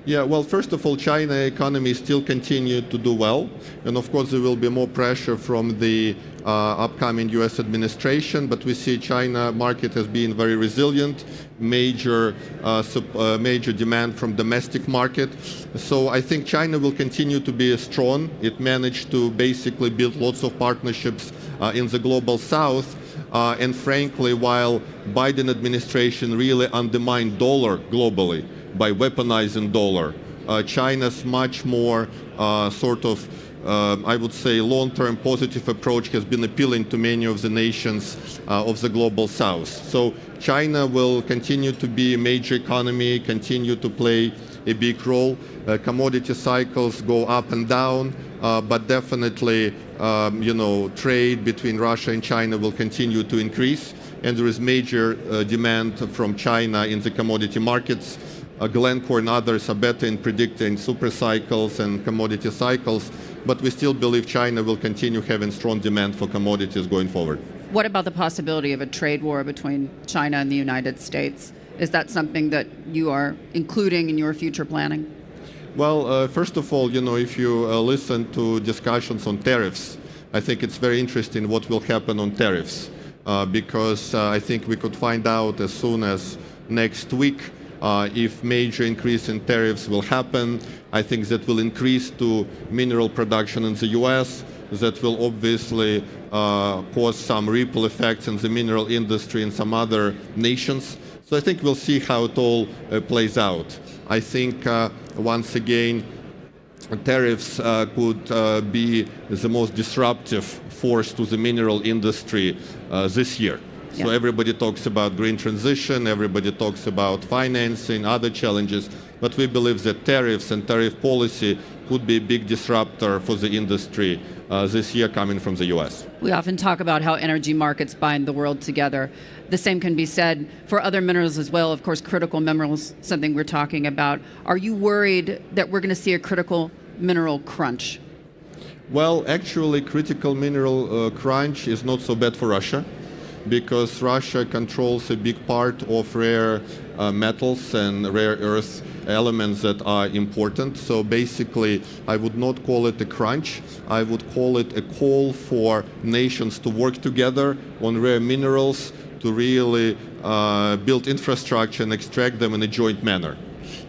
Yeah, well, first of all, China economy still continue to do well. And of course, there will be more pressure from the upcoming US administration, but we see China market as being very resilient, major demand from domestic market. So I think China will continue to be strong. It managed to basically build lots of partnerships in the global south. And frankly, while Biden administration really undermined dollar globally by weaponizing dollar, China's much more I would say, long-term positive approach has been appealing to many of the nations of the global south. So China will continue to be a major economy, continue to play a big role. Commodity cycles go up and down, but definitely, trade between Russia and China will continue to increase, and there is major demand from China in the commodity markets. Glencore and others are better in predicting super cycles and commodity cycles. but we still believe China will continue having strong demand for commodities going forward. What about the possibility of a trade war between China and the United States? Is that something that you are including in your future planning? Well, first of all, if you listen to discussions on tariffs, I think it's very interesting what will happen on tariffs, because I think we could find out as soon as next week if major increase in tariffs will happen. I think that will increase to mineral production in the US. That will obviously cause some ripple effects in the mineral industry in some other nations. So I think we'll see how it all plays out. I think, once again, tariffs could be the most disruptive force to the mineral industry this year. Yeah. So everybody talks about green transition, everybody talks about financing, other challenges, but we believe that tariffs and tariff policy could be a big disruptor for the industry this year coming from the US. We often talk about how energy markets bind the world together. The same can be said for other minerals as well. Of course, critical minerals, something we're talking about. Are you worried that we're going to see a critical mineral crunch? Well, actually, critical mineral crunch is not so bad for Russia, because Russia controls a big part of rare metals and rare earth elements that are important. So basically, I would not call it a crunch. I would call it a call for nations to work together on rare minerals to really build infrastructure and extract them in a joint manner.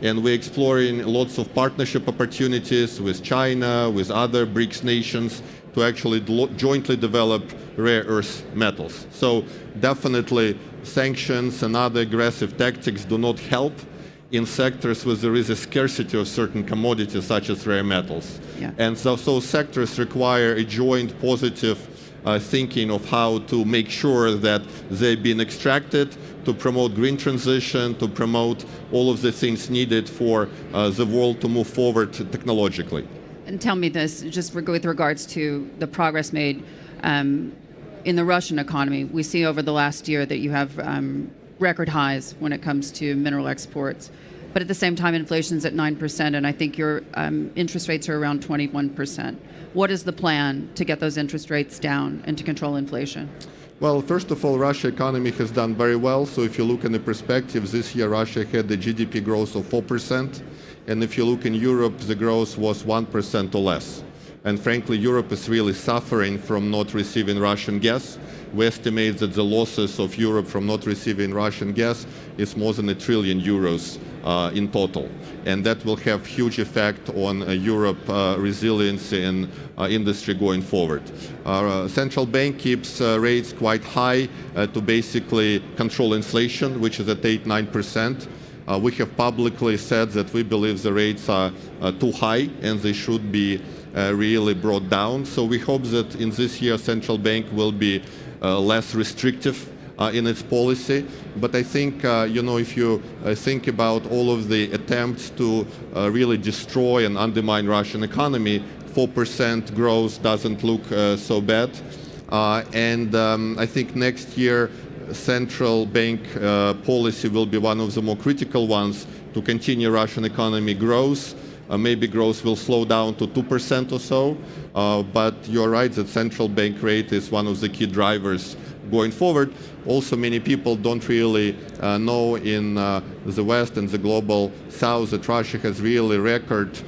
And we're exploring lots of partnership opportunities with China, with other BRICS nations, to actually jointly develop rare earth metals. So definitely sanctions and other aggressive tactics do not help in sectors where there is a scarcity of certain commodities such as rare metals. Yeah. And so sectors require a joint positive thinking of how to make sure that they've been extracted, to promote green transition, to promote all of the things needed for the world to move forward technologically. And tell me this, just with regards to the progress made in the Russian economy. We see over the last year that you have record highs when it comes to mineral exports. But at the same time, inflation's at 9%, and I think your interest rates are around 21%. What is the plan to get those interest rates down and to control inflation? Well, first of all, Russia's economy has done very well. So if you look in the perspective, this year Russia had the GDP growth of 4%. And if you look in Europe, the growth was 1% or less. And frankly, Europe is really suffering from not receiving Russian gas. We estimate that the losses of Europe from not receiving Russian gas is more than €1 trillion in total. And that will have huge effect on Europe resiliency and industry going forward. Our central bank keeps rates quite high to basically control inflation, which is at 8-9%. We have publicly said that we believe the rates are too high and they should be really brought down. So we hope that in this year central bank will be less restrictive in its policy. But I think, if you think about all of the attempts to really destroy and undermine Russian economy, 4% growth doesn't look so bad. I think next year central bank policy will be one of the more critical ones to continue Russian economy growth. Maybe growth will slow down to 2% or so, but you're right that central bank rate is one of the key drivers going forward. Also, many people don't really know in the West and the global South that Russia has really record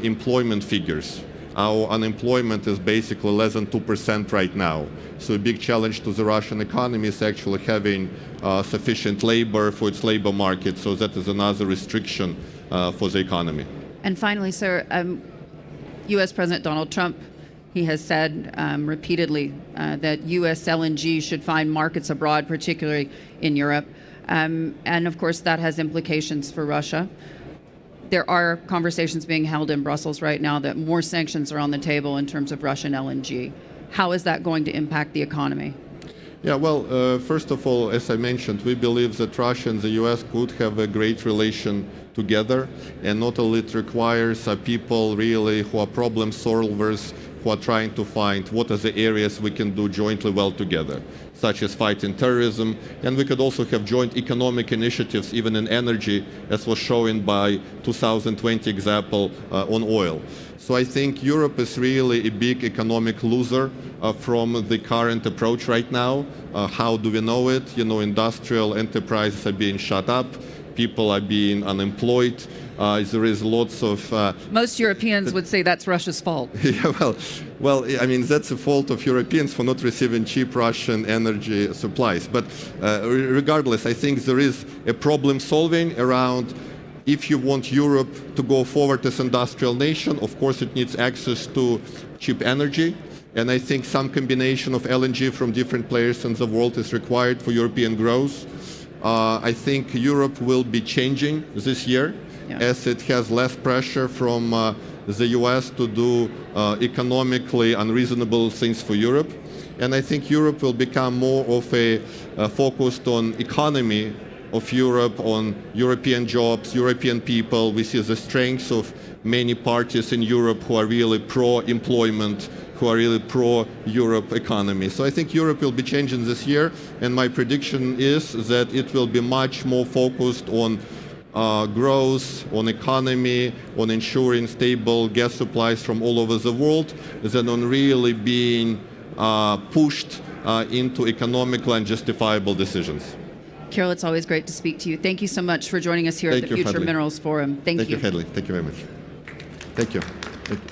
employment figures. Our unemployment is basically less than 2% right now. So a big challenge to the Russian economy is actually having sufficient labor for its labor market. So that is another restriction for the economy. And finally, sir, U.S. President Donald Trump, he has said repeatedly that U.S. LNG should find markets abroad, particularly in Europe. And of course, that has implications for Russia. There are conversations being held in Brussels right now that more sanctions are on the table in terms of Russian LNG. How is that going to impact the economy? Yeah, well, first of all, as I mentioned, we believe that Russia and the US could have a great relation together, and not only it requires people really who are problem solvers who are trying to find what are the areas we can do jointly well together, such as fighting terrorism, and we could also have joint economic initiatives, even in energy, as was shown by 2020 example on oil. So I think Europe is really a big economic loser from the current approach right now. How do we know it? You know, industrial enterprises are being shut up, people are being unemployed. There is lots of... Most Europeans would say that's Russia's fault. Yeah, well, I mean, that's the fault of Europeans for not receiving cheap Russian energy supplies. But regardless, I think there is a problem solving around if you want Europe to go forward as an industrial nation. Of course, it needs access to cheap energy. And I think some combination of LNG from different players in the world is required for European growth. I think Europe will be changing this year, as it has less pressure from the US to do economically unreasonable things for Europe. And I think Europe will become more of a focused on economy of Europe, on European jobs, European people. We see the strengths of many parties in Europe who are really pro-employment, who are really pro-Europe economy. So I think Europe will be changing this year, and my prediction is that it will be much more focused on growth, on economy, on ensuring stable gas supplies from all over the world, than on really being pushed into economical and justifiable decisions. Carol, it's always great to speak to you. Thank you so much for joining us here at the Future Hadley. Minerals Forum. Thank you. Thank you, Hadley. Thank you very much. Thank you. Thank you.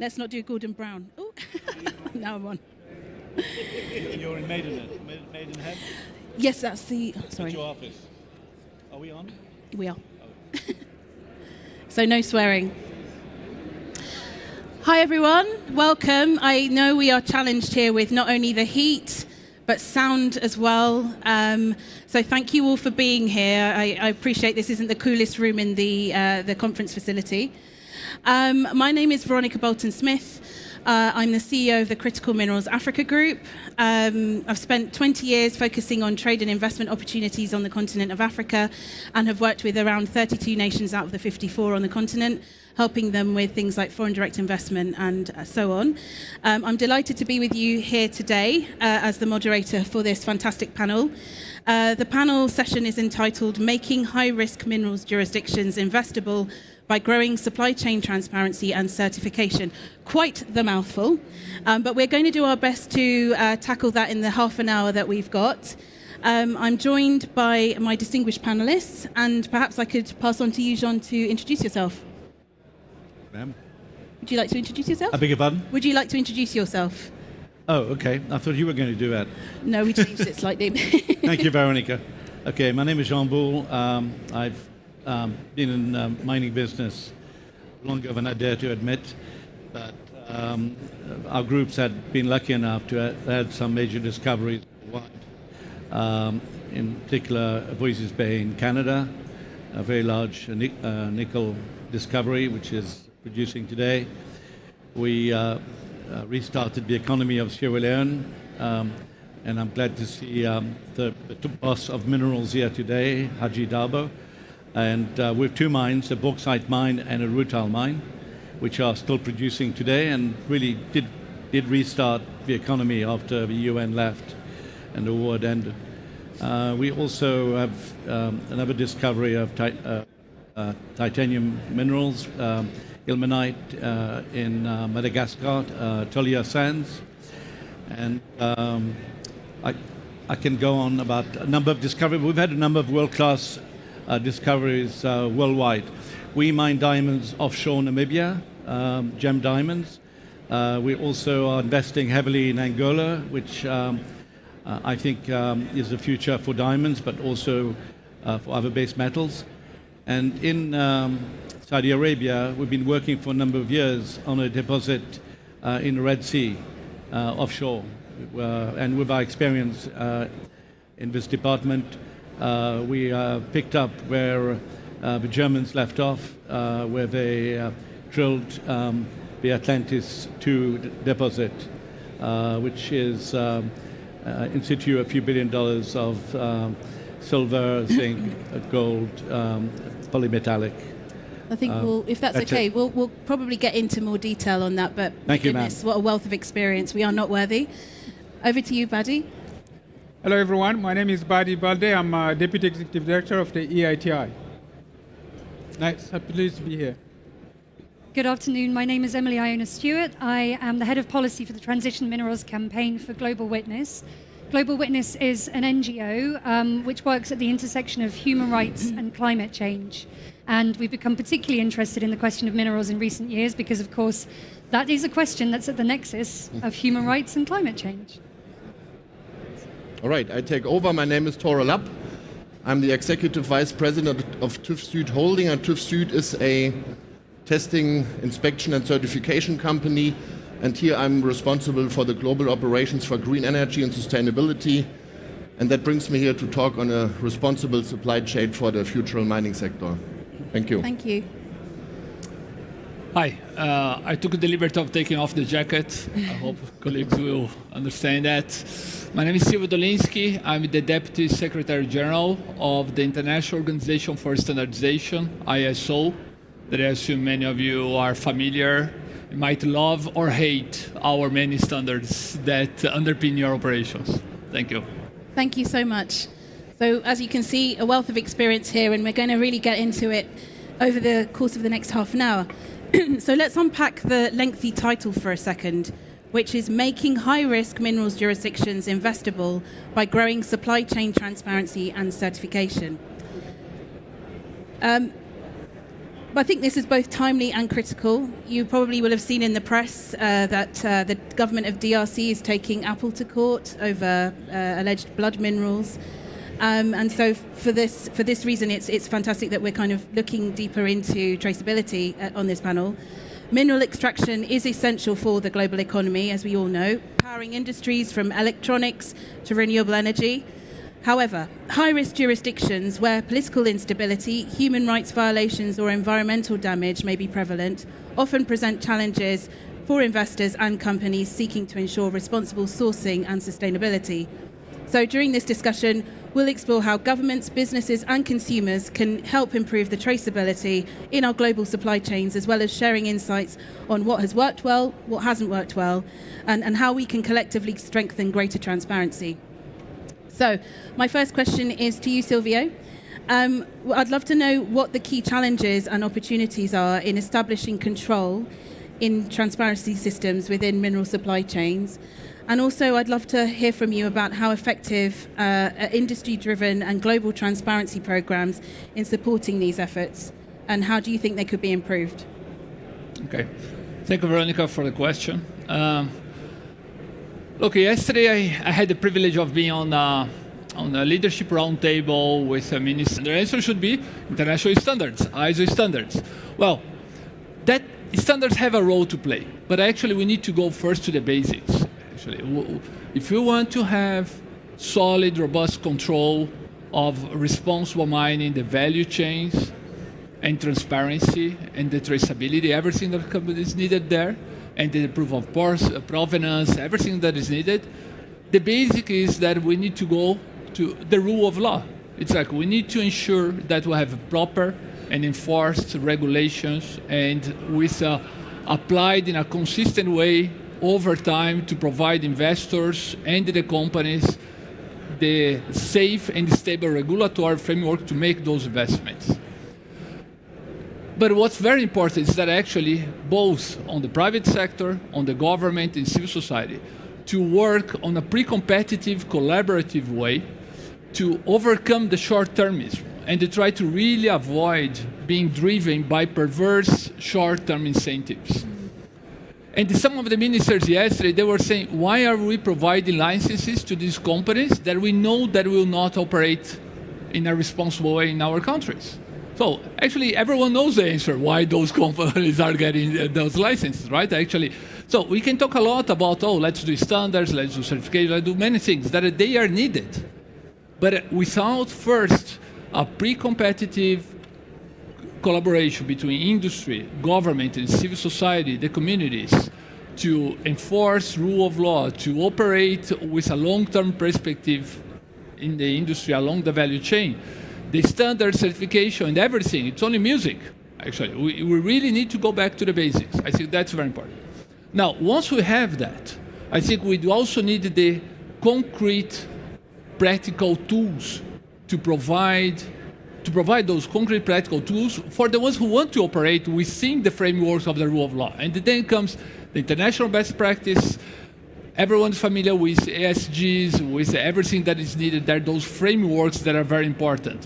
Let's not do Gordon Brown. Oh, now I'm on. You're in Maidenhead? Yes, that's the. Sorry. That's your office. Are we on? We are. So no swearing. Hi everyone, welcome. I know we are challenged here with not only the heat, but sound as well. So thank you all for being here. I appreciate this isn't the coolest room in the conference facility. My name is Veronica Bolton-Smith. I'm the CEO of the Critical Minerals Africa Group. I've spent 20 years focusing on trade and investment opportunities on the continent of Africa and have worked with around 32 nations out of the 54 on the continent, helping them with things like foreign direct investment and so on. I'm delighted to be with you here today as the moderator for this fantastic panel. The panel session is entitled Making High-Risk Minerals Jurisdictions Investable by Growing Supply Chain Transparency and Certification. Quite the mouthful, but we're going to do our best to tackle that in the half an hour that we've got. I'm joined by my distinguished panelists, and perhaps I could pass on to you, Jean, to introduce yourself. Ma'am? Would you like to introduce yourself? I beg your pardon? Would you like to introduce yourself? Oh, okay. I thought you were going to do that. No, we changed it slightly. Thank you, Veronica. Okay, my name is Jean Boulle. I've been in mining business longer than I dare to admit, but our groups had been lucky enough to have had some major discoveries worldwide. In particular, Voisey's Bay in Canada, a very large nickel discovery, which is producing today. We restarted the economy of Sierra Leone, and I'm glad to see the boss of minerals here today, Haji Dabo, and with two mines, a bauxite mine and a rutile mine, which are still producing today and really did restart the economy after the UN left and the war had ended. We also have another discovery of titanium minerals, ilmenite in Madagascar, Tolia Sands. And I can go on about a number of discoveries. We've had a number of world-class discoveries worldwide. We mine diamonds offshore Namibia, gem diamonds. We also are investing heavily in Angola, which I think is the future for diamonds, but also for other base metals. And in Saudi Arabia, we've been working for a number of years on a deposit in the Red Sea, offshore. And with our experience in this department, we picked up where the Germans left off, where they drilled the Atlantis II deposit, which is in situ a few $1 billion of silver, zinc, gold, polymetallic. I think if that's okay, we'll probably get into more detail on that, but thank you, ma'am. What a wealth of experience. We are not worthy. Over to you, Badi. Hello, everyone. My name is Badi Balde. I'm Deputy Executive Director of the EITI. Nice, pleased to be here. Good afternoon. My name is Emily Iona Stewart. I am the Head of Policy for the Transition Minerals Campaign for Global Witness. Global Witness is an NGO which works at the intersection of human rights and climate change. And we've become particularly interested in the question of minerals in recent years because, of course, that is a question that's at the nexus of human rights and climate change. All right, I take over. My name is Tore Lapp. I'm the Executive Vice President of TÜV Süd Holding, and TÜV Süd is a testing, inspection and certification company. And here I'm responsible for the global operations for green energy and sustainability. And that brings me here to talk on a responsible supply chain for the future mining sector. Thank you. Thank you. Hi, I took the liberty of taking off the jacket. I hope colleagues will understand that. My name is Silvio Dolinsky. I'm the Deputy Secretary General of the International Organization for Standardization, ISO, that I assume many of you are familiar. You might love or hate our many standards that underpin your operations. Thank you. Thank you so much. So as you can see, a wealth of experience here, and we're going to really get into it over the course of the next half an hour. So let's unpack the lengthy title for a second, which is Making High-Risk Minerals Jurisdictions Investable by Growing Supply Chain Transparency and Certification. I think this is both timely and critical. You probably will have seen in the press that the government of DRC is taking Apple to court over alleged blood minerals. And so for this reason, it's fantastic that we're kind of looking deeper into traceability on this panel. Mineral extraction is essential for the global economy, as we all know, powering industries from electronics to renewable energy. However, high-risk jurisdictions where political instability, human rights violations or environmental damage may be prevalent often present challenges for investors and companies seeking to ensure responsible sourcing and sustainability. So during this discussion, we'll explore how governments, businesses and consumers can help improve the traceability in our global supply chains, as well as sharing insights on what has worked well, what hasn't worked well, and how we can collectively strengthen greater transparency. So my first question is to you, Silvio. I'd love to know what the key challenges and opportunities are in establishing control in transparency systems within mineral supply chains. And also, I'd love to hear from you about how effective industry-driven and global transparency programs in supporting these efforts, and how do you think they could be improved? Okay. Thank you, Veronica, for the question. Look, yesterday I had the privilege of being on a leadership roundtable with a minister. The answer should be international standards, ISO standards. Well, that standards have a role to play, but actually we need to go first to the basics. Actually, if you want to have solid, robust control of responsible mining, the value chains, and transparency and the traceability, everything that is needed there, and the proof of provenance, everything that is needed. The basic is that we need to go to the rule of law. It's like we need to ensure that we have proper and enforced regulations and with applied in a consistent way over time to provide investors and the companies the safe and stable regulatory framework to make those investments. But what's very important is that actually both on the private sector, on the government and civil society, to work on a pre-competitive, collaborative way to overcome the short-termism and to try to really avoid being driven by perverse short-term incentives. And some of the ministers yesterday, they were saying, why are we providing licenses to these companies that we know that will not operate in a responsible way in our countries? So actually, everyone knows the answer why those companies are getting those licenses, right? Actually, so we can talk a lot about, oh, let's do standards, let's do certification, let's do many things that they are needed. But without first a pre-competitive collaboration between industry, government, and civil society, the communities, to enforce rule of law, to operate with a long-term perspective in the industry along the value chain, the standard certification and everything, it's only music, actually. We really need to go back to the basics. I think that's very important. Now, once we have that, I think we also need the concrete, practical tools to provide those concrete, practical tools for the ones who want to operate within the frameworks of the rule of law. And then comes the international best practice. Everyone's familiar with ESGs, with everything that is needed there, those frameworks that are very important.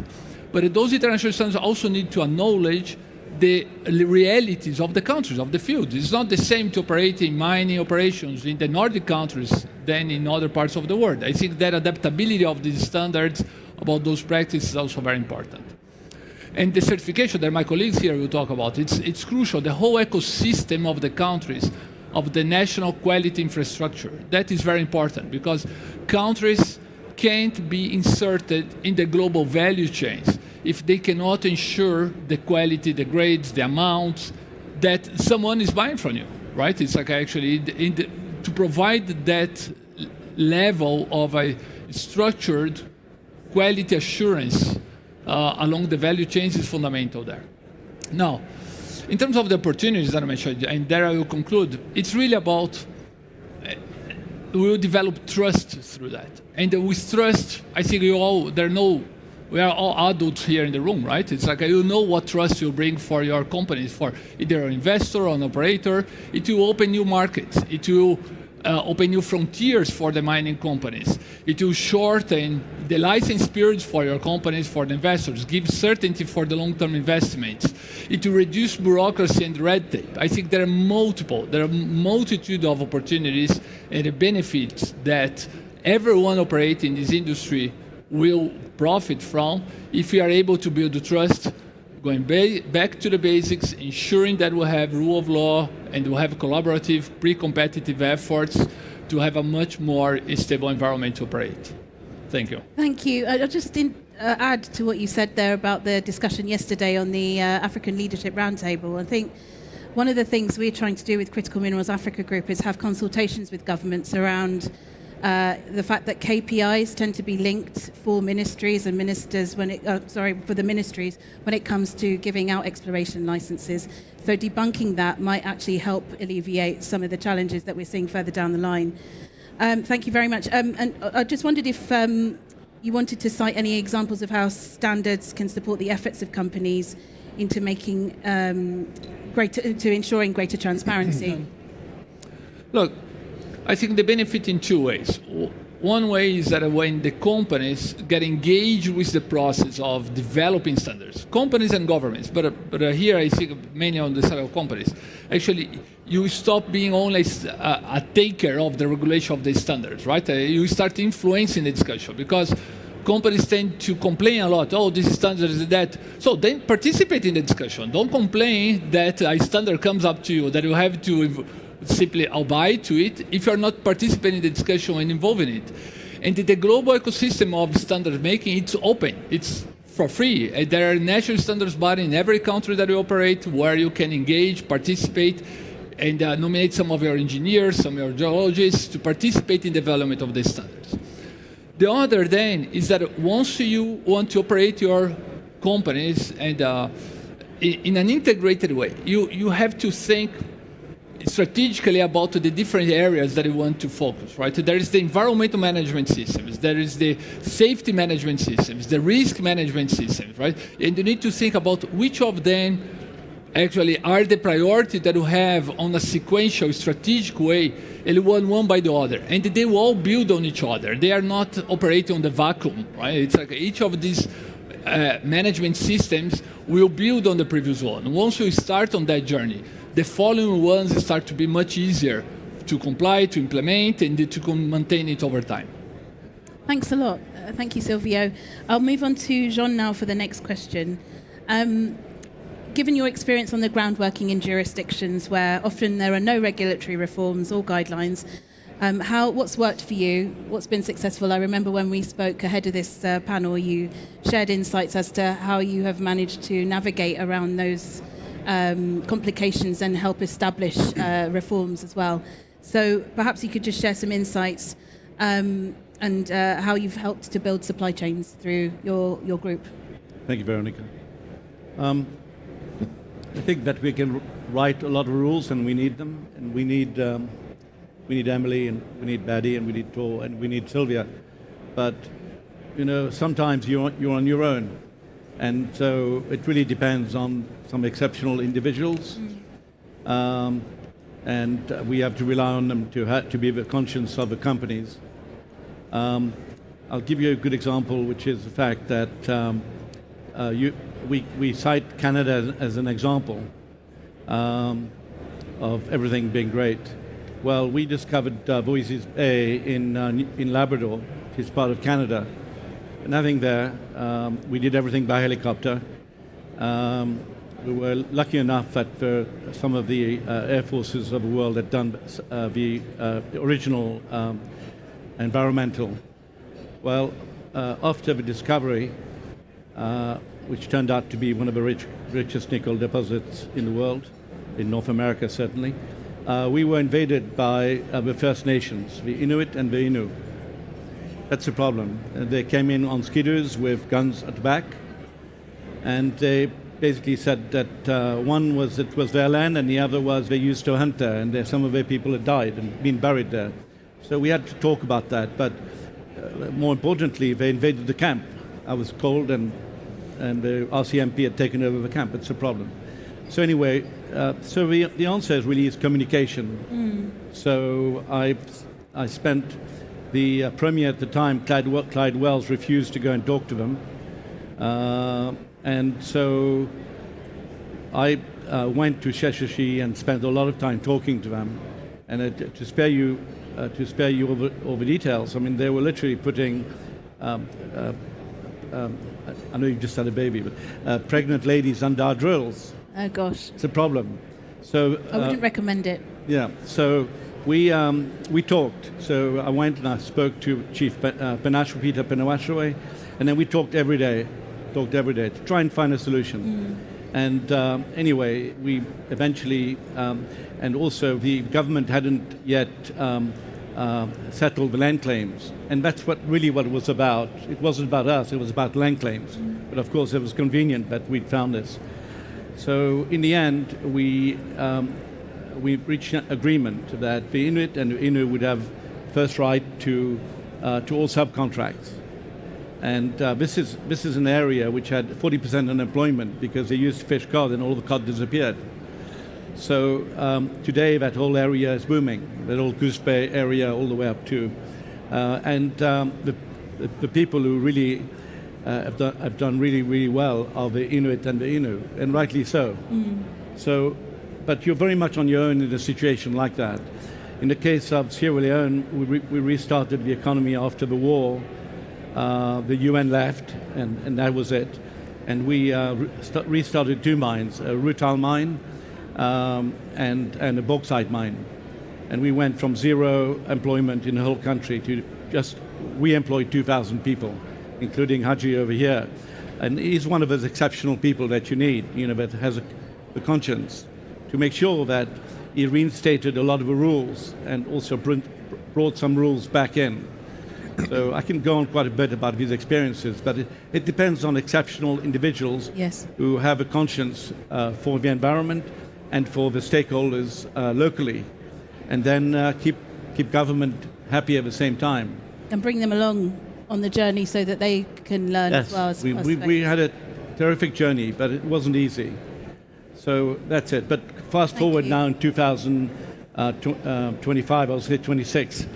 But those international standards also need to acknowledge the realities of the countries, of the field. It's not the same to operate in mining operations in the Nordic countries than in other parts of the world. I think that adaptability of these standards about those practices is also very important. And the certification that my colleagues here will talk about, it's crucial. The whole ecosystem of the countries, of the national quality infrastructure. That is very important because countries can't be inserted in the global value chains if they cannot ensure the quality, the grades, the amounts that someone is buying from you, right? It's like actually to provide that level of a structured quality assurance along the value chains is fundamental there. Now, in terms of the opportunities that I mentioned, and there I will conclude, it's really about we will develop trust through that. And with trust, I think we are all adults here in the room, right? It's like you know what trust you bring for your companies, for either an investor or an operator. It will open new markets. It will open new frontiers for the mining companies. It will shorten the license periods for your companies, for the investors, give certainty for the long-term investments. It will reduce bureaucracy and red tape. I think there are multitude of opportunities and benefits that everyone operating in this industry will profit from if we are able to build the trust, going back to the basics, ensuring that we'll have rule of law and we'll have collaborative, pre-competitive efforts to have a much more stable environment to operate. Thank you. Thank you. I'll just add to what you said there about the discussion yesterday on the African Leadership Roundtable. I think one of the things we're trying to do with Critical Minerals Africa Group is have consultations with governments around the fact that KPIs tend to be linked for ministries and ministers for the ministries when it comes to giving out exploration licenses. So debunking that might actually help alleviate some of the challenges that we're seeing further down the line. Thank you very much. And I just wondered if you wanted to cite any examples of how standards can support the efforts of companies into making to ensuring greater transparency. Look, I think they benefit in two ways. One way is that when the companies get engaged with the process of developing standards, companies and governments, but here I think mainly on the side of companies, actually you stop being only a taker of the regulation of the standards, right? You start influencing the discussion because companies tend to complain a lot, oh, this standard is that. So then participate in the discussion. Don't complain that a standard comes up to you, that you have to simply abide to it if you're not participating in the discussion and involved in it. And the global ecosystem of standard making, it's open. It's for free. There are national standards bodies in every country that you operate where you can engage, participate, and nominate some of your engineers, some of your geologists to participate in development of these standards. The other then is that once you want to operate your companies and in an integrated way, you have to think strategically about the different areas that you want to focus, right? There is the environmental management systems, there is the safety management systems, the risk management systems, right? And you need to think about which of them actually are the priority that you have on a sequential, strategic way, and one by the other. And they will all build on each other. They are not operating on the vacuum, right? It's like each of these management systems will build on the previous one. Once you start on that journey, the following ones start to be much easier to comply, to implement, and to maintain it over time. Thanks a lot. Thank you, Silvio. I'll move on to Jean now for the next question. Given your experience on the ground working in jurisdictions where often there are no regulatory reforms or guidelines, what's worked for you? What's been successful? I remember when we spoke ahead of this panel, you shared insights as to how you have managed to navigate around those complications and help establish reforms as well. So perhaps you could just share some insights and how you've helped to build supply chains through your group. Thank you, Veronica. I think that we can write a lot of rules, and we need them, and we need Emily, and we need Baddy, and we need Tor, and we need Sylvia. But sometimes you're on your own, and so it really depends on some exceptional individuals, and we have to rely on them to be the conscience of the companies. I'll give you a good example, which is the fact that we cite Canada as an example of everything being great. Well, we discovered Voisey's Bay in Labrador, which is part of Canada. Nothing there. We did everything by helicopter. We were lucky enough that some of the air forces of the world had done the original environmental. Well, after the discovery, which turned out to be one of the richest nickel deposits in the world, in North America certainly, we were invaded by the First Nations, the Inuit and the Innu. That's the problem. They came in on skidoos with guns at the back, and they basically said that one was it was their land, and the other was they used to hunt there, and some of their people had died and been buried there. So we had to talk about that, but more importantly, they invaded the camp. I was cold, and the RCMP had taken over the camp. It's a problem. So anyway, so the answer is really communication. So I spent the premier at the time, Clyde Wells, refused to go and talk to them, and so I went to Sheshashi and spent a lot of time talking to them. And to spare you all the details, I mean, they were literally putting. I know you've just had a baby, but pregnant ladies under our drills. Oh gosh, it's a problem. So I wouldn't recommend it. Yeah. So we talked. So I went and I spoke to Chief Penashwa Peter Penawashwe, and then we talked every day to try and find a solution. And anyway, we eventually, and also the government hadn't yet settled the land claims. And that's what it was about. It wasn't about us, it was about land claims. But of course, it was convenient that we'd found this. So in the end, we reached an agreement that the Inuit and the Innu would have first right to all subcontracts. And this is an area which had 40% unemployment because they used to fish cod and all the cod disappeared. So today that whole area is booming, that old Goose Bay area all the way up to, and the people who really have done really, really well are the Inuit and the Innu, and rightly so. So, but you're very much on your own in a situation like that. In the case of Sierra Leone, we restarted the economy after the war. The UN left, and that was it. And we restarted two mines, a rutile mine and a bauxite mine. And we went from zero employment in the whole country to we employed 2,000 people, including Haji over here. And he's one of those exceptional people that you need, that has a conscience to make sure that he reinstated a lot of the rules and also brought some rules back in. So I can go on quite a bit about these experiences, but it depends on exceptional individuals who have a conscience for the environment and for the stakeholders locally, and then keep government happy at the same time. And bring them along on the journey so that they can learn as well. We had a terrific journey, but it wasn't easy. So that's it. But fast forward now in 2025, I was here 26.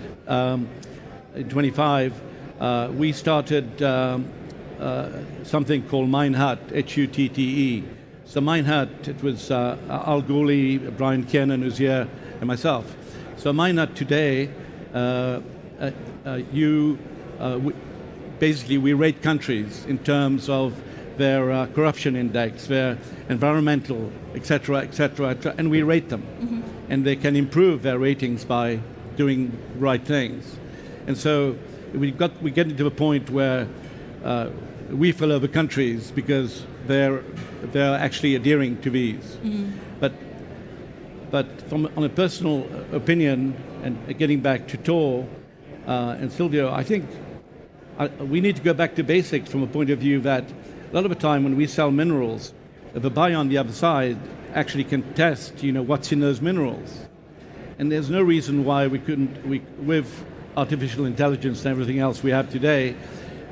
In 25, we started something called Mine Hut, Hutte. So Mine Hut, it was Al Ghuli, Brian Kiernan, who's here, and myself. So Mine Hut today, basically we rate countries in terms of their corruption index, their environmental, etc., and we rate them. And they can improve their ratings by doing right things. And so we get into a point where we fill over countries because they're actually adhering to these. But on a personal opinion, and getting back to Tor and Silvio, I think we need to go back to basics from a point of view that a lot of the time when we sell minerals, the buyer on the other side actually can test, what's in those minerals. And there's no reason why we couldn't, with artificial intelligence and everything else we have today,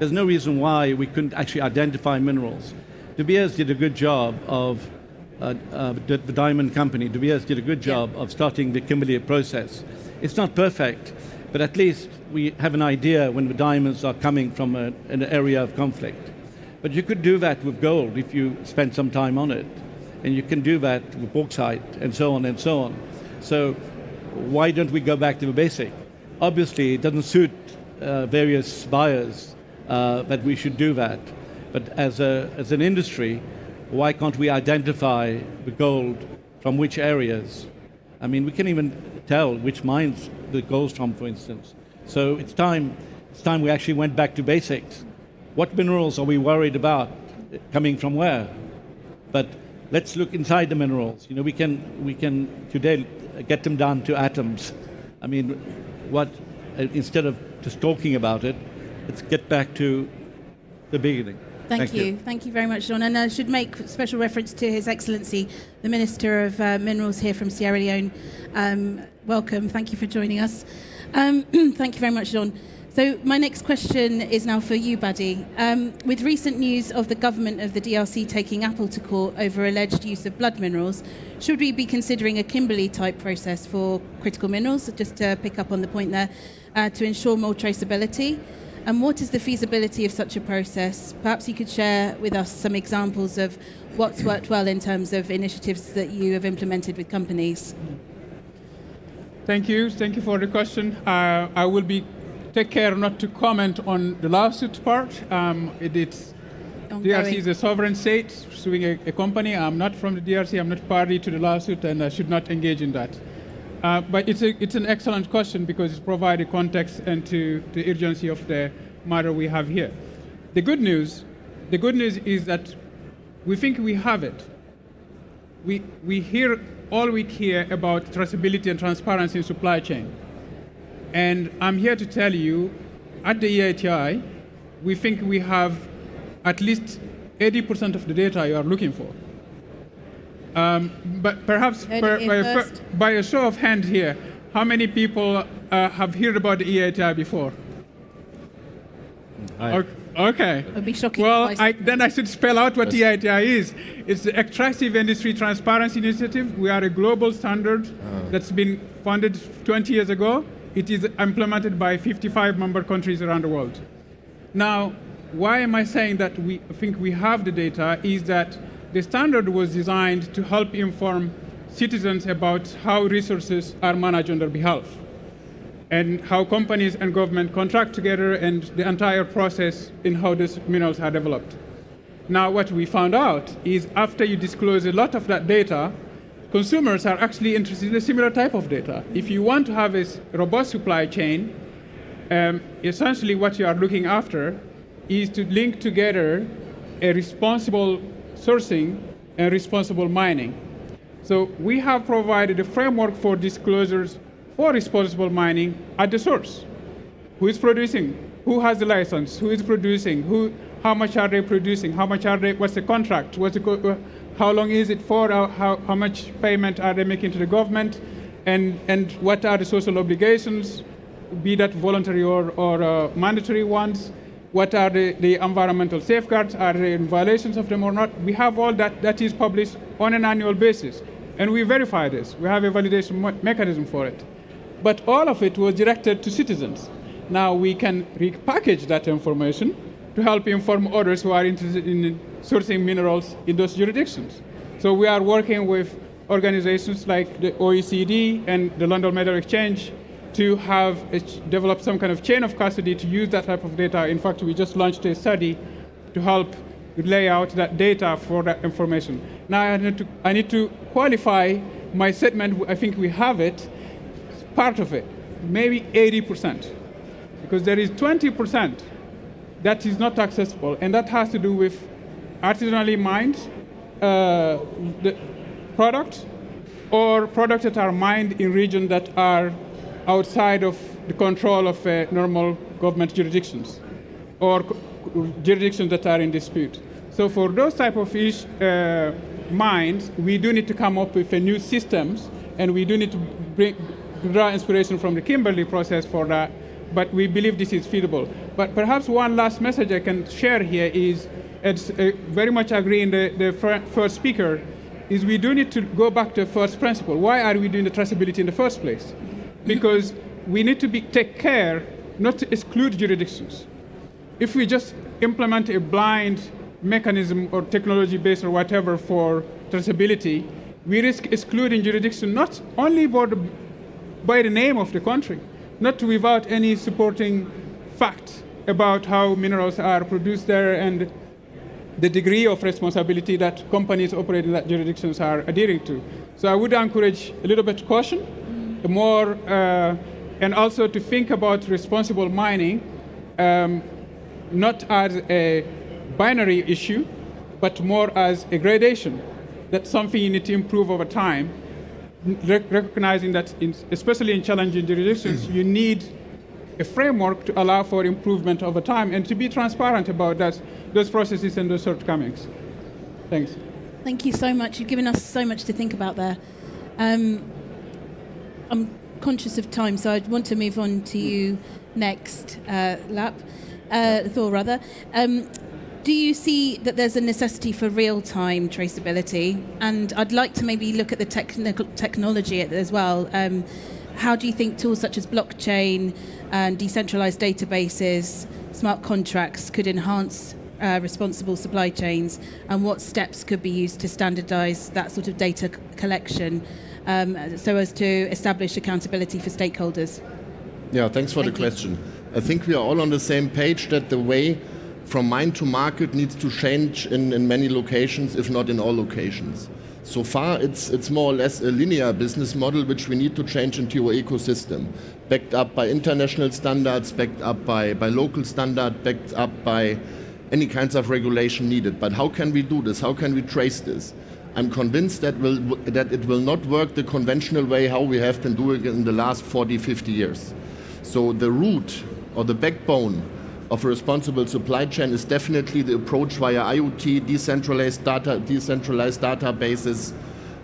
there's no reason why we couldn't actually identify minerals. De Beers did a good job of, the diamond company, De Beers did a good job of starting the Kimberley process. It's not perfect, but at least we have an idea when the diamonds are coming from an area of conflict. But you could do that with gold if you spend some time on it. And you can do that with bauxite and so on and so on. So why don't we go back to the basic? Obviously, it doesn't suit various buyers that we should do that. But as an industry, why can't we identify the gold from which areas? I mean, we can even tell which mines the gold's from, for instance. So it's time we actually went back to basics. What minerals are we worried about coming from where? But let's look inside the minerals. We can today get them down to atoms. I mean, instead of just talking about it, let's get back to the beginning. Thank you. Thank you very much, John. And I should make special reference to His Excellency, the Minister of Minerals here from Sierra Leone. Welcome. Thank you for joining us. Thank you very much, John. So my next question is now for you, Buddy. With recent news of the government of the DRC taking Apple to court over alleged use of blood minerals, should we be considering a Kimberley-type process for critical minerals, just to pick up on the point there, to ensure more traceability? And what is the feasibility of such a process? Perhaps you could share with us some examples of what's worked well in terms of initiatives that you have implemented with companies. Thank you for the question. I will take care not to comment on the lawsuit part. It's DRC is a sovereign state suing a company. I'm not from the DRC. I'm not party to the lawsuit, and I should not engage in that. But it's an excellent question because it provides a context and to the urgency of the matter we have here. The good news is that we think we have it. We hear all week here about traceability and transparency in supply chain. And I'm here to tell you, at the EITI, we think we have at least 80% of the data you are looking for. But perhaps by a show of hand here, how many people have heard about the EITI before? Okay. It'd be shocking. Well, then I should spell out what the EITI is. It's the Extractive Industry Transparency Initiative. We are a global standard that's been founded 20 years ago. It is implemented by 55 member countries around the world. Now, why am I saying that we think we have the data is that the standard was designed to help inform citizens about how resources are managed on their behalf and how companies and government contract together and the entire process in how these minerals are developed. Now, what we found out is after you disclose a lot of that data, consumers are actually interested in a similar type of data. If you want to have a robust supply chain, essentially what you are looking after is to link together a responsible sourcing and responsible mining. So we have provided a framework for disclosures for responsible mining at the source. Who is producing? Who has the license? Who is producing? How much are they producing? What's the contract? How long is it for? How much payment are they making to the government? And what are the social obligations, be that voluntary or mandatory ones? What are the environmental safeguards? Are they in violations of them or not? We have all that is published on an annual basis. And we verify this. We have a validation mechanism for it. But all of it was directed to citizens. Now we can repackage that information to help inform others who are interested in sourcing minerals in those jurisdictions. So we are working with organizations like the OECD and the London Metal Exchange to develop some kind of chain of custody to use that type of data. In fact, we just launched a study to help lay out that data for that information. Now I need to qualify my statement. I think we have it, part of it, maybe 80%, because there is 20% that is not accessible, and that has to do with artisanally mined the product or products that are mined in regions that are outside of the control of normal government jurisdictions or jurisdictions that are in dispute. So for those type of mines, we do need to come up with new systems, and we do need to draw inspiration from the Kimberley process for that, but we believe this is feasible. But perhaps one last message I can share here is, it's very much agree in the first speaker, is we do need to go back to the first principle. Why are we doing the traceability in the first place? Because we need to take care not to exclude jurisdictions. If we just implement a blind mechanism or technology-based or whatever for traceability, we risk excluding jurisdiction not only by the name of the country, not without any supporting fact about how minerals are produced there and the degree of responsibility that companies operating in that jurisdictions are adhering to. So I would encourage a little bit of caution, more, and also to think about responsible mining not as a binary issue, but more as a gradation. That's something you need to improve over time, recognizing that, especially in challenging jurisdictions, you need a framework to allow for improvement over time and to be transparent about those processes and those shortcomings. Thanks. Thank you so much. You've given us so much to think about there. I'm conscious of time, so I want to move on to you next lap, Thor rather. Do you see that there's a necessity for real-time traceability? And I'd like to maybe look at the technology as well. How do you think tools such as blockchain and decentralized databases, smart contracts could enhance responsible supply chains, and what steps could be used to standardize that sort of data collection so as to establish accountability for stakeholders? Yeah, thanks for the question. I think we are all on the same page that the way from mine to market needs to change in many locations, if not in all locations. So far, it's more or less a linear business model which we need to change into our ecosystem, backed up by international standards, backed up by local standard, backed up by any kinds of regulation needed. But how can we do this? How can we trace this? I'm convinced that it will not work the conventional way how we have been doing it in the last 40, 50 years. So the root or the backbone of a responsible supply chain is definitely the approach via IoT, decentralized databases,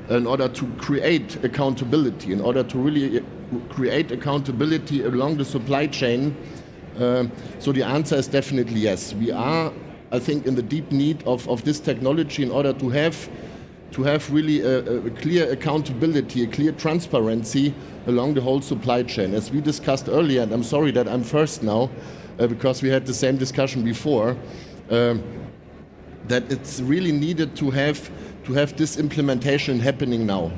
in order to create accountability, in order to really create accountability along the supply chain. So the answer is definitely yes. We are, I think, in the deep need of this technology in order to have really a clear accountability, a clear transparency along the whole supply chain. As we discussed earlier, and I'm sorry that I'm first now, because we had the same discussion before, that it's really needed to have this implementation happening now.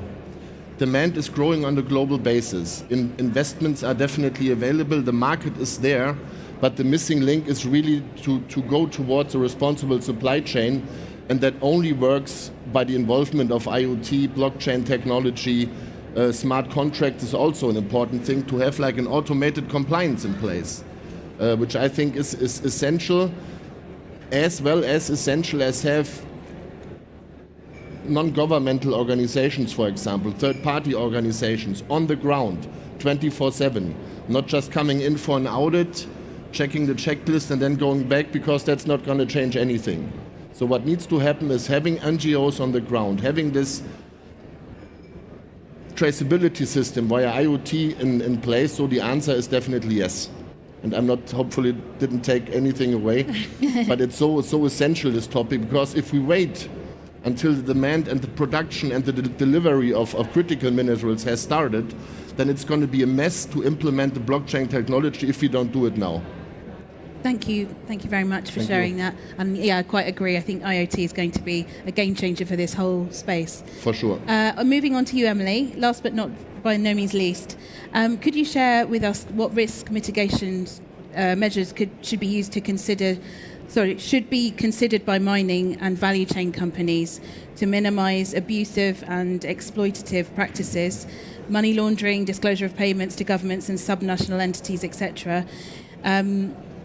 Demand is growing on a global basis. Investments are definitely available, the market is there, but the missing link is really to go towards a responsible supply chain, and that only works by the involvement of IoT, blockchain technology. Smart contracts is also an important thing, to have like an automated compliance in place. Which I think is essential, as well as essential as have non-governmental organizations, for example, third-party organizations on the ground, 24/7, not just coming in for an audit, checking the checklist and then going back, because that's not going to change anything. So what needs to happen is having NGOs on the ground, having this traceability system via IoT in place. So the answer is definitely yes. And I'm not, hopefully didn't take anything away, but it's so essential, this topic, because if we wait until the demand and the production and the delivery of critical minerals has started, then it's going to be a mess to implement the blockchain technology if we don't do it now. Thank you very much for sharing that. And yeah, I quite agree. I think IoT is going to be a game changer for this whole space. For sure. Moving on to you, Emily, last but not by no means least, could you share with us what risk mitigation measures should be considered by mining and value chain companies to minimize abusive and exploitative practices, money laundering, disclosure of payments to governments and subnational entities, etc.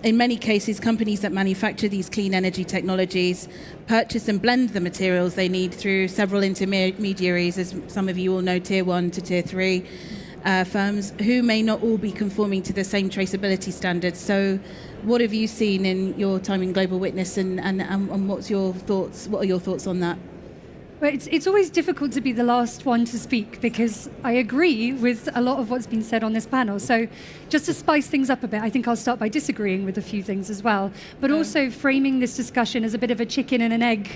In many cases, companies that manufacture these clean energy technologies purchase and blend the materials they need through several intermediaries, as some of you all know, tier 1 to tier 3 firms, who may not all be conforming to the same traceability standards. So what have you seen in your time in Global Witness, and what's your thoughts? What are your thoughts on that? Well, it's always difficult to be the last one to speak, because I agree with a lot of what's been said on this panel. So just to spice things up a bit, I think I'll start by disagreeing with a few things as well, but also framing this discussion as a bit of a chicken and an egg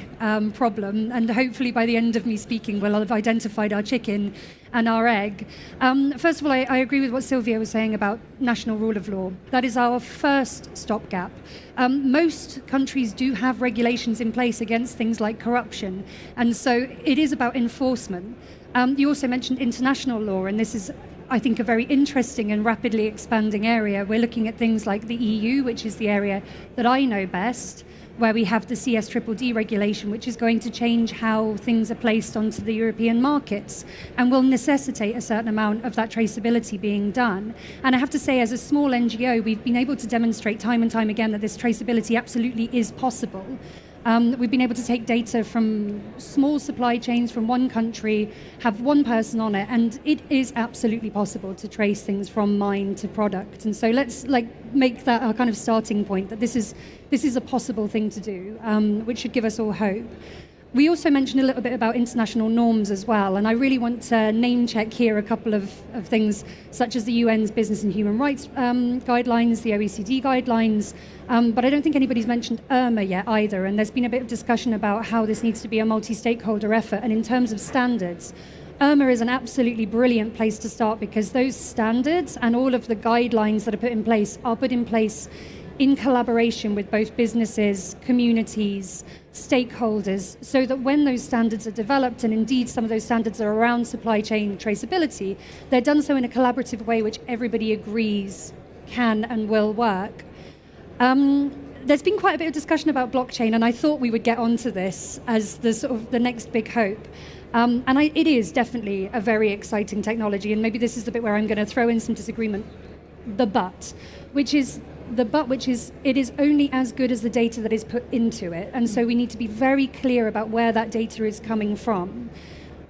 problem. And hopefully by the end of me speaking, we'll have identified our chicken and our egg. First of all, I agree with what Sylvia was saying about national rule of law. That is our first stopgap. Most countries do have regulations in place against things like corruption, and so it is about enforcement. You also mentioned international law, and this is, I think, a very interesting and rapidly expanding area. We're looking at things like the EU, which is the area that I know best, where we have the CSDDD regulation, which is going to change how things are placed onto the European markets and will necessitate a certain amount of that traceability being done. And I have to say, as a small NGO, we've been able to demonstrate time and time again that this traceability absolutely is possible. We've been able to take data from small supply chains from one country, have one person on it, and it is absolutely possible to trace things from mine to product. And so let's make that our kind of starting point, that this is a possible thing to do, which should give us all hope. We also mentioned a little bit about international norms as well, and I really want to name check here a couple of things such as the UN's Business and Human Rights guidelines, the OECD guidelines, but I don't think anybody's mentioned IRMA yet either, and there's been a bit of discussion about how this needs to be a multi-stakeholder effort, and in terms of standards, IRMA is an absolutely brilliant place to start because those standards and all of the guidelines that are put in place in collaboration with both businesses, communities, stakeholders, so that when those standards are developed, and indeed some of those standards are around supply chain traceability, they're done so in a collaborative way which everybody agrees can and will work. There's been quite a bit of discussion about blockchain, and I thought we would get onto this as the sort of the next big hope. It is definitely a very exciting technology, and maybe this is the bit where I'm going to throw in some disagreement. Which is it is only as good as the data that is put into it, and so we need to be very clear about where that data is coming from.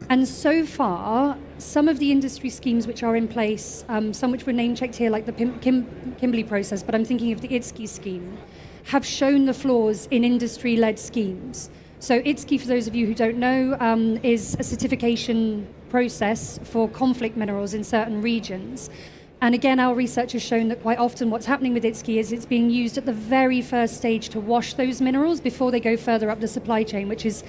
And so far, some of the industry schemes which are in place, some which were name-checked here, like the Kimberley process, but I'm thinking of the KAICC scheme, have shown the flaws in industry-led schemes. So KAICC, for those of you who don't know, is a certification process for conflict minerals in certain regions. And again, our research has shown that quite often what's happening with KAICC is it's being used at the very first stage to wash those minerals before they go further up the supply chain, which is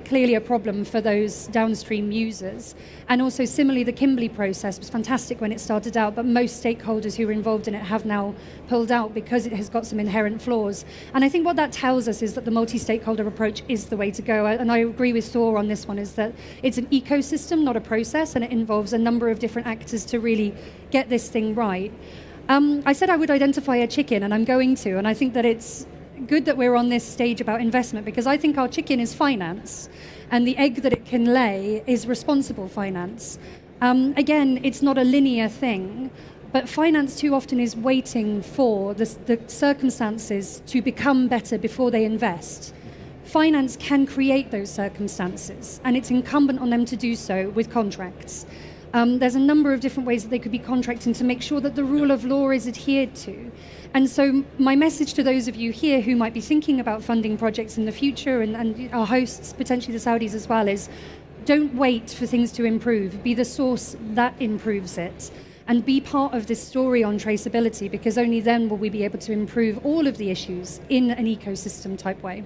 clearly a problem for those downstream users. And also similarly, the Kimberley process was fantastic when it started out, but most stakeholders who were involved in it have now pulled out because it has got some inherent flaws. And I think what that tells us is that the multi-stakeholder approach is the way to go. And I agree with Thor on this one, is that it's an ecosystem, not a process, and it involves a number of different actors to really get this thing right. I said I would identify a chicken, and I'm going to, and I think that it's good that we're on this stage about investment, because I think our chicken is finance, and the egg that it can lay is responsible finance. Again, it's not a linear thing, but finance too often is waiting for the circumstances to become better before they invest. Finance can create those circumstances, and it's incumbent on them to do so with contracts. There's a number of different ways that they could be contracting to make sure that the rule of law is adhered to. And so my message to those of you here who might be thinking about funding projects in the future, and our hosts, potentially the Saudis as well, is don't wait for things to improve. Be the source that improves it. And be part of this story on traceability, because only then will we be able to improve all of the issues in an ecosystem type way.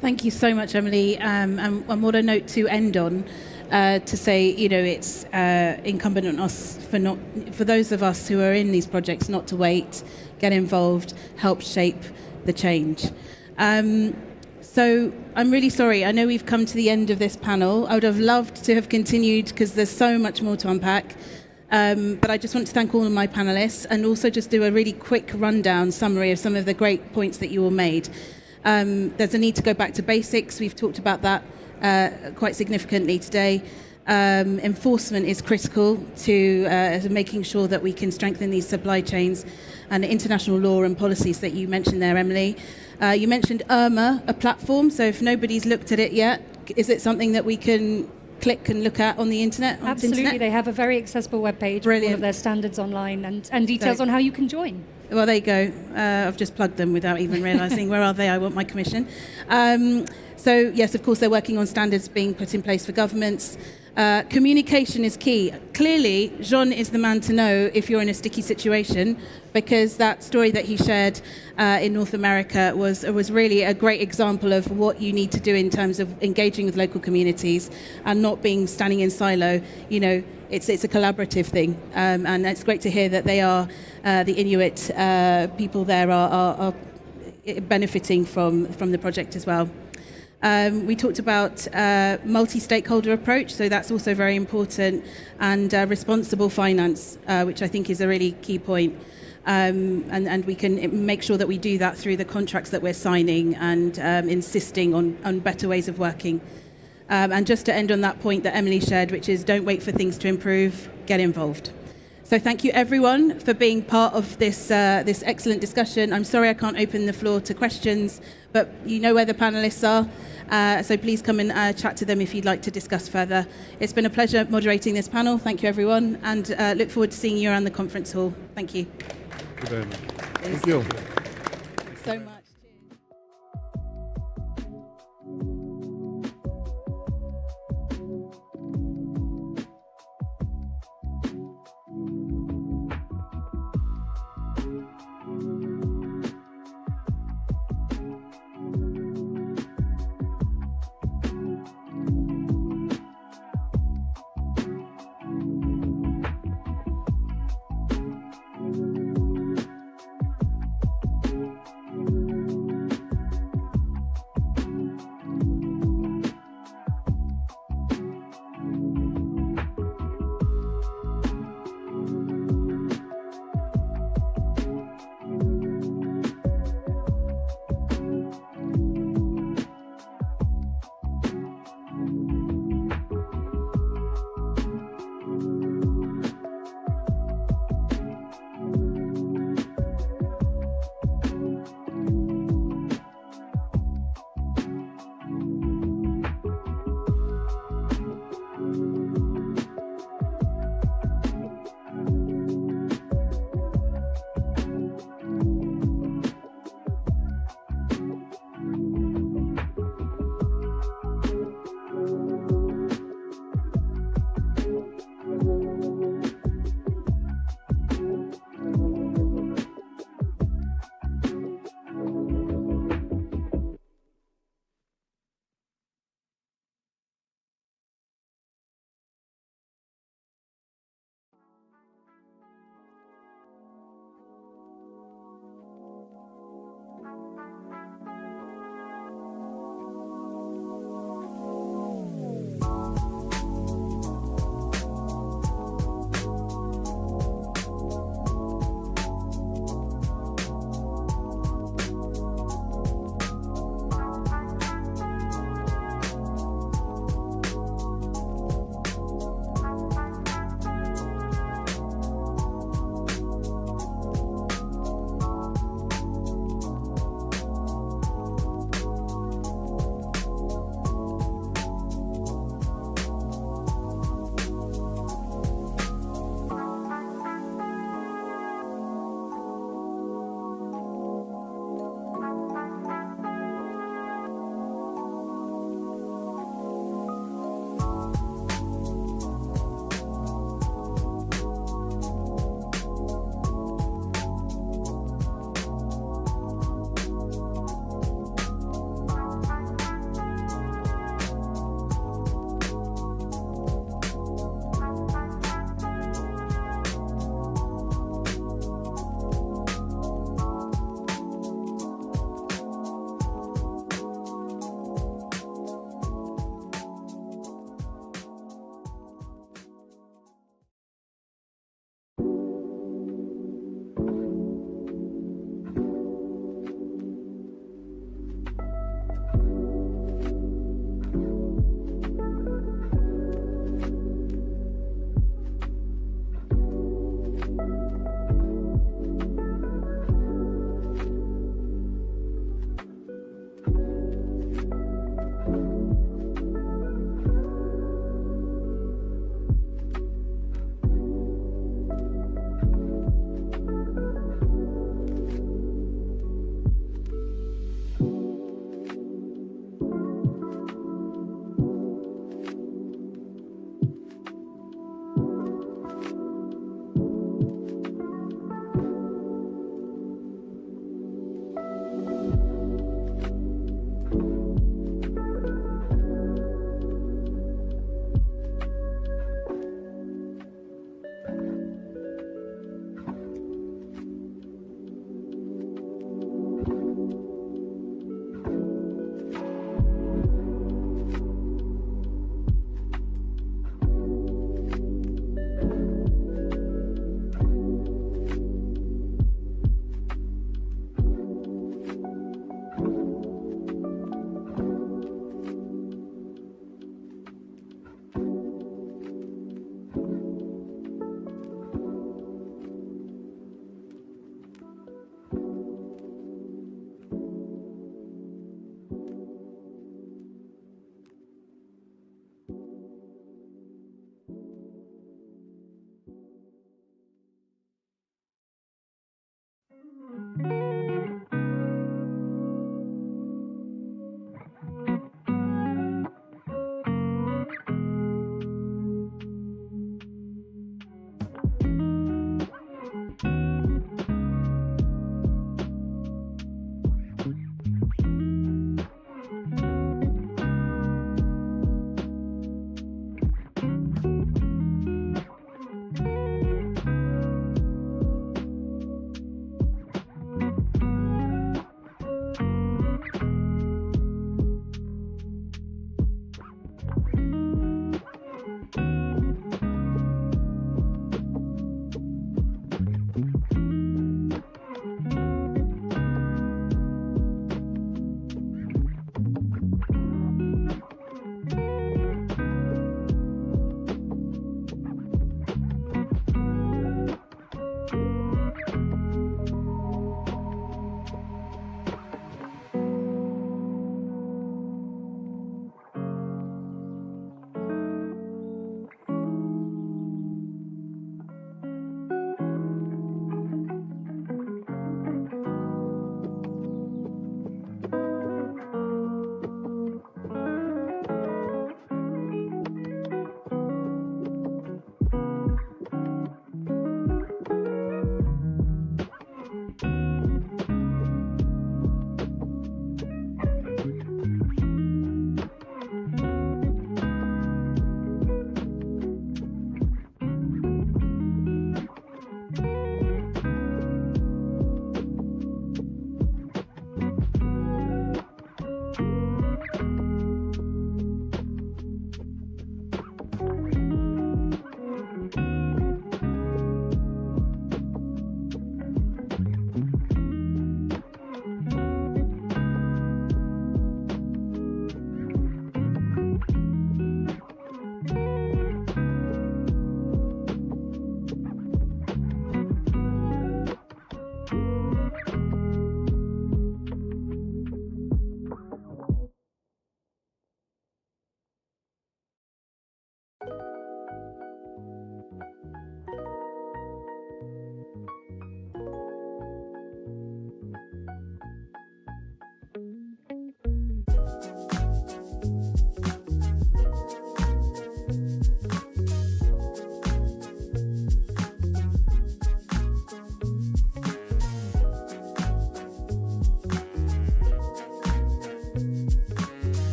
Thank you so much, Emily. And what a note to end on. To say, it's incumbent on us for those of us who are in these projects not to wait, get involved, help shape the change. So I'm really sorry. I know we've come to the end of this panel. I would have loved to have continued because there's so much more to unpack. But I just want to thank all of my panelists and also just do a really quick rundown summary of some of the great points that you all made. There's a need to go back to basics. We've talked about that quite significantly today. Enforcement is critical to making sure that we can strengthen these supply chains and international law and policies that you mentioned there, Emily. You mentioned IRMA, a platform, so if nobody's looked at it yet, is it something that we can click and look at on the internet? Absolutely, they have a very accessible webpage with all of their standards online and details on how you can join. Well, there you go. I've just plugged them without even realising. Where are they? I want my commission. So, yes, of course, they're working on standards being put in place for governments. Communication is key. Clearly, Jean is the man to know if you're in a sticky situation, because that story that he shared in North America was really a great example of what you need to do in terms of engaging with local communities and not standing in silo. It's a collaborative thing, and it's great to hear that they are the Inuit people there are benefiting from the project as well. We talked about multi-stakeholder approach, so that's also very important, and responsible finance, which I think is a really key point. And we can make sure that we do that through the contracts that we're signing and insisting on better ways of working. And just to end on that point that Emily shared, which is don't wait for things to improve, get involved. So thank you everyone for being part of this excellent discussion. I'm sorry I can't open the floor to questions, but you know where the panelists are. So please come and chat to them if you'd like to discuss further. It's been a pleasure moderating this panel. Thank you everyone, and look forward to seeing you around the conference hall. Thank you. Thank you very much. Thank you so much.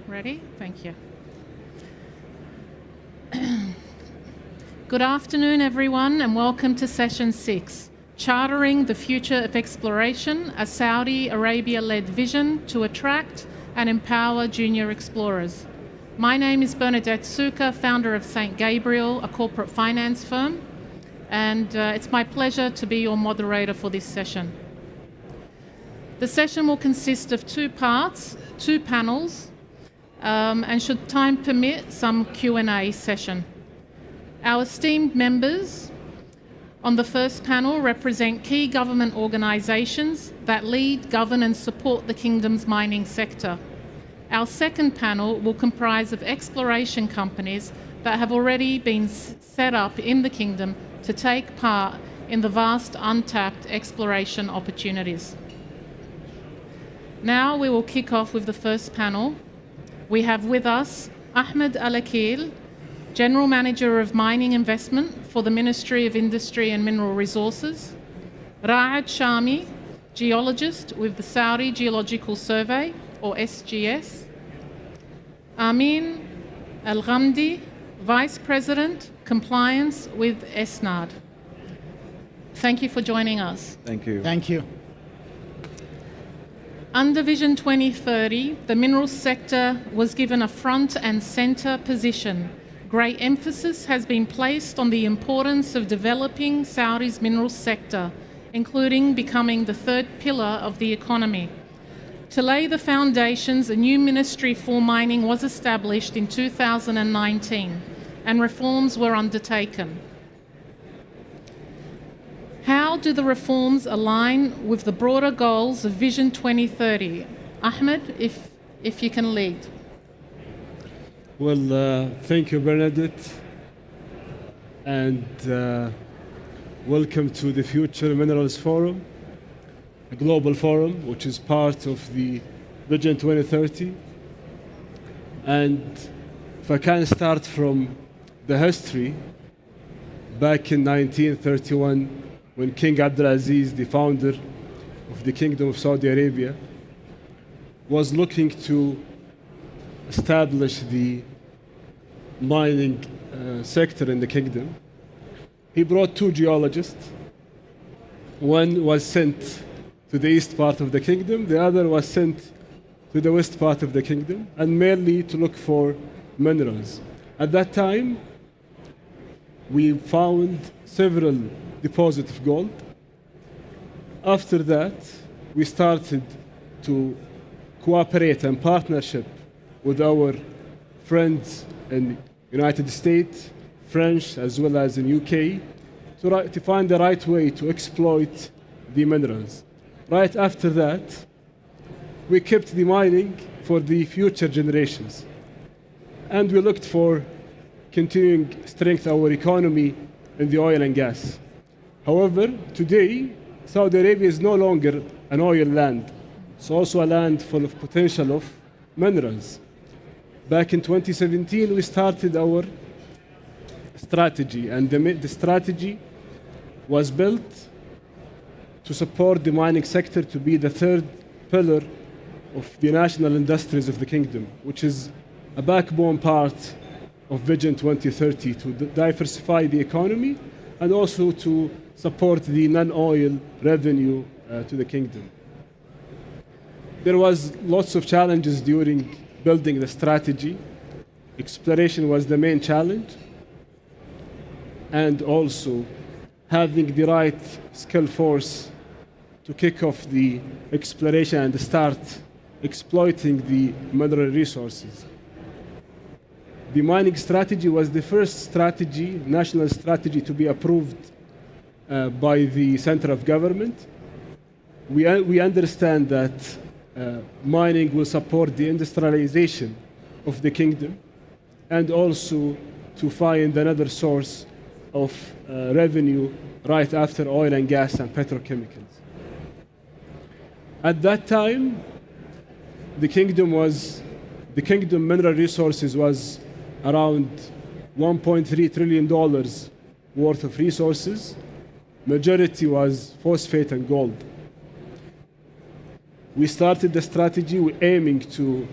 Ready? Thank you. Good afternoon, everyone, and welcome to Session 6, Chartering the Future of Exploration, a Saudi Arabia-led vision to attract and empower junior explorers. My name is Bernadette Suka, founder of St. Gabriel, a corporate finance firm, and it's my pleasure to be your moderator for this session. The session will consist of 2 parts, 2 panels, and should time permit, some Q&A session. Our esteemed members on the first panel represent key government organisations that lead, govern and support the Kingdom's mining sector. Our second panel will comprise of exploration companies that have already been set up in the Kingdom to take part in the vast untapped exploration opportunities. Now we will kick off with the first panel. We have with us Ahmed Al-Akil, General Manager of Mining Investment for the Ministry of Industry and Mineral Resources, Ra'ad Shami, Geologist with the Saudi Geological Survey, or SGS, Amin Al-Ghamdi, Vice President, Compliance with ESNAD. Thank you for joining us. Thank you. Thank you. Under Vision 2030, the minerals sector was given a front and centre position. Great emphasis has been placed on the importance of developing Saudi's minerals sector, including becoming the 3rd pillar of the economy. To lay the foundations, a new ministry for mining was established in 2019, and reforms were undertaken. How do the reforms align with the broader goals of Vision 2030? Ahmed, if you can lead. Well, thank you, Bernadette, and welcome to the Future Minerals Forum, a global forum which is part of the Vision 2030. And if I can start from the history, back in 1931, when King Abdulaziz, the founder of the Kingdom of Saudi Arabia, was looking to establish the mining sector in the kingdom, he brought 2 geologists. One was sent to the east part of the kingdom, the other was sent to the west part of the kingdom, and mainly to look for minerals. At that time, we found several deposits of gold. After that, we started to cooperate and partnership with our friends in United States, French, as well as in UK, to find the right way to exploit the minerals. Right after that, we kept the mining for the future generations. And we looked for continuing strength our economy in the oil and gas. However, today, Saudi Arabia is no longer an oil land. It's also a land full of potential of minerals. Back in 2017, we started our strategy, and the strategy was built to support the mining sector to be the third pillar of the national industries of the kingdom, which is a backbone part of Vision 2030 to diversify the economy and also to support the non-oil revenue to the kingdom. There was lots of challenges during building the strategy. Exploration was the main challenge, and also having the right skill force to kick off the exploration and start exploiting the mineral resources. The mining strategy was the first strategy, national strategy, to be approved by the center of government. We understand that mining will support the industrialization of the kingdom and also to find another source of revenue right after oil and gas and petrochemicals. At that time, the kingdom mineral resources was around $1.3 trillion worth of resources. Majority was phosphate and gold. We started the strategy aiming to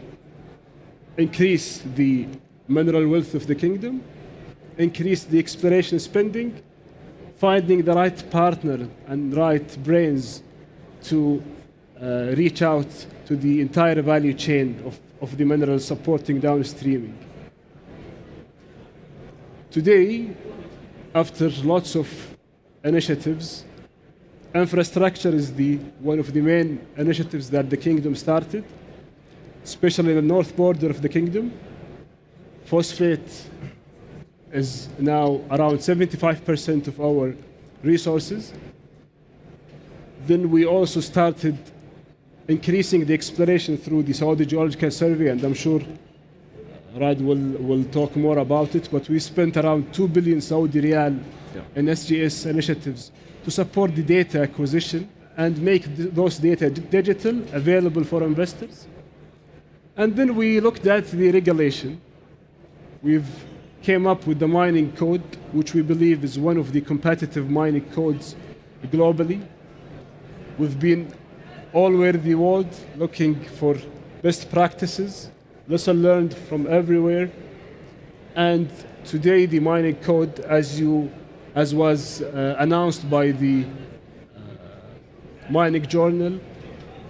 increase the mineral wealth of the kingdom, increase the exploration spending, finding the right partner and right brains to reach out to the entire value chain of the minerals supporting downstreaming. Today, after lots of initiatives, infrastructure is one of the main initiatives that the kingdom started, especially in the north border of the kingdom. Phosphate is now around 75% of our resources. Then we also started increasing the exploration through the Saudi Geological Survey, and I'm sure Rad will talk more about it, but we spent around 2 billion Saudi riyal in SGS initiatives to support the data acquisition and make those data digital, available for investors. And then we looked at the regulation. We've came up with the mining code, which we believe is one of the competitive mining codes globally. We've been all over the world looking for best practices, lesson learned from everywhere. And today the mining code, as was announced by the Mining Journal,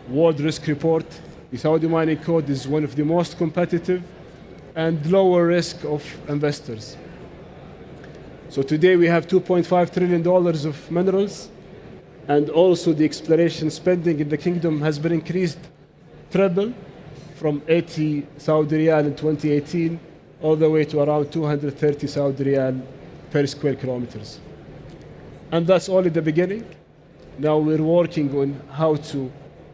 World Risk Report, the Saudi Mining Code is one of the most competitive and lower risk of investors. So today we have $2.5 trillion of minerals, and also the exploration spending in the kingdom has been increased treble from 80 Saudi riyal in 2018 all the way to around 230 Saudi riyal per square kilometers. And that's only the beginning. Now we're working on how to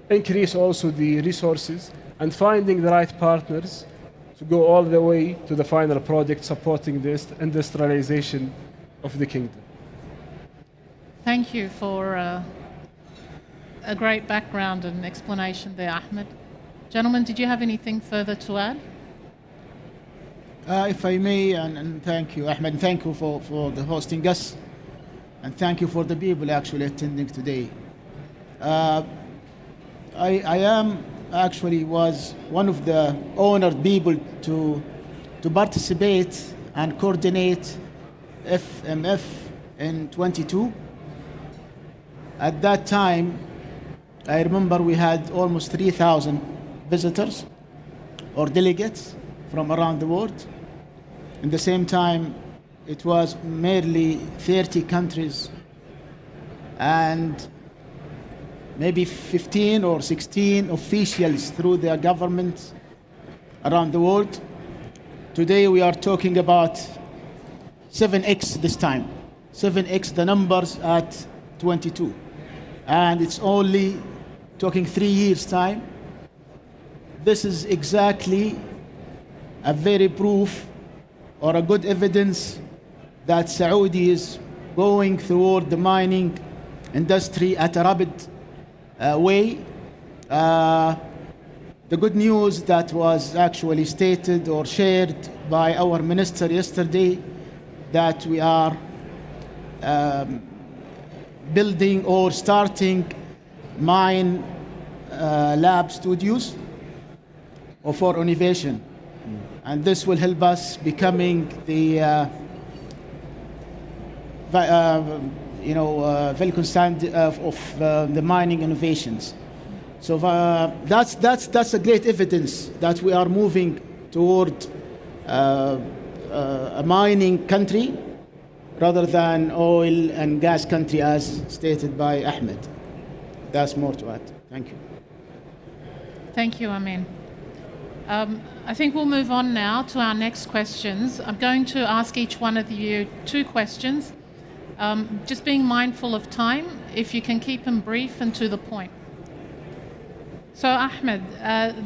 increase also the resources and finding the right partners to go all the way to the final product supporting the industrialization of the kingdom. Thank you for a great background and explanation there, Ahmed. Gentlemen, did you have anything further to add? If I may, and thank you, Ahmed, and thank you for the hosting us, and thank you for the people actually attending today. I am actually was one of the honored people to participate and coordinate FMF in 22. At that time, I remember we had almost 3,000 visitors or delegates from around the world. In the same time, it was merely 30 countries and maybe 15 or 16 officials through their governments around the world. Today we are talking about 7x this time. 7x the numbers at 22. And it's only talking 3 years time. This is exactly a very proof or a good evidence that Saudi is going toward the mining industry at a rapid way. The good news that was actually stated or shared by our minister yesterday, that we are building or starting mine lab studios for innovation. And this will help us becoming the Silicon standard of the mining innovations. So that's a great evidence that we are moving toward a mining country rather than oil and gas country as stated by Ahmed. That's more to add. Thank you. Thank you, Amin. I think we'll move on now to our next questions. I'm going to ask each one of you 2 questions. Just being mindful of time, if you can keep them brief and to the point. So Ahmed,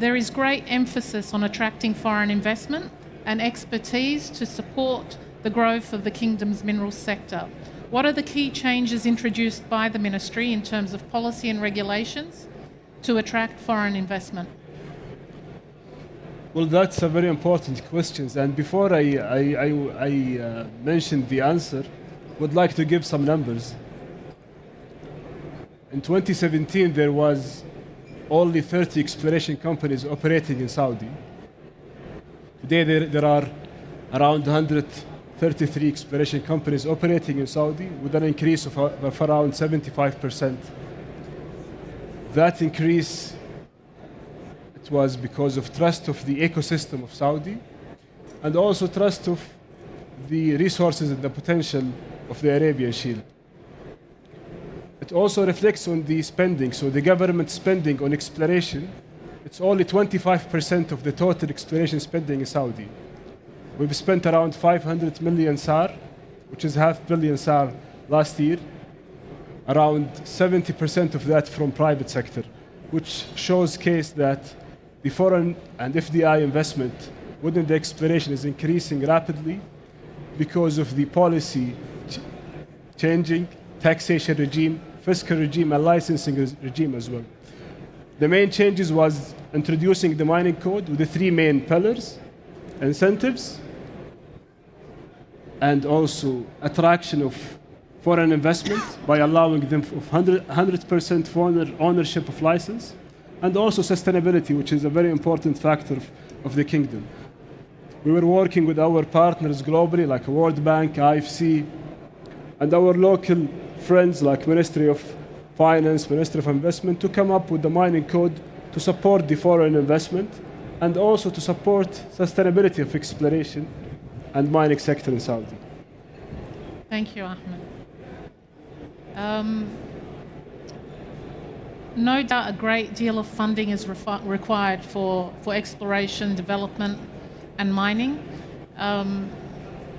there is great emphasis on attracting foreign investment and expertise to support the growth of the Kingdom's minerals sector. What are the key changes introduced by the Ministry in terms of policy and regulations to attract foreign investment? Well, that's a very important question. And before I mention the answer, would like to give some numbers. In 2017, there was only 30 exploration companies operating in Saudi. Today, there are around 133 exploration companies operating in Saudi with an increase of around 75%. That increase, it was because of trust of the ecosystem of Saudi and also trust of the resources and the potential of the Arabian Shield. It also reflects on the spending. So the government spending on exploration, it's only 25% of the total exploration spending in Saudi. We've spent around 500 million SAR, which is $500 million SAR last year, around 70% of that from private sector, which shows case that the foreign and FDI investment within the exploration is increasing rapidly because of the policy changing, taxation regime, fiscal regime, and licensing regime as well. The main changes was introducing the mining code with the 3 main pillars: incentives, and also attraction of foreign investment by allowing them 100% foreign ownership of license, and also sustainability, which is a very important factor of the kingdom. We were working with our partners globally, like World Bank, KAICC, and our local friends like Ministry of Finance, Ministry of Investment, to come up with the mining code to support the foreign investment and also to support sustainability of exploration and mining sector in Saudi. Thank you, Ahmed. No doubt a great deal of funding is required for exploration, development and mining.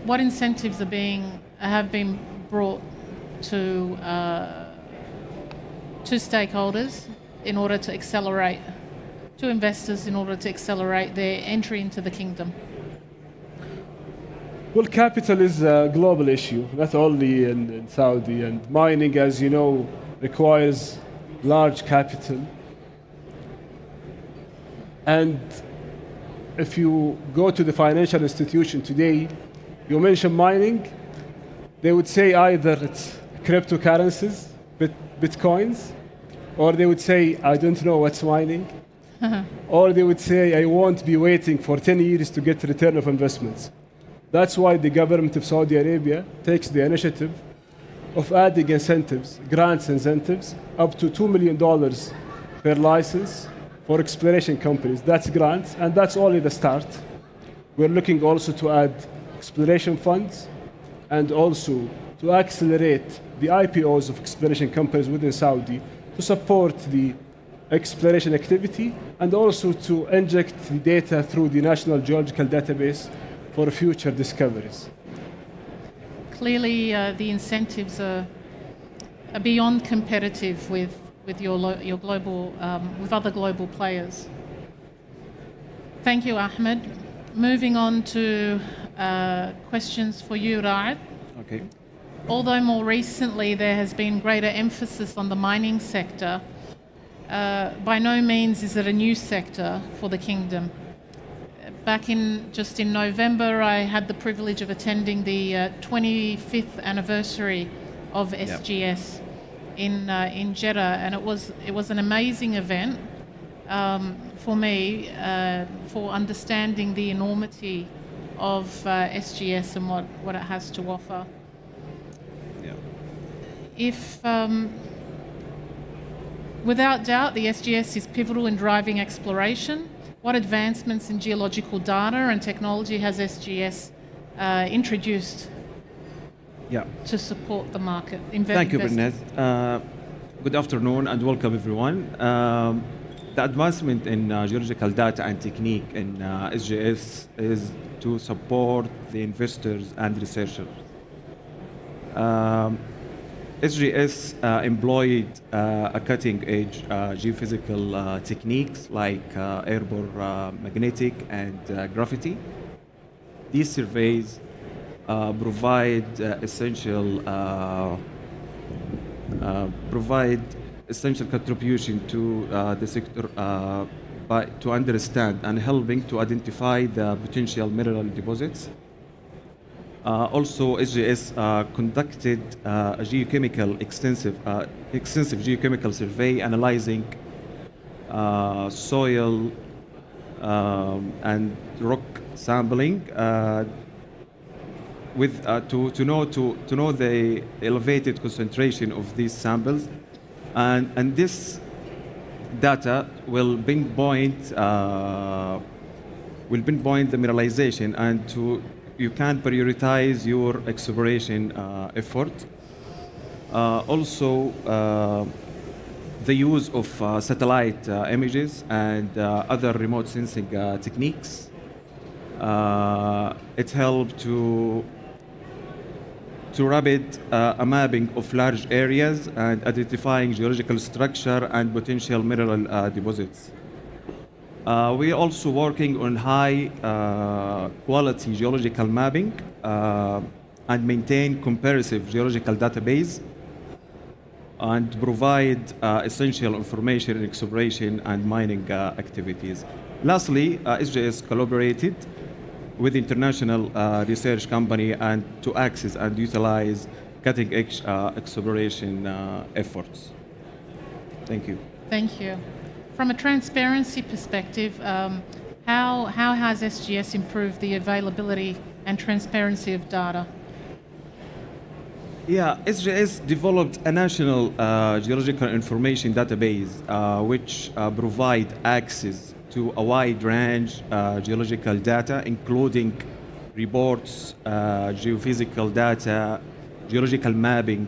What incentives have been brought to stakeholders in order to accelerate, to investors in order to accelerate their entry into the kingdom? Well, capital is a global issue, not only in Saudi, and mining, as you know, requires large capital. And if you go to the financial institution today, you mention mining, they would say either it's cryptocurrencies, bitcoins, or they would say, I don't know what's mining, or they would say, I won't be waiting for 10 years to get return of investments. That's why the government of Saudi Arabia takes the initiative of adding incentives, grants incentives, up to $2 million per license for exploration companies. That's grants, and that's only the start. We're looking also to add exploration funds and also to accelerate the IPOs of exploration companies within Saudi to support the exploration activity and also to inject the data through the National Geological Database for future discoveries. Clearly, the incentives are beyond competitive with your global with other global players. Thank you, Ahmed. Moving on to questions for you, Raad. Okay. Although more recently there has been greater emphasis on the mining sector, by no means is it a new sector for the kingdom. Back in November, I had the privilege of attending the 25th anniversary of SGS in Jeddah, and it was an amazing event for me for understanding the enormity of SGS and what it has to offer. If without doubt, the SGS is pivotal in driving exploration. What advancements in geological data and technology has SGS introduced to support the market? Thank you, Bernard. Good afternoon and welcome, everyone. The advancement in geological data and technique in SGS is to support the investors and researchers. SGS employed a cutting-edge geophysical techniques like airborne magnetic and gravity. These surveys provide essential contribution to the sector to understand and helping to identify the potential mineral deposits. Also, SGS conducted a extensive geochemical survey analyzing soil and rock sampling to know the elevated concentration of these samples, and this data will pinpoint the mineralization, and you can prioritize your exploration effort. Also, the use of satellite images and other remote sensing techniques. It helped to rapid a mapping of large areas and identifying geological structure and potential mineral deposits. We are also working on high quality geological mapping and maintain comprehensive geological database and provide essential information in exploration and mining activities. Lastly, SGS collaborated with international research company and to access and utilize cutting-edge exploration efforts. Thank you. Thank you. From a transparency perspective, how has SGS improved the availability and transparency of data? Yeah, SGS developed a national geological information database which provide access to a wide range geological data, including reports, geophysical data, geological mapping,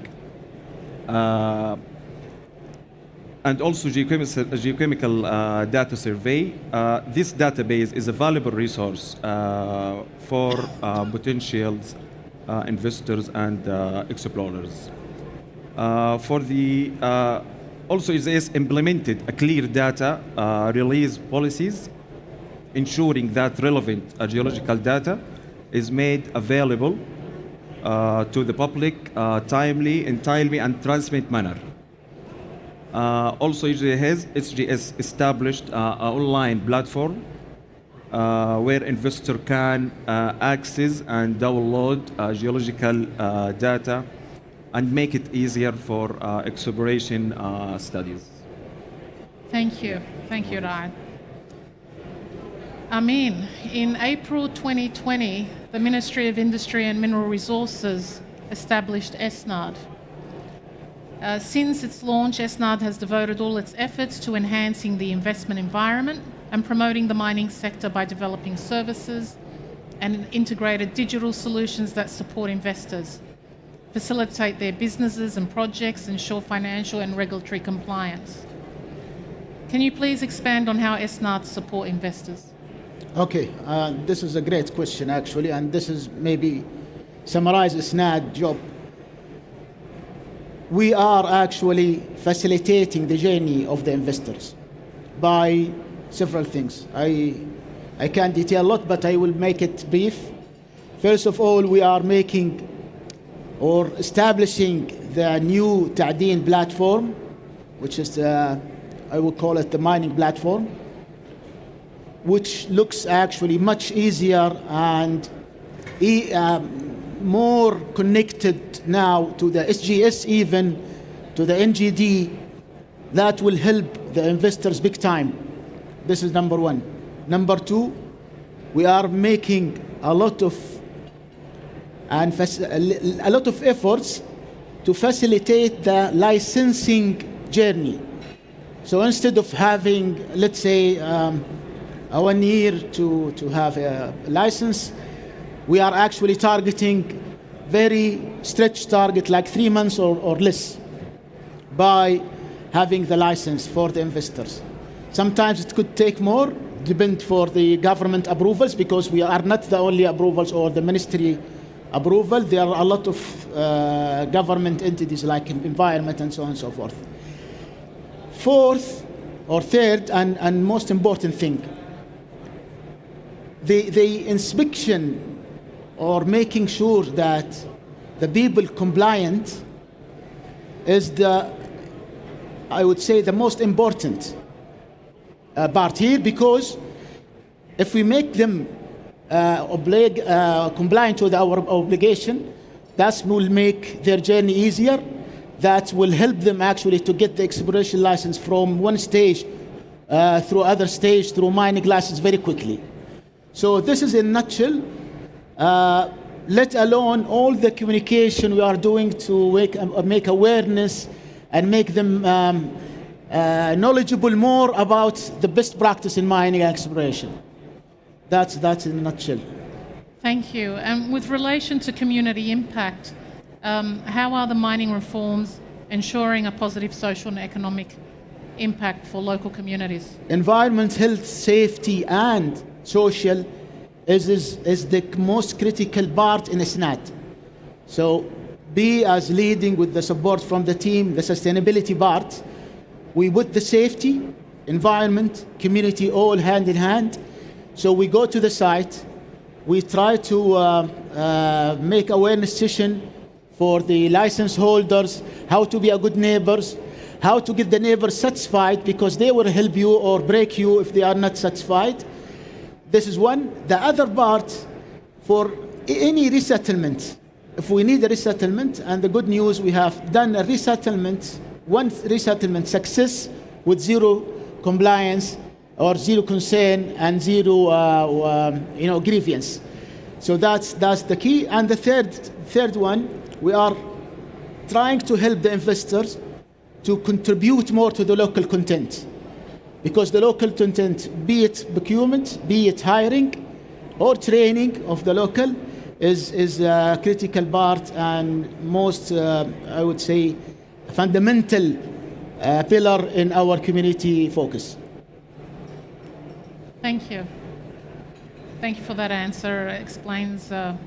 and also geochemical data survey. This database is a valuable resource for potential investors and explorers. Also, SGS implemented a clear data release policies, ensuring that relevant geological data is made available to the public timely and transparent manner. Also, SGS established an online platform where investors can access and download geological data and make it easier for exploration studies. Thank you. Thank you, Raad. Amin, in April 2020, the Ministry of Industry and Mineral Resources established ESNAD. Since its launch, ESNAD has devoted all its efforts to enhancing the investment environment and promoting the mining sector by developing services, and integrated digital solutions that support investors, facilitate their businesses and projects, ensure financial and regulatory compliance. Can you please expand on how SNAD support investors? Okay, this is a great question actually, and this is maybe summarize SNAD job. We are actually facilitating the journey of the investors by several things. I can't detail a lot, but I will make it brief. First of all, we are making or establishing the new Ta'deen platform, which is, I would call it the mining platform, which looks actually much easier and more connected now to the SGS, even to the NGD. That will help the investors big time. This is number one. Number two, we are making a lot of efforts to facilitate the licensing journey. So instead of having, let's say, a 1 year to have a license, we are actually targeting very stretched target, like 3 months or less, by having the license for the investors. Sometimes it could take more, depend for the government approvals, because we are not the only approvals or the ministry approval. There are a lot of government entities like environment and so on and so forth. Fourth or third and most important thing, the inspection or making sure that the people compliant is I would say the most important part here, because if we make them compliant with our obligation, that will make their journey easier. That will help them actually to get the exploration license from one stage through other stage through mining license very quickly. So this is in a nutshell, let alone all the communication we are doing to make awareness and make them knowledgeable more about the best practice in mining and exploration. That's in a nutshell. Thank you. And with relation to community impact, how are the mining reforms ensuring a positive social and economic impact for local communities? Environment, health, safety, and social is the most critical part in SNAD. So be as leading with the support from the team, the sustainability part. We put the safety, environment, community all hand in hand. So we go to the site, we try to make awareness session for the license holders, how to be a good neighbors, how to get the neighbors satisfied, because they will help you or break you if they are not satisfied. This is one. The other part, for any resettlement, if we need a resettlement, and the good news, we have done a resettlement, one resettlement success with zero compliance or zero concern and zero grievance. So that's the key. And the third one, we are trying to help the investors to contribute more to the local content, because the local content, be it procurement, be it hiring or training of the local, is a critical part and most, I would say, fundamental pillar in our community focus. Thank you. Thank you for that answer. It explains a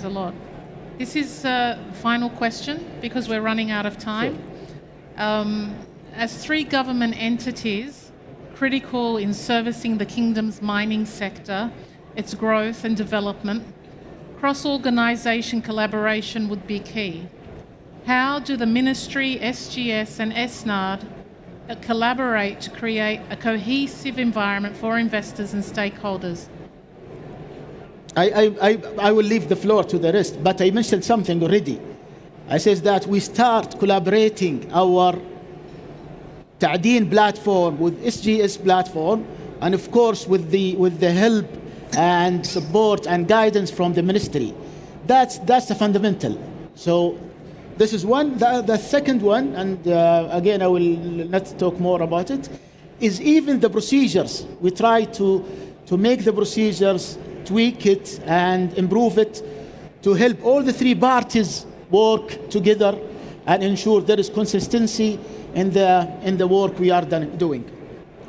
lot. This is the final question because we're running out of time. Sure. As 3 government entities critical in servicing the kingdom's mining sector, its growth and development, cross-organisation collaboration would be key. How do the Ministry, SGS and SNAD collaborate to create a cohesive environment for investors and stakeholders? I will leave the floor to the rest, but I mentioned something already. I said that we start collaborating our Ta'deen platform with SGS platform, and of course with the help and support and guidance from the ministry. That's the fundamental. So this is one. The second one, and again I will not talk more about it, is even the procedures. We try to make the procedures tweak it and improve it to help all the three parties work together and ensure there is consistency in the work we are doing.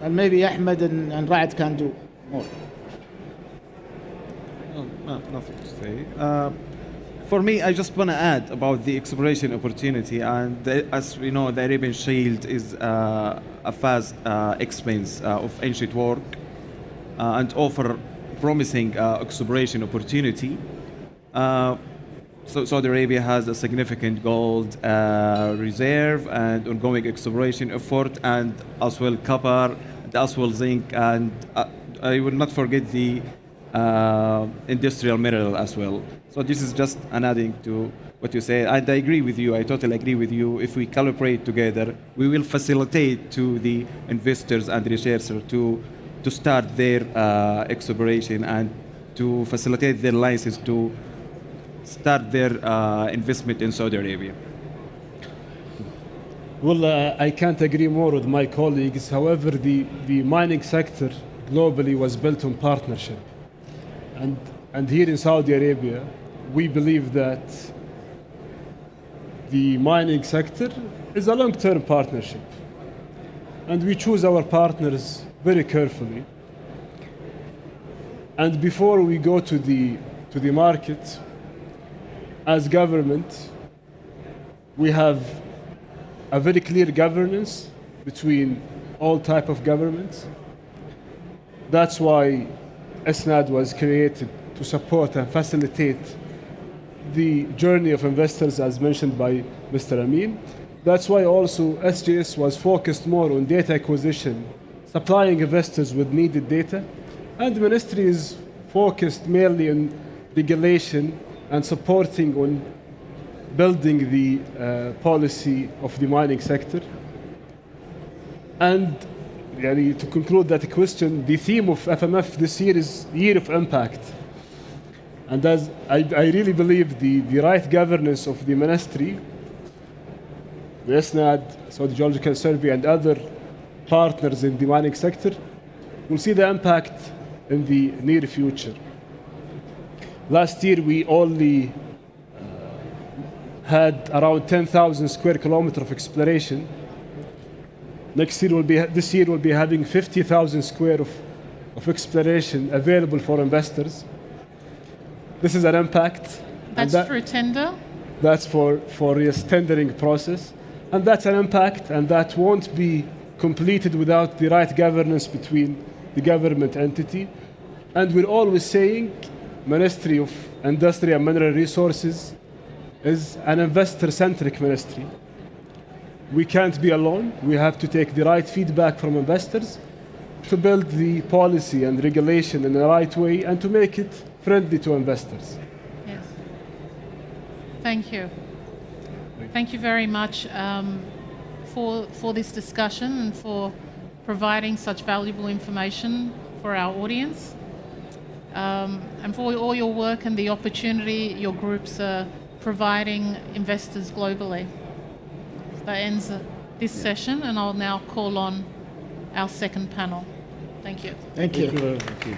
And maybe Ahmed and Raed can do more. Nothing to say. For me, I just want to add about the exploration opportunity. And as we know, the Arabian Shield is a vast expanse of ancient work and offer promising exploration opportunity. So Saudi Arabia has a significant gold reserve and ongoing exploration effort, and as well copper, and as well zinc, and I will not forget the industrial mineral as well. So this is just an adding to what you say, and I agree with you. I totally agree with you. If we collaborate together, we will facilitate to the investors and researchers to start their exploration and to facilitate their license to start their investment in Saudi Arabia. Well, I can't agree more with my colleagues. However, the mining sector globally was built on partnership. And here in Saudi Arabia, we believe that the mining sector is a long-term partnership. And we choose our partners very carefully. And before we go to the market, as government, we have a very clear governance between all type of governments. That's why SNAD was created to support and facilitate the journey of investors, as mentioned by Mr. Amin. That's why also SGS was focused more on data acquisition, supplying investors with needed data, and the ministry is focused mainly on regulation and supporting on building the policy of the mining sector. And to conclude that question, the theme of FMF this year is Year of Impact. And as I really believe the right governance of the ministry, the SNAD, Saudi Geological Survey, and other partners in the mining sector will see the impact in the near future. Last year, we only had around 10,000 square kilometers of exploration. This year will be having 50,000 square of exploration available for investors. This is an impact. That's through tender? That's for yes, tendering process. And that's an impact, and that won't be completed without the right governance between the government entity. And we're always saying Ministry of Industry and Mineral Resources is an investor-centric ministry. We can't be alone. We have to take the right feedback from investors to build the policy and regulation in the right way and to make it friendly to investors. Yes. Thank you. Thank you very much for this discussion and for providing such valuable information for our audience. And for all your work and the opportunity your groups are providing investors globally. That ends this session, and I'll now call on our second panel. Thank you. Thank you. Thank you.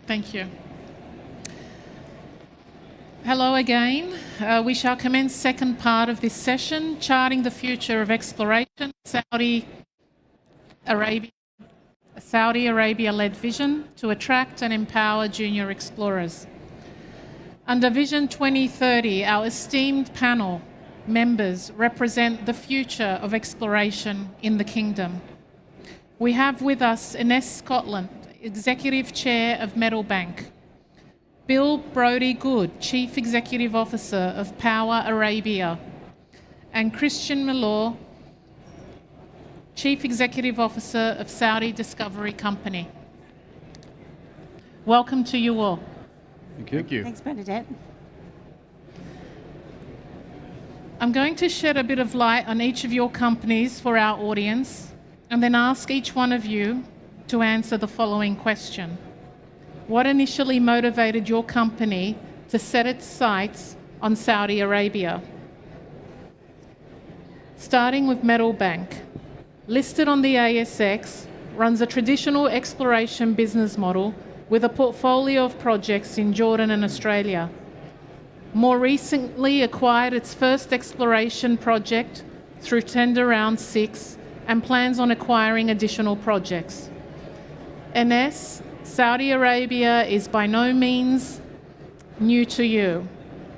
Thank you. Hello again. We shall commence second part of this session, Charting the Future of Exploration, Saudi Arabia-led vision to attract and empower junior explorers. Under Vision 2030, our esteemed panel members represent the future of exploration in the Kingdom. We have with us Ines Scotland, Executive Chair of Meadowbank, Bill Brodie-Good, Chief Executive Officer of Power Arabia, and Christian Milor, Chief Executive Officer of Saudi Discovery Company. Welcome to you all. Thank you. Thanks, Bernadette. I'm going to shed a bit of light on each of your companies for our audience, and then ask each one of you to answer the following question. What initially motivated your company to set its sights on Saudi Arabia? Starting with Meadowbank, listed on the ASX, runs a traditional exploration business model with a portfolio of projects in Jordan and Australia. More recently acquired its first exploration project through Tender Round 6 and plans on acquiring additional projects. Ines, Saudi Arabia is by no means new to you.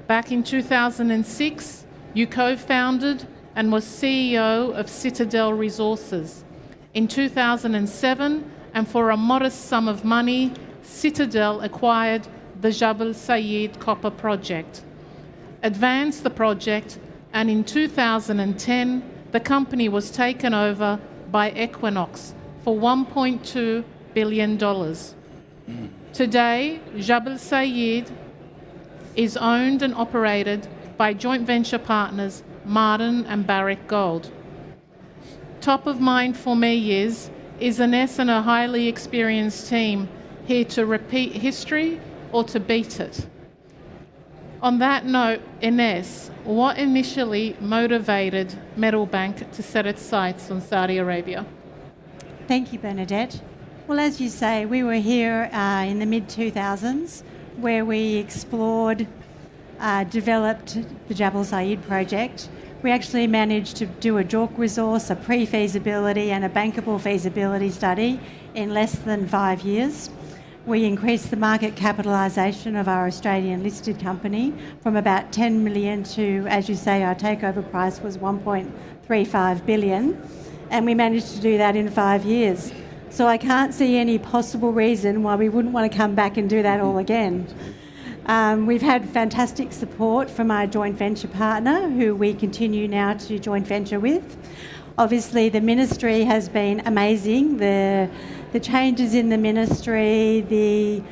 Back in 2006, you co-founded and was CEO of Citadel Resources. In 2007, and for a modest sum of money, Citadel acquired the Jabal Sayid copper project, advanced the project, and in 2010, the company was taken over by Equinox for $1.2 billion. Today, Jabal Sayid is owned and operated by joint venture partners Martin and Barrick Gold. Top of mind for me is Ines and a highly experienced team here to repeat history or to beat it? On that note, Ines, what initially motivated Meadowbank to set its sights on Saudi Arabia? Thank you, Bernadette. Well, as you say, we were here in the mid-2000s where we explored, developed the Jabal Sayid project. We actually managed to do a JORC resource, a pre-feasibility and a bankable feasibility study in less than 5 years. We increased the market capitalisation of our Australian listed company from about 10 million to, as you say, our takeover price was 1.35 billion. And we managed to do that in 5 years. So I can't see any possible reason why we wouldn't want to come back and do that all again. We've had fantastic support from our joint venture partner, who we continue now to joint venture with. Obviously, the ministry has been amazing. The changes in the ministry, the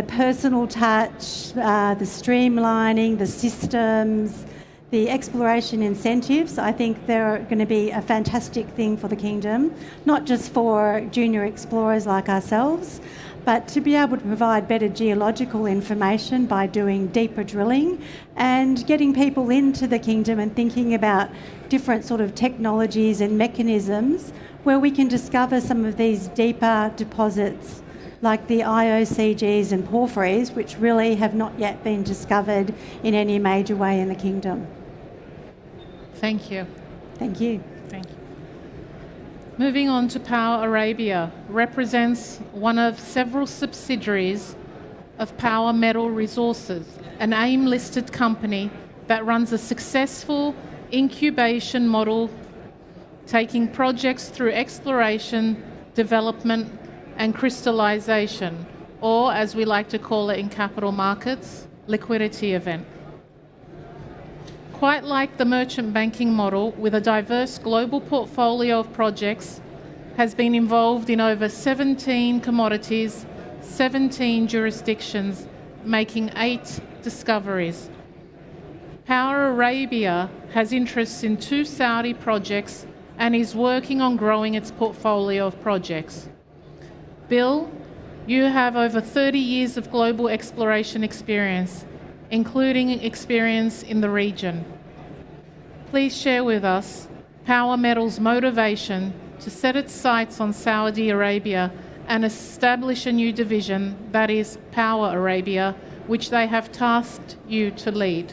personal touch, the streamlining, the systems, the exploration incentives, I think they're going to be a fantastic thing for the kingdom, not just for junior explorers like ourselves, but to be able to provide better geological information by doing deeper drilling and getting people into the kingdom and thinking about different sort of technologies and mechanisms where we can discover some of these deeper deposits like the IOCGs and porphyries, which really have not yet been discovered in any major way in the kingdom. Thank you. Thank you. Thank you. Moving on to Power Arabia, represents one of several subsidiaries of Power Metal Resources, an AIM-listed company that runs a successful incubation model, taking projects through exploration, development, and crystallization, or as we like to call it in capital markets, liquidity event. Quite like the merchant banking model, with a diverse global portfolio of projects, has been involved in over 17 commodities, 17 jurisdictions, making 8 discoveries. Power Arabia has interests in 2 Saudi projects and is working on growing its portfolio of projects. Bill, you have over 30 years of global exploration experience, including experience in the region. Please share with us Power Metal's motivation to set its sights on Saudi Arabia and establish a new division, that is Power Arabia, which they have tasked you to lead.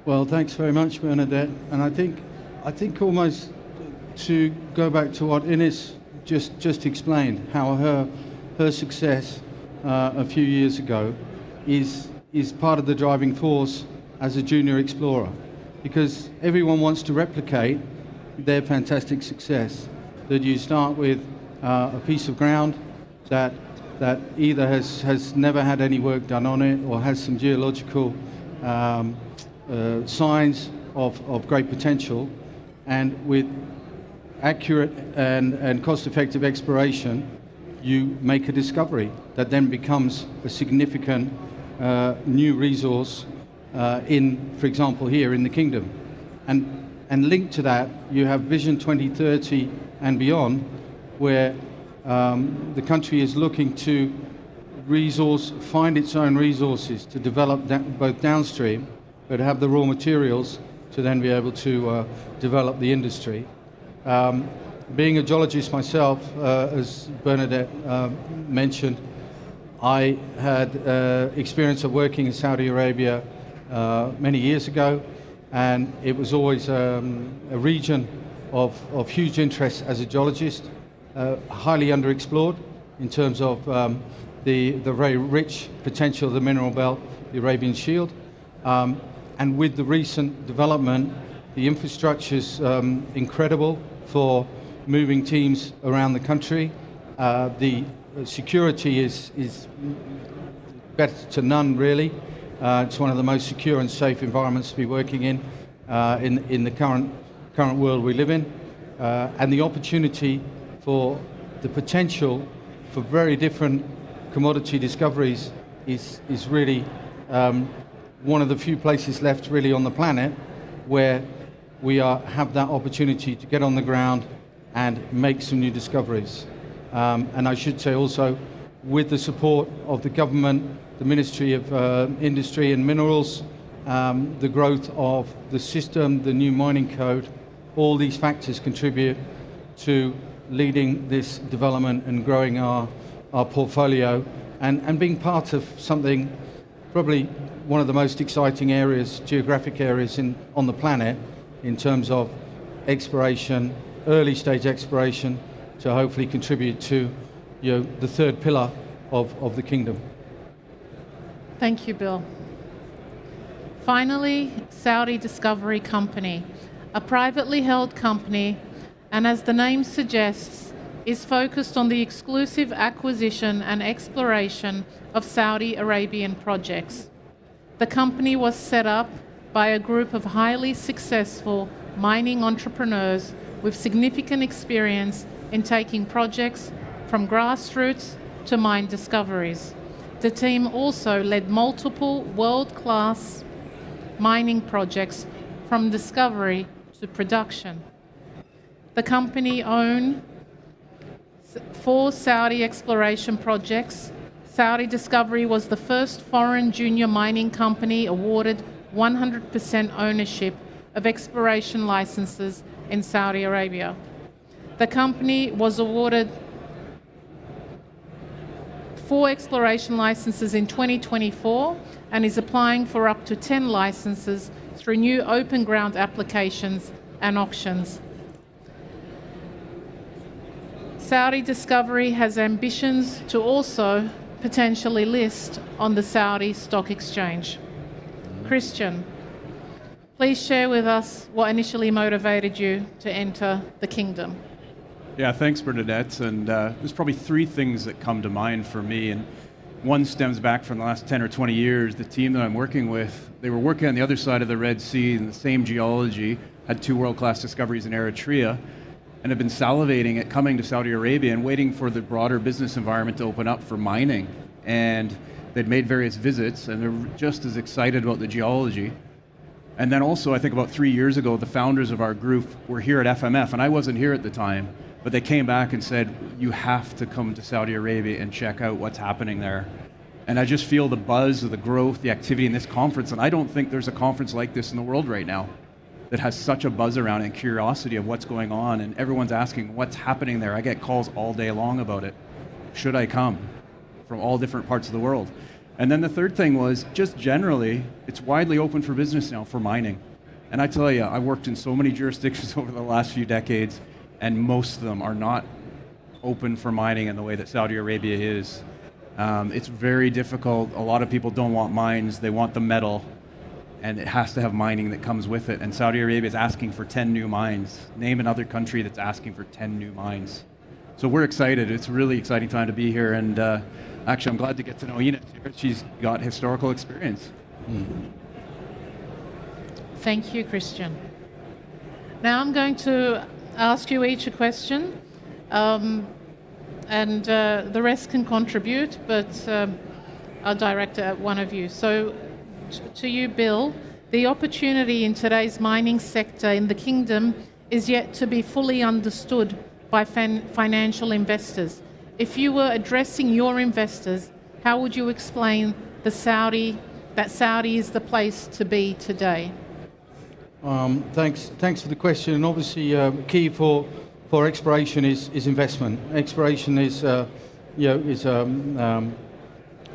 Well, thanks very much, Bernadette. And I think almost to go back to what Ines just explained, how her success a few years ago is part of the driving force as a junior explorer, because everyone wants to replicate their fantastic success. That you start with a piece of ground that either has never had any work done on it or has some geological signs of great potential, and with accurate and cost-effective exploration, you make a discovery that then becomes a significant new resource for example, here in the kingdom. And linked to that, you have Vision 2030 and beyond, where the country is looking to find its own resources to develop both downstream, but have the raw materials to then be able to develop the industry. Being a geologist myself, as Bernadette mentioned, I had experience of working in Saudi Arabia many years ago, and it was always a region of huge interest as a geologist, highly underexplored in terms of the very rich potential of the mineral belt, the Arabian Shield. And with the recent development, the infrastructure's incredible for moving teams around the country. The security is better to none, really. It's one of the most secure and safe environments to be working in the current world we live in. And the opportunity for the potential for very different commodity discoveries is really one of the few places left really on the planet where we have that opportunity to get on the ground and make some new discoveries. And I should say also, with the support of the government, the Ministry of Industry and Minerals, the growth of the system, the new mining code, all these factors contribute to leading this development and growing our portfolio and being part of something, probably one of the most exciting areas, geographic areas on the planet, in terms of exploration, early stage exploration, to hopefully contribute to the third pillar of the kingdom. Thank you, Bill. Finally, Saudi Discovery Company, a privately held company, and as the name suggests, is focused on the exclusive acquisition and exploration of Saudi Arabian projects. The company was set up by a group of highly successful mining entrepreneurs with significant experience in taking projects from grassroots to mine discoveries. The team also led multiple world-class mining projects from discovery to production. The company owned 4 Saudi exploration projects. Saudi Discovery was the first foreign junior mining company awarded 100% ownership of exploration licenses in Saudi Arabia. The company was awarded 4 exploration licenses in 2024 and is applying for up to 10 licenses through new open ground applications and auctions. Saudi Discovery has ambitions to also potentially list on the Saudi Stock Exchange. Christian, please share with us what initially motivated you to enter the kingdom. Yeah, thanks, Bernadette. And there's probably 3 things that come to mind for me. And one stems back from the last 10 or 20 years. The team that I'm working with, they were working on the other side of the Red Sea in the same geology, had 2 world-class discoveries in Eritrea, and have been salivating at coming to Saudi Arabia and waiting for the broader business environment to open up for mining. And they'd made various visits, and they're just as excited about the geology. And then also, I think about 3 years ago, the founders of our group were here at FMF, and I wasn't here at the time, but they came back and said, you have to come to Saudi Arabia and check out what's happening there. And I just feel the buzz of the growth, the activity in this conference, and I don't think there's a conference like this in the world right now that has such a buzz around it and curiosity of what's going on, and everyone's asking what's happening there. I get calls all day long about it. Should I come? From all different parts of the world. And then the third thing was, just generally, it's widely open for business now for mining. And I tell you, I've worked in so many jurisdictions over the last few decades, and most of them are not open for mining in the way that Saudi Arabia is. It's very difficult. A lot of people don't want mines, they want the metal, and it has to have mining that comes with it. And Saudi Arabia is asking for 10 new mines. Name another country that's asking for 10 new mines. So we're excited. It's a really exciting time to be here. And actually, I'm glad to get to know Ina here. She's got historical experience. Thank you, Christian. Now I'm going to ask you each a question, and the rest can contribute, but I'll direct it at one of you. So to you, Bill, the opportunity in today's mining sector in the kingdom is yet to be fully understood by financial investors. If you were addressing your investors, how would you explain that Saudi is the place to be today? Thanks for the question. And obviously, key for exploration is investment. Exploration is an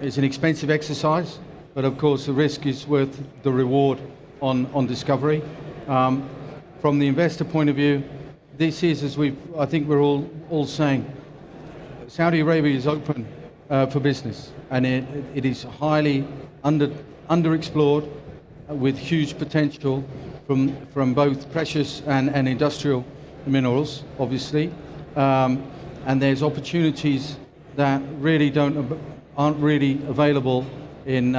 expensive exercise, but of course the risk is worth the reward on discovery. From the investor point of view, this is, as I think we're all saying, Saudi Arabia is open for business, and it is highly underexplored with huge potential from both precious and industrial minerals, obviously, and there's opportunities that really aren't really available in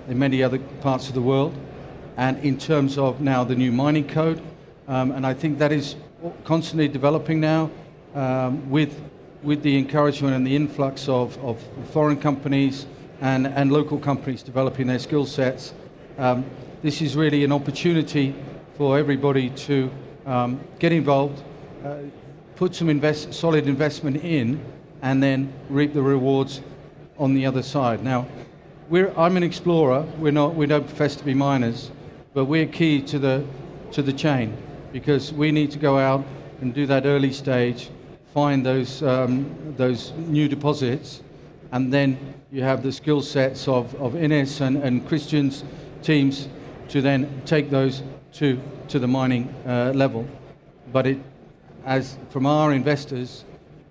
many other parts of the world. And in terms of now the new mining code, and I think that is constantly developing now with the encouragement and the influx of foreign companies and local companies developing their skill sets. This is really an opportunity for everybody to get involved, put some solid investment in, and then reap the rewards on the other side. Now, I'm an explorer. We don't profess to be miners, but we're key to the chain, because we need to go out and do that early stage, find those new deposits, and then you have the skill sets of Ines and Christian's teams to then take those to the mining level. But as from our investors,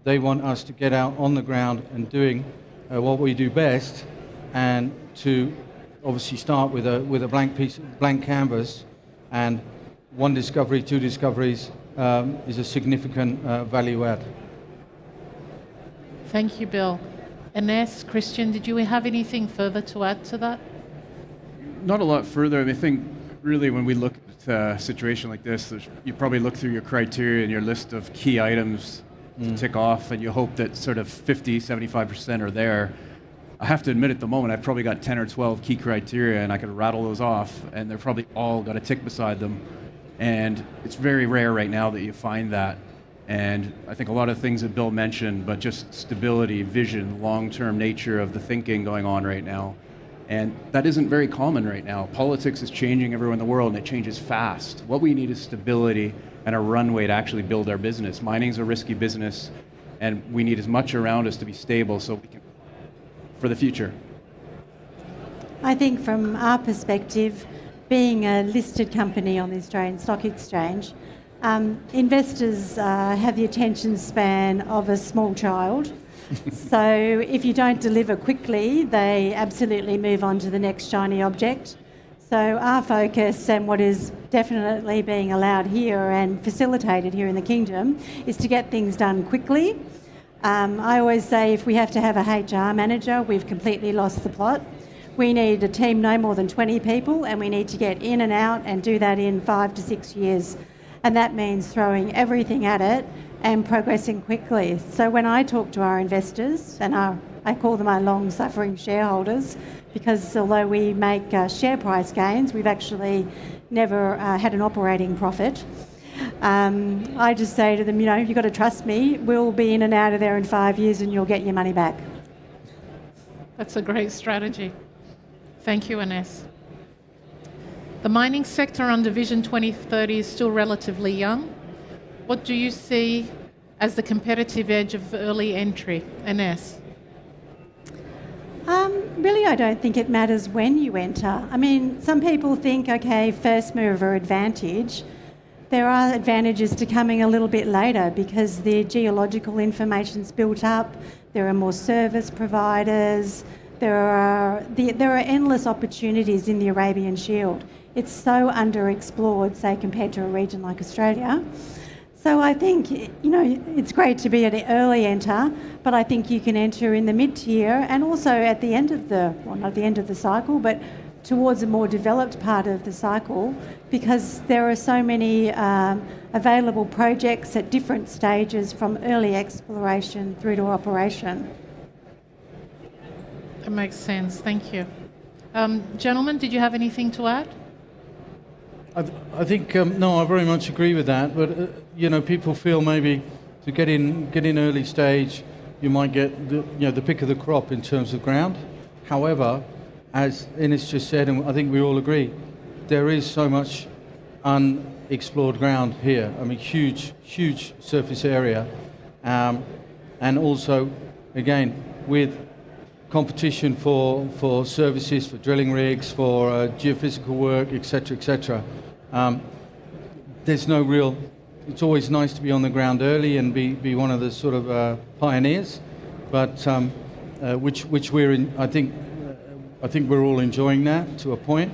they want us to get out on the ground and doing what we do best, and to obviously start with a blank canvas, and 1 discovery, 2 discoveries is a significant value add. Thank you, Bill. Ines, Christian, did you have anything further to add to that? Not a lot further. I mean, I think really when we look at a situation like this, you probably look through your criteria and your list of key items to tick off, and you hope that sort of 50, 75% are there. I have to admit, at the moment, I've probably got 10 or 12 key criteria, and I could rattle those off, and they're probably all got a tick beside them. And it's very rare right now that you find that. And I think a lot of things that Bill mentioned, but just stability, vision, long-term nature of the thinking going on right now. And that isn't very common right now. Politics is changing everywhere in the world, and it changes fast. What we need is stability and a runway to actually build our business. Mining's a risky business, and we need as much around us to be stable so we can for the future? I think from our perspective, being a listed company on the Australian Stock Exchange, investors have the attention span of a small child. So if you don't deliver quickly, they absolutely move on to the next shiny object. So our focus, and what is definitely being allowed here and facilitated here in the Kingdom, is to get things done quickly. I always say if we have to have a HR manager, we've completely lost the plot. We need a team no more than 20 people, and we need to get in and out and do that in 5 to 6 years. And that means throwing everything at it and progressing quickly. So when I talk to our investors, and I call them our long-suffering shareholders, because although we make share price gains, we've actually never had an operating profit. I just say to them, you know, you've got to trust me. We'll be in and out of there in 5 years and you'll get your money back. That's a great strategy. Thank you, Ines. The mining sector under Vision 2030 is still relatively young. What do you see as the competitive edge of early entry, Ines? Really, I don't think it matters when you enter. I mean, some people think, okay, first mover advantage. There are advantages to coming a little bit later because the geological information's built up, there are more service providers, there are endless opportunities in the Arabian Shield. It's so underexplored, say, compared to a region like Australia. So I think, you know, it's great to be at an early enter, but I think you can enter in the mid-tier and also at the end of the, well, not the end of the cycle, but towards a more developed part of the cycle, because there are so many available projects at different stages from early exploration through to operation. That makes sense. Thank you. Gentlemen, did you have anything to add? I think, no, I very much agree with that, but, you know, people feel maybe to get in early stage, you might get the pick of the crop in terms of ground. However, as Ines just said, and I think we all agree, there is so much unexplored ground here. I mean, huge surface area. And also, again, with competition for services, for drilling rigs, for geophysical work, etc. There's no real. It's always nice to be on the ground early and be one of the sort of pioneers, but which we're in. I think we're all enjoying that to a point.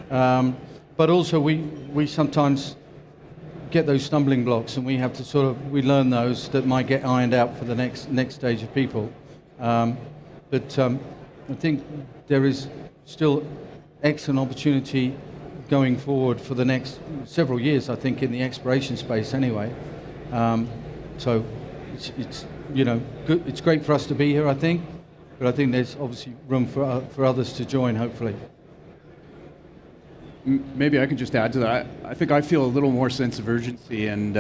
But also we sometimes get those stumbling blocks, and we have to we learn those that might get ironed out for the next stage of people. But I think there is still excellent opportunity going forward for the next several years, I think, in the exploration space anyway. So it's you know, good. It's great for us to be here, I think, but I think there's obviously room for others to join, hopefully. Maybe I can just add to that. I think I feel a little more sense of urgency, and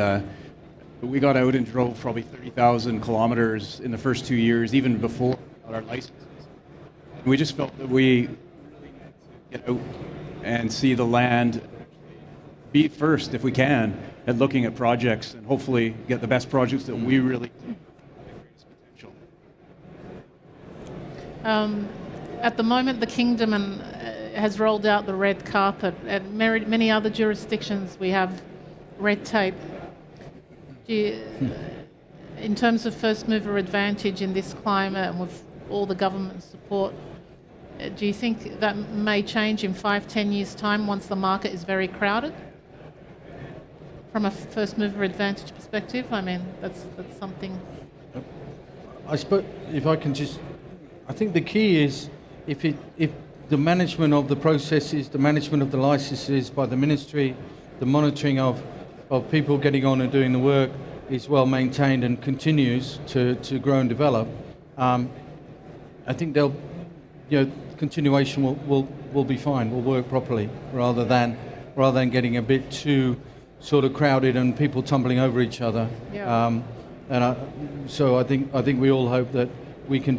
we got out and drove probably 30,000 kilometers in the first 2 years, even before we got our licenses. And we just felt that we get out and see the land, be first if we can at looking at projects, and hopefully get the best projects that we really potential. At the moment, the Kingdom has rolled out the red carpet. At many other jurisdictions, we have red tape. In terms of first mover advantage in this climate and with all the government support, do you think that may change in 5-10 years' time once the market is very crowded? From a first mover advantage perspective, I mean, that's something. I suppose if I can just, I think the key is if the management of the processes, the management of the licenses by the ministry, the monitoring of people getting on and doing the work is well maintained and continues to grow and develop, I think continuation will be fine, will work properly, rather than getting a bit too sort of crowded and people tumbling over each other. Yeah. So I think we all hope that we can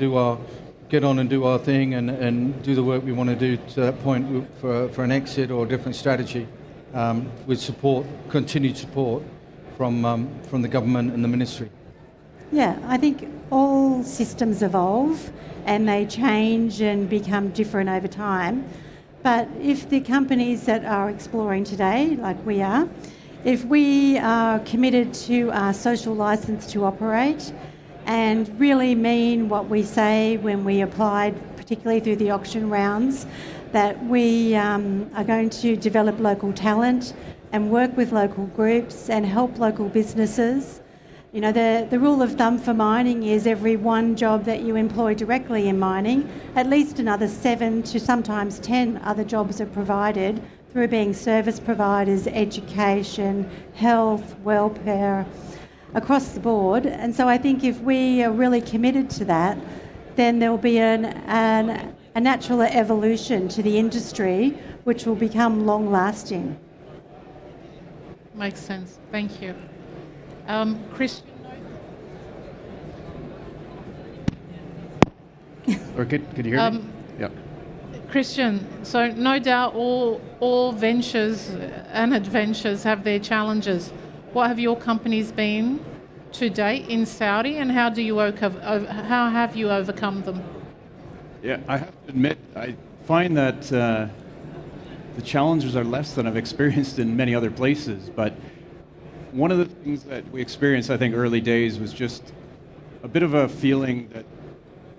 get on and do our thing and do the work we want to do to that point for an exit or a different strategy, with continued support from the government and the ministry. Yeah, I think all systems evolve, and they change and become different over time. But if the companies that are exploring today, like we are, if we are committed to our social license to operate and really mean what we say when we applied, particularly through the auction rounds, that we are going to develop local talent and work with local groups and help local businesses. You know, the rule of thumb for mining is every one job that you employ directly in mining, at least another 7 to sometimes 10 other jobs are provided through being service providers, education, health, welfare, across the board. And so I think if we are really committed to that, then there will be a natural evolution to the industry which will become long-lasting. Makes sense. Thank you. Christian? Or could you hear me? Yeah. Christian, so no doubt all ventures and adventures have their challenges. What have your companies been to date in Saudi, and how have you overcome them? Yeah, I have to admit, I find that the challenges are less than I've experienced in many other places. But one of the things that we experienced, I think, early days was just a bit of a feeling that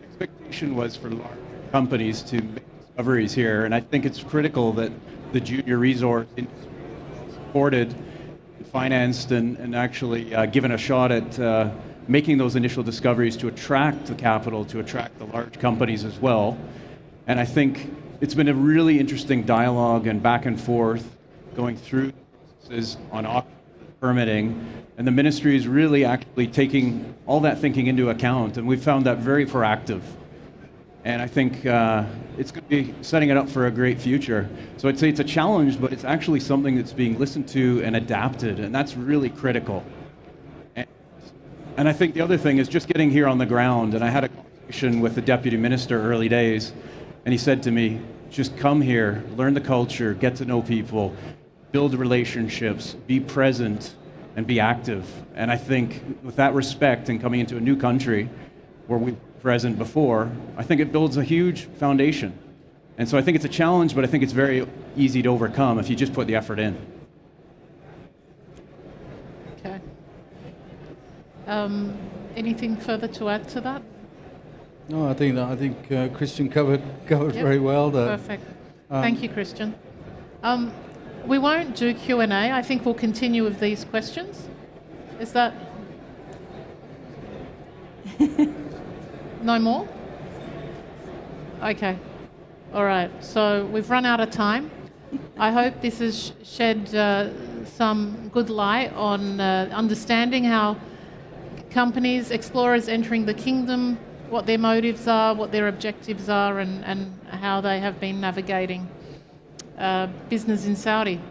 expectation was for large companies to make discoveries here. And I think it's critical that the junior resource industry is supported, financed, and actually given a shot at making those initial discoveries to attract the capital, to attract the large companies as well. And I think it's been a really interesting dialogue and back and forth going through processes on permitting, and the ministry is really actually taking all that thinking into account, and we've found that very proactive. And I think it's going to be setting it up for a great future. So I'd say it's a challenge, but it's actually something that's being listened to and adapted, and that's really critical. And I think the other thing is just getting here on the ground, and I had a conversation with the deputy minister early days, and he said to me, just come here, learn the culture, get to know people, build relationships, be present, and be active. And I think with that respect and coming into a new country where we were present before, I think it builds a huge foundation. And so I think it's a challenge, but I think it's very easy to overcome if you just put the effort in. Okay. Anything further to add to that? No, I think Christian covered Yep. very well. Perfect. Thank you, Christian. We won't do Q&A. I think we'll continue with these questions. Is that... No more? Okay. All right. So we've run out of time. I hope this has shed some good light on understanding how companies, explorers entering the kingdom, what their motives are, what their objectives are, and how they have been navigating business in Saudi.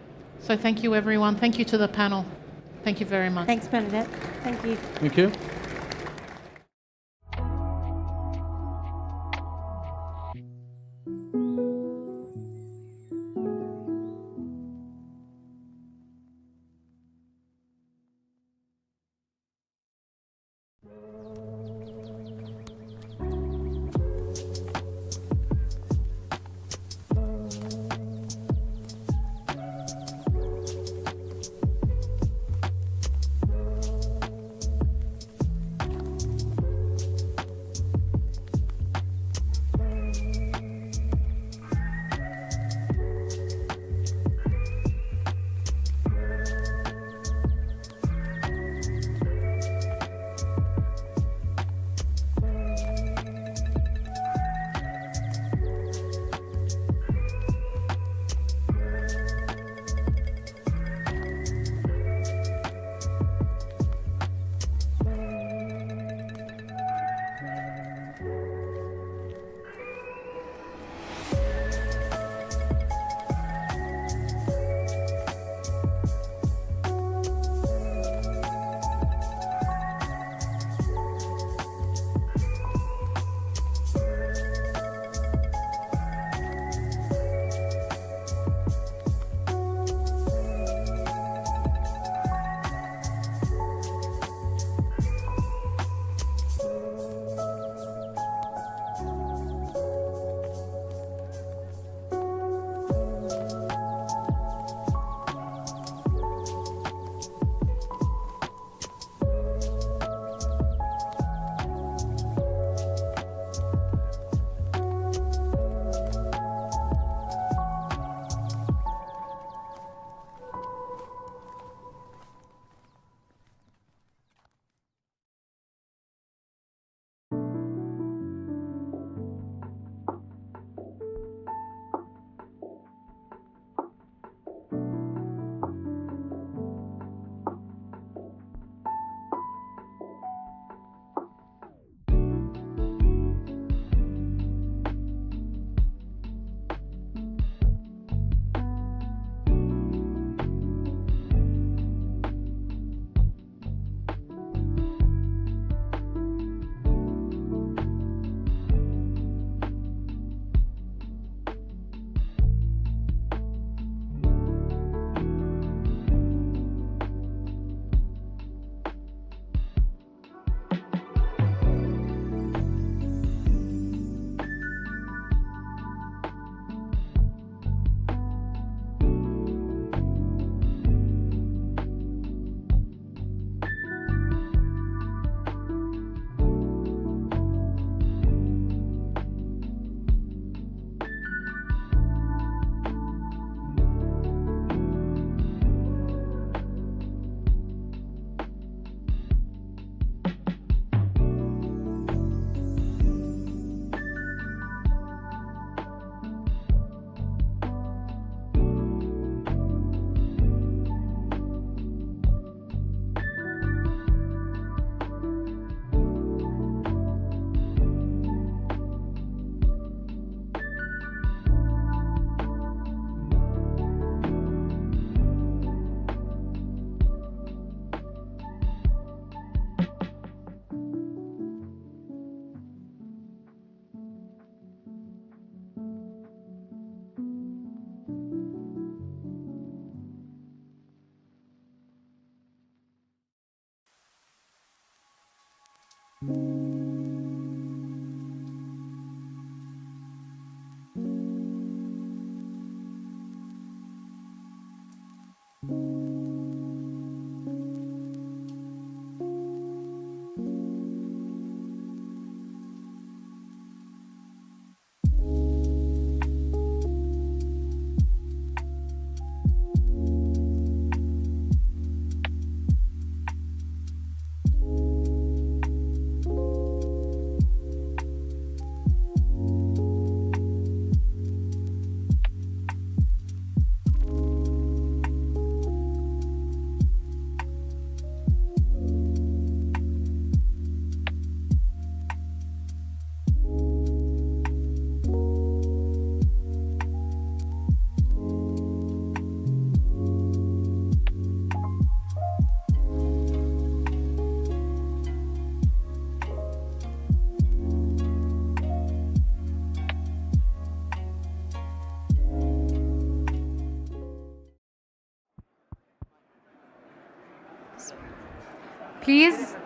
So thank you, everyone. Thank you to the panel. Thank you very much. Thanks, Bernadette. Thank you. Thank you. Please,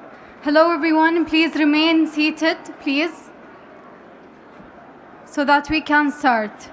hello everyone, please remain seated, please, so that we can start.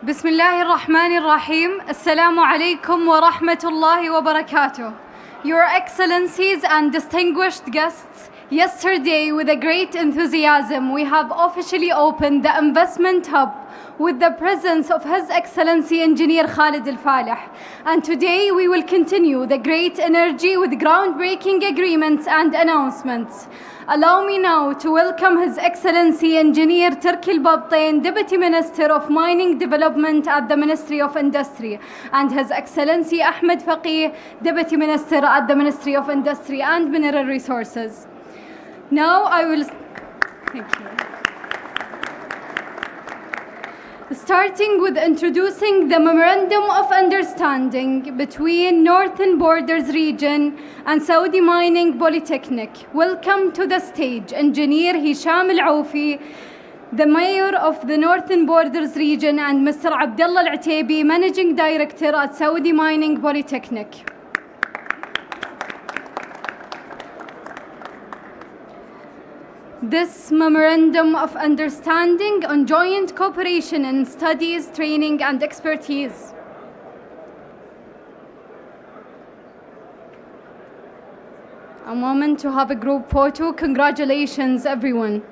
بسم الله الرحمن الرحيم. Assalamu alaikum wa rahmatullahi wa barakatuh. Your Excellencies and distinguished guests, yesterday with a great enthusiasm we have officially opened the investment hub with the presence of His Excellency Engineer Khalid Al-Falih. And today we will continue the great energy with groundbreaking agreements and announcements. Allow me now to welcome His Excellency Engineer Turki Al-Babtain, Deputy Minister of Mining Development at the Ministry of Industry, and His Excellency Ahmed Faqih, Deputy Minister at the Ministry of Industry and Mineral Resources. Now I will... Thank you. Starting with introducing the Memorandum of Understanding between Northern Borders Region and Saudi Mining Polytechnic. Welcome to the stage Engineer Hisham Al-Aufi, the Mayor of the Northern Borders Region, and Mr. Abdullah Al-Ataibi, Managing Director at Saudi Mining Polytechnic. This Memorandum of Understanding on joint cooperation in studies, training and expertise. A moment to have a group photo. Congratulations, everyone.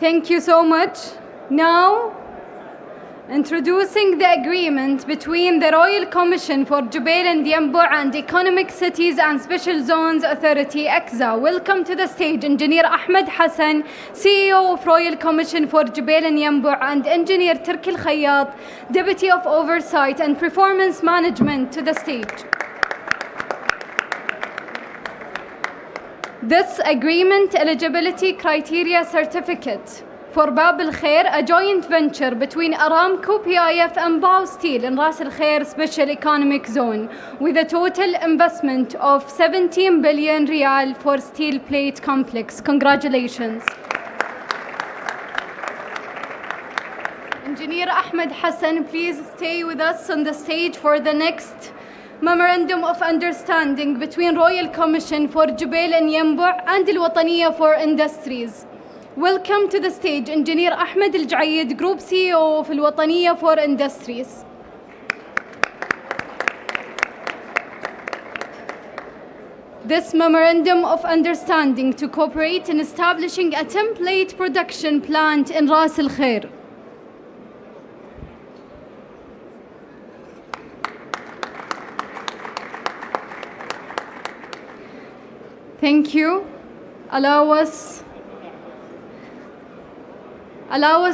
Thank you so much. Now, introducing the agreement between the Royal Commission for Jubail and Yanbu and Economic Cities and Special Zones Authority, KAICC. Welcome to the stage Engineer Ahmed Hassan, CEO of Royal Commission for Jubail and Yanbu, and Engineer Turki Al-Khayyat, Deputy of Oversight and Performance Management, to the stage. This agreement eligibility criteria certificate for Bab Al Khair, a joint venture between Aramco, PIF and Bao Steel in Ras Al Khair Special Economic Zone, with a total investment of 17 billion riyal for steel plate complex. Congratulations. Engineer Ahmed Hassan, please stay with us on the stage for the next Memorandum of Understanding between Royal Commission for Jubail and Yanbu and Al-Wataniya for Industries. Welcome to the stage Engineer Ahmed Al-Jaid, Group CEO of Al-Wataniya for Industries. This Memorandum of Understanding to cooperate in establishing a template production plant in Ras Al Khair. Thank you. Allow us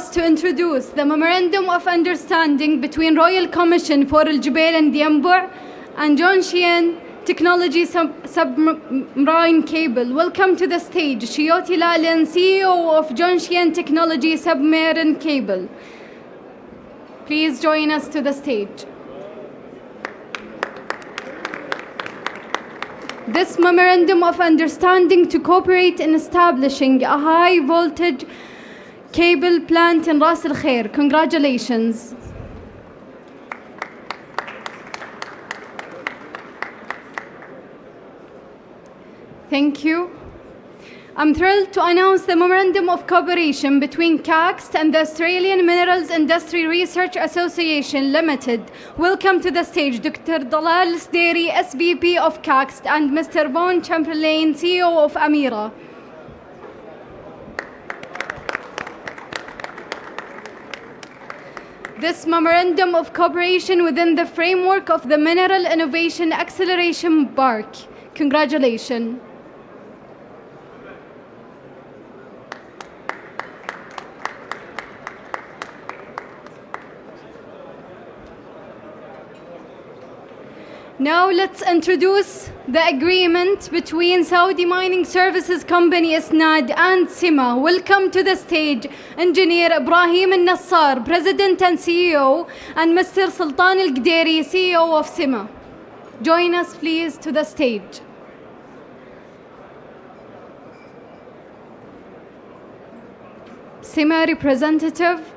to introduce the Memorandum of Understanding between Royal Commission for Al-Jubail and Yanbu and Zhongshan Technology Submarine Cable. Welcome to the stage Shioti Lalin, CEO of Zhongshan Technology Submarine Cable. Please join us to the stage. this memorandum of understanding to cooperate in establishing a high voltage cable plant in Ras Al Khair. Congratulations. Thank you. I'm thrilled to announce the Memorandum of Cooperation between KAICC and the Australian Minerals Industry Research Association Limited. Welcome to the stage Dr. Dalal Sderi, SVP of KAICC, and Mr. Vaughan Chamberlain, CEO of Amira. This Memorandum of Cooperation within the framework of the Mineral Innovation Acceleration Park. Congratulations. Now let's introduce the agreement between Saudi Mining Services Company Isnad and SIMA. Welcome to the stage Engineer Ibrahim Al-Nassar, President and CEO, and Mr. Sultan Al-Qaderi, CEO of SIMA. Join us please to the stage. SIMA representative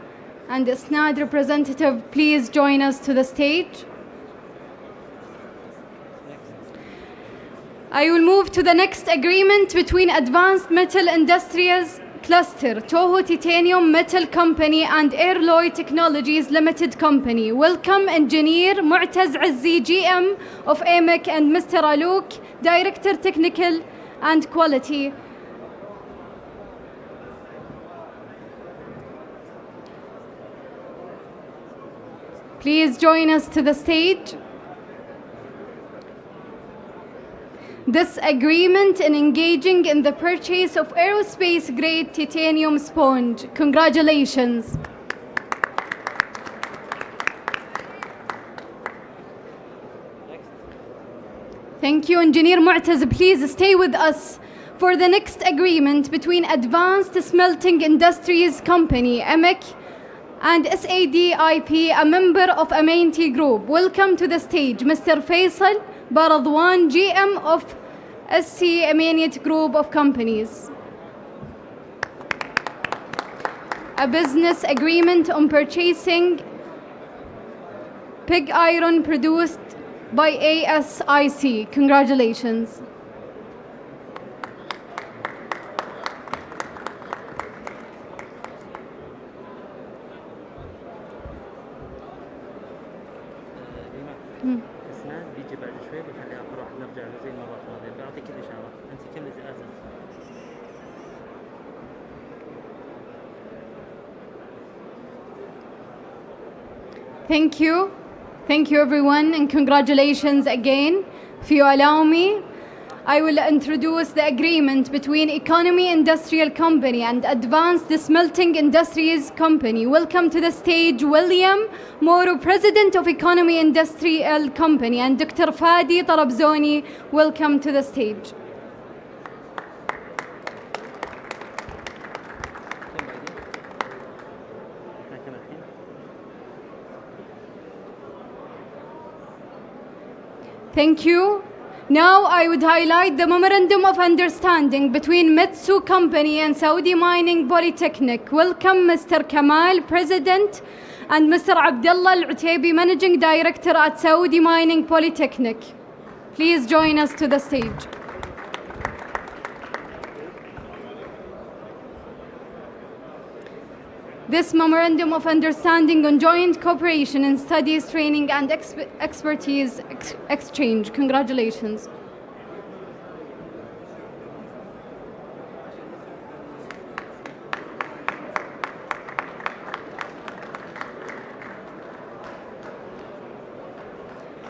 and Isnad representative, please join us to the stage. I will move to the next agreement between Advanced Metal Industries Cluster, Toho Titanium Metal Company and Airloy Technologies Limited Company. Welcome Engineer Mu'taz Azzi, GM of AMEC, and Mr. Alouk, Director Technical and Quality. Please join us to the stage. This agreement in engaging in the purchase of aerospace-grade titanium sponge. Congratulations. Thank you, Engineer Mu'taz. Please stay with us for the next agreement between Advanced Smelting Industries Company, AMEC, and SADIP, a member of Amainti Group. Welcome to the stage, Mr. Faisal Baradwan, GM of SC Amainit Group of Companies. A business agreement on purchasing pig iron produced by ASIC. Congratulations. Thank you. Thank you everyone and congratulations again. If you allow me, I will introduce the agreement between Economy Industrial Company and Advanced Smelting Industries Company. Welcome to the stage William Moro, President of Economy Industrial Company, and Dr. Fadi Tarabzoni. Welcome to the stage. Thank you. Now I would highlight the Memorandum of Understanding between Metsu Company and Saudi Mining Polytechnic. Welcome Mr. Kamal, President, and Mr. Abdullah Al-Utaibi, Managing Director at Saudi Mining Polytechnic. Please join us to the stage. This Memorandum of Understanding on Joint Cooperation in Studies, Training and Expertise Exchange. Congratulations.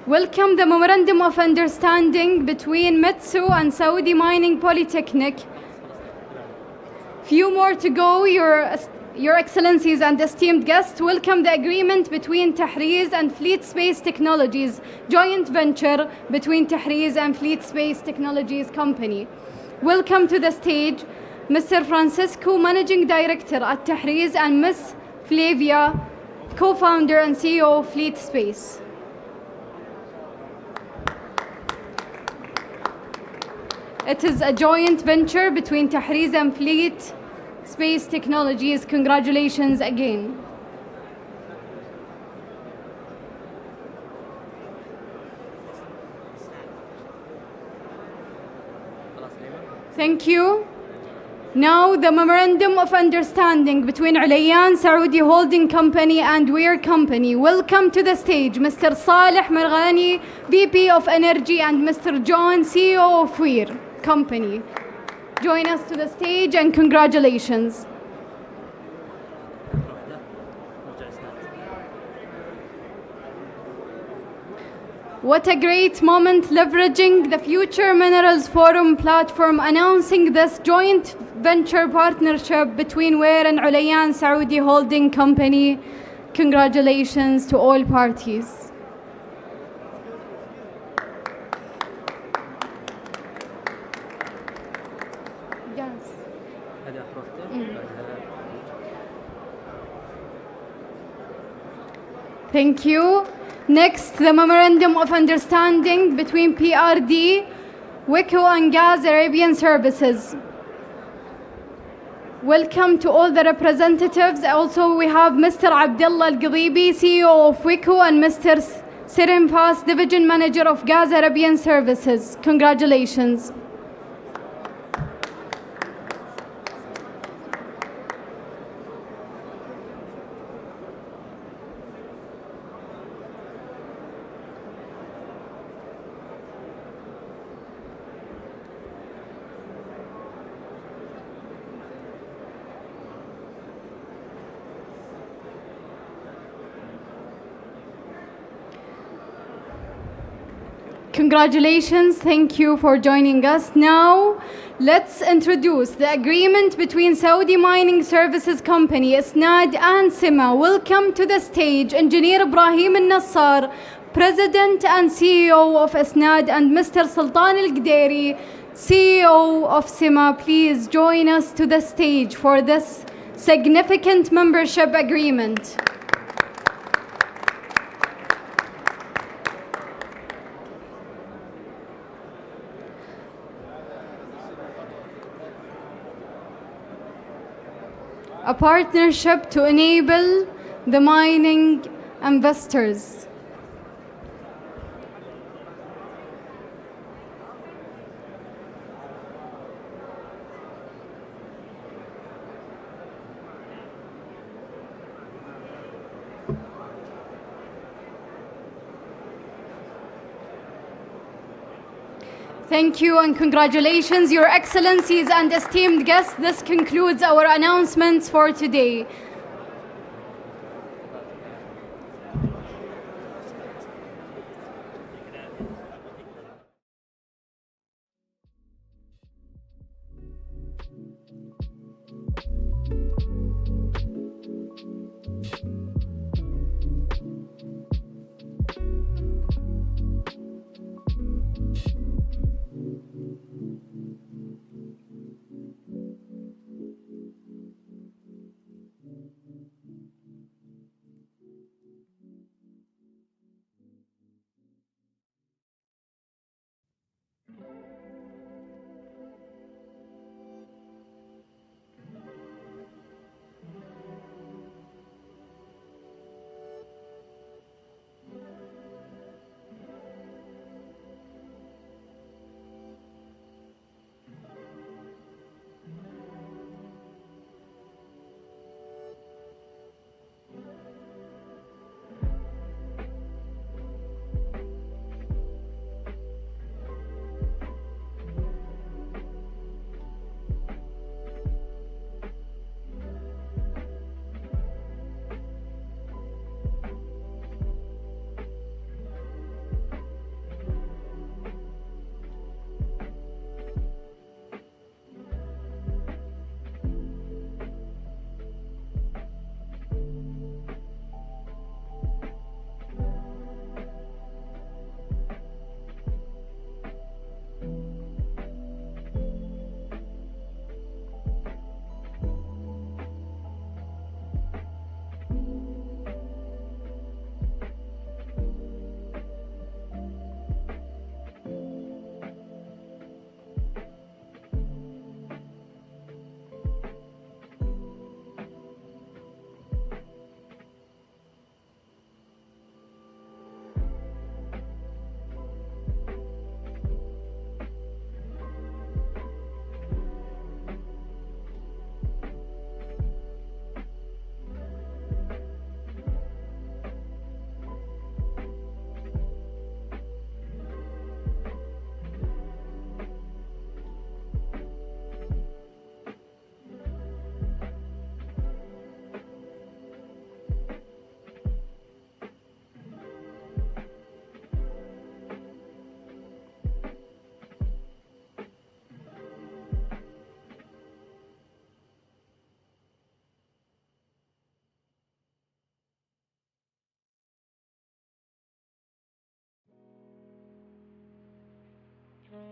Welcome the Memorandum of Understanding between Metsu and Saudi Mining Polytechnic. Few more to go, Your Excellencies and esteemed guests. Welcome the agreement between Tahriz and Fleet Space Technologies, joint venture between Tahriz and Fleet Space Technologies Company. Welcome to the stage Mr. Francisco, Managing Director at Tahriz, and Ms. Flavia, Co-founder and CEO of Fleet Space. It is a joint venture between Tahriz and Fleet Space Technologies. Congratulations again. Thank you. Now the Memorandum of Understanding between Ulayyan Saudi Holding Company and Weir Company. Welcome to the stage Mr. Saleh Marghani, VP of Energy, and Mr. John, CEO of Weir Company. Join us to the stage and congratulations. What a great moment, leveraging the Future Minerals Forum platform, announcing this joint venture partnership between Weir and Ulayyan Saudi Holding Company. Congratulations to all parties. Yes. Thank you. Next, the Memorandum of Understanding between PRD, WICO, and Gas Arabian Services. Welcome to all the representatives. Also, we have Mr. Abdullah Al-Ghadibi, CEO of WICO, and Mr. Sirin Pass, Division Manager of Gas Arabian Services. Congratulations. Congratulations, thank you for joining us. Now, let's introduce the agreement between Saudi Mining Services Company, ISNAD, and SIMA. Welcome to the stage Engineer Ibrahim Al-Nassar, President and CEO of ISNAD, and Mr. Sultan Al-Qdairi, CEO of SIMA. Please join us to the stage for this significant membership agreement. A partnership to enable the mining investors. Thank you and congratulations, Your Excellencies and esteemed guests. This concludes our announcements for today.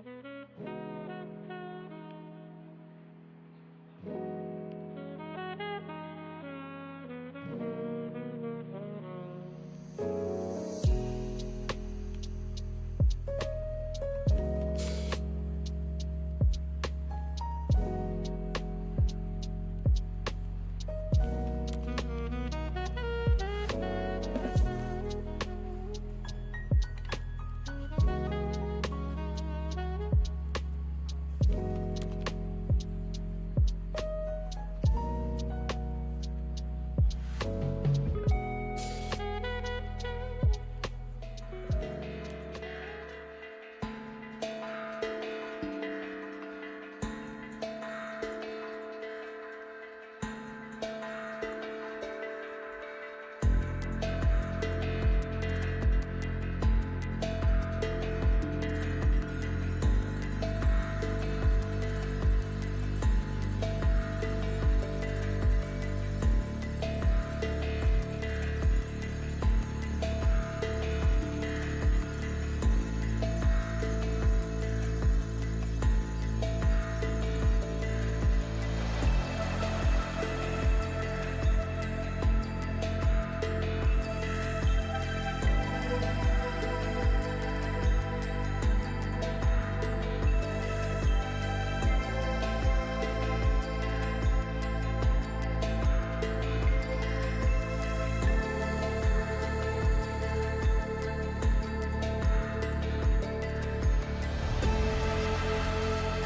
you.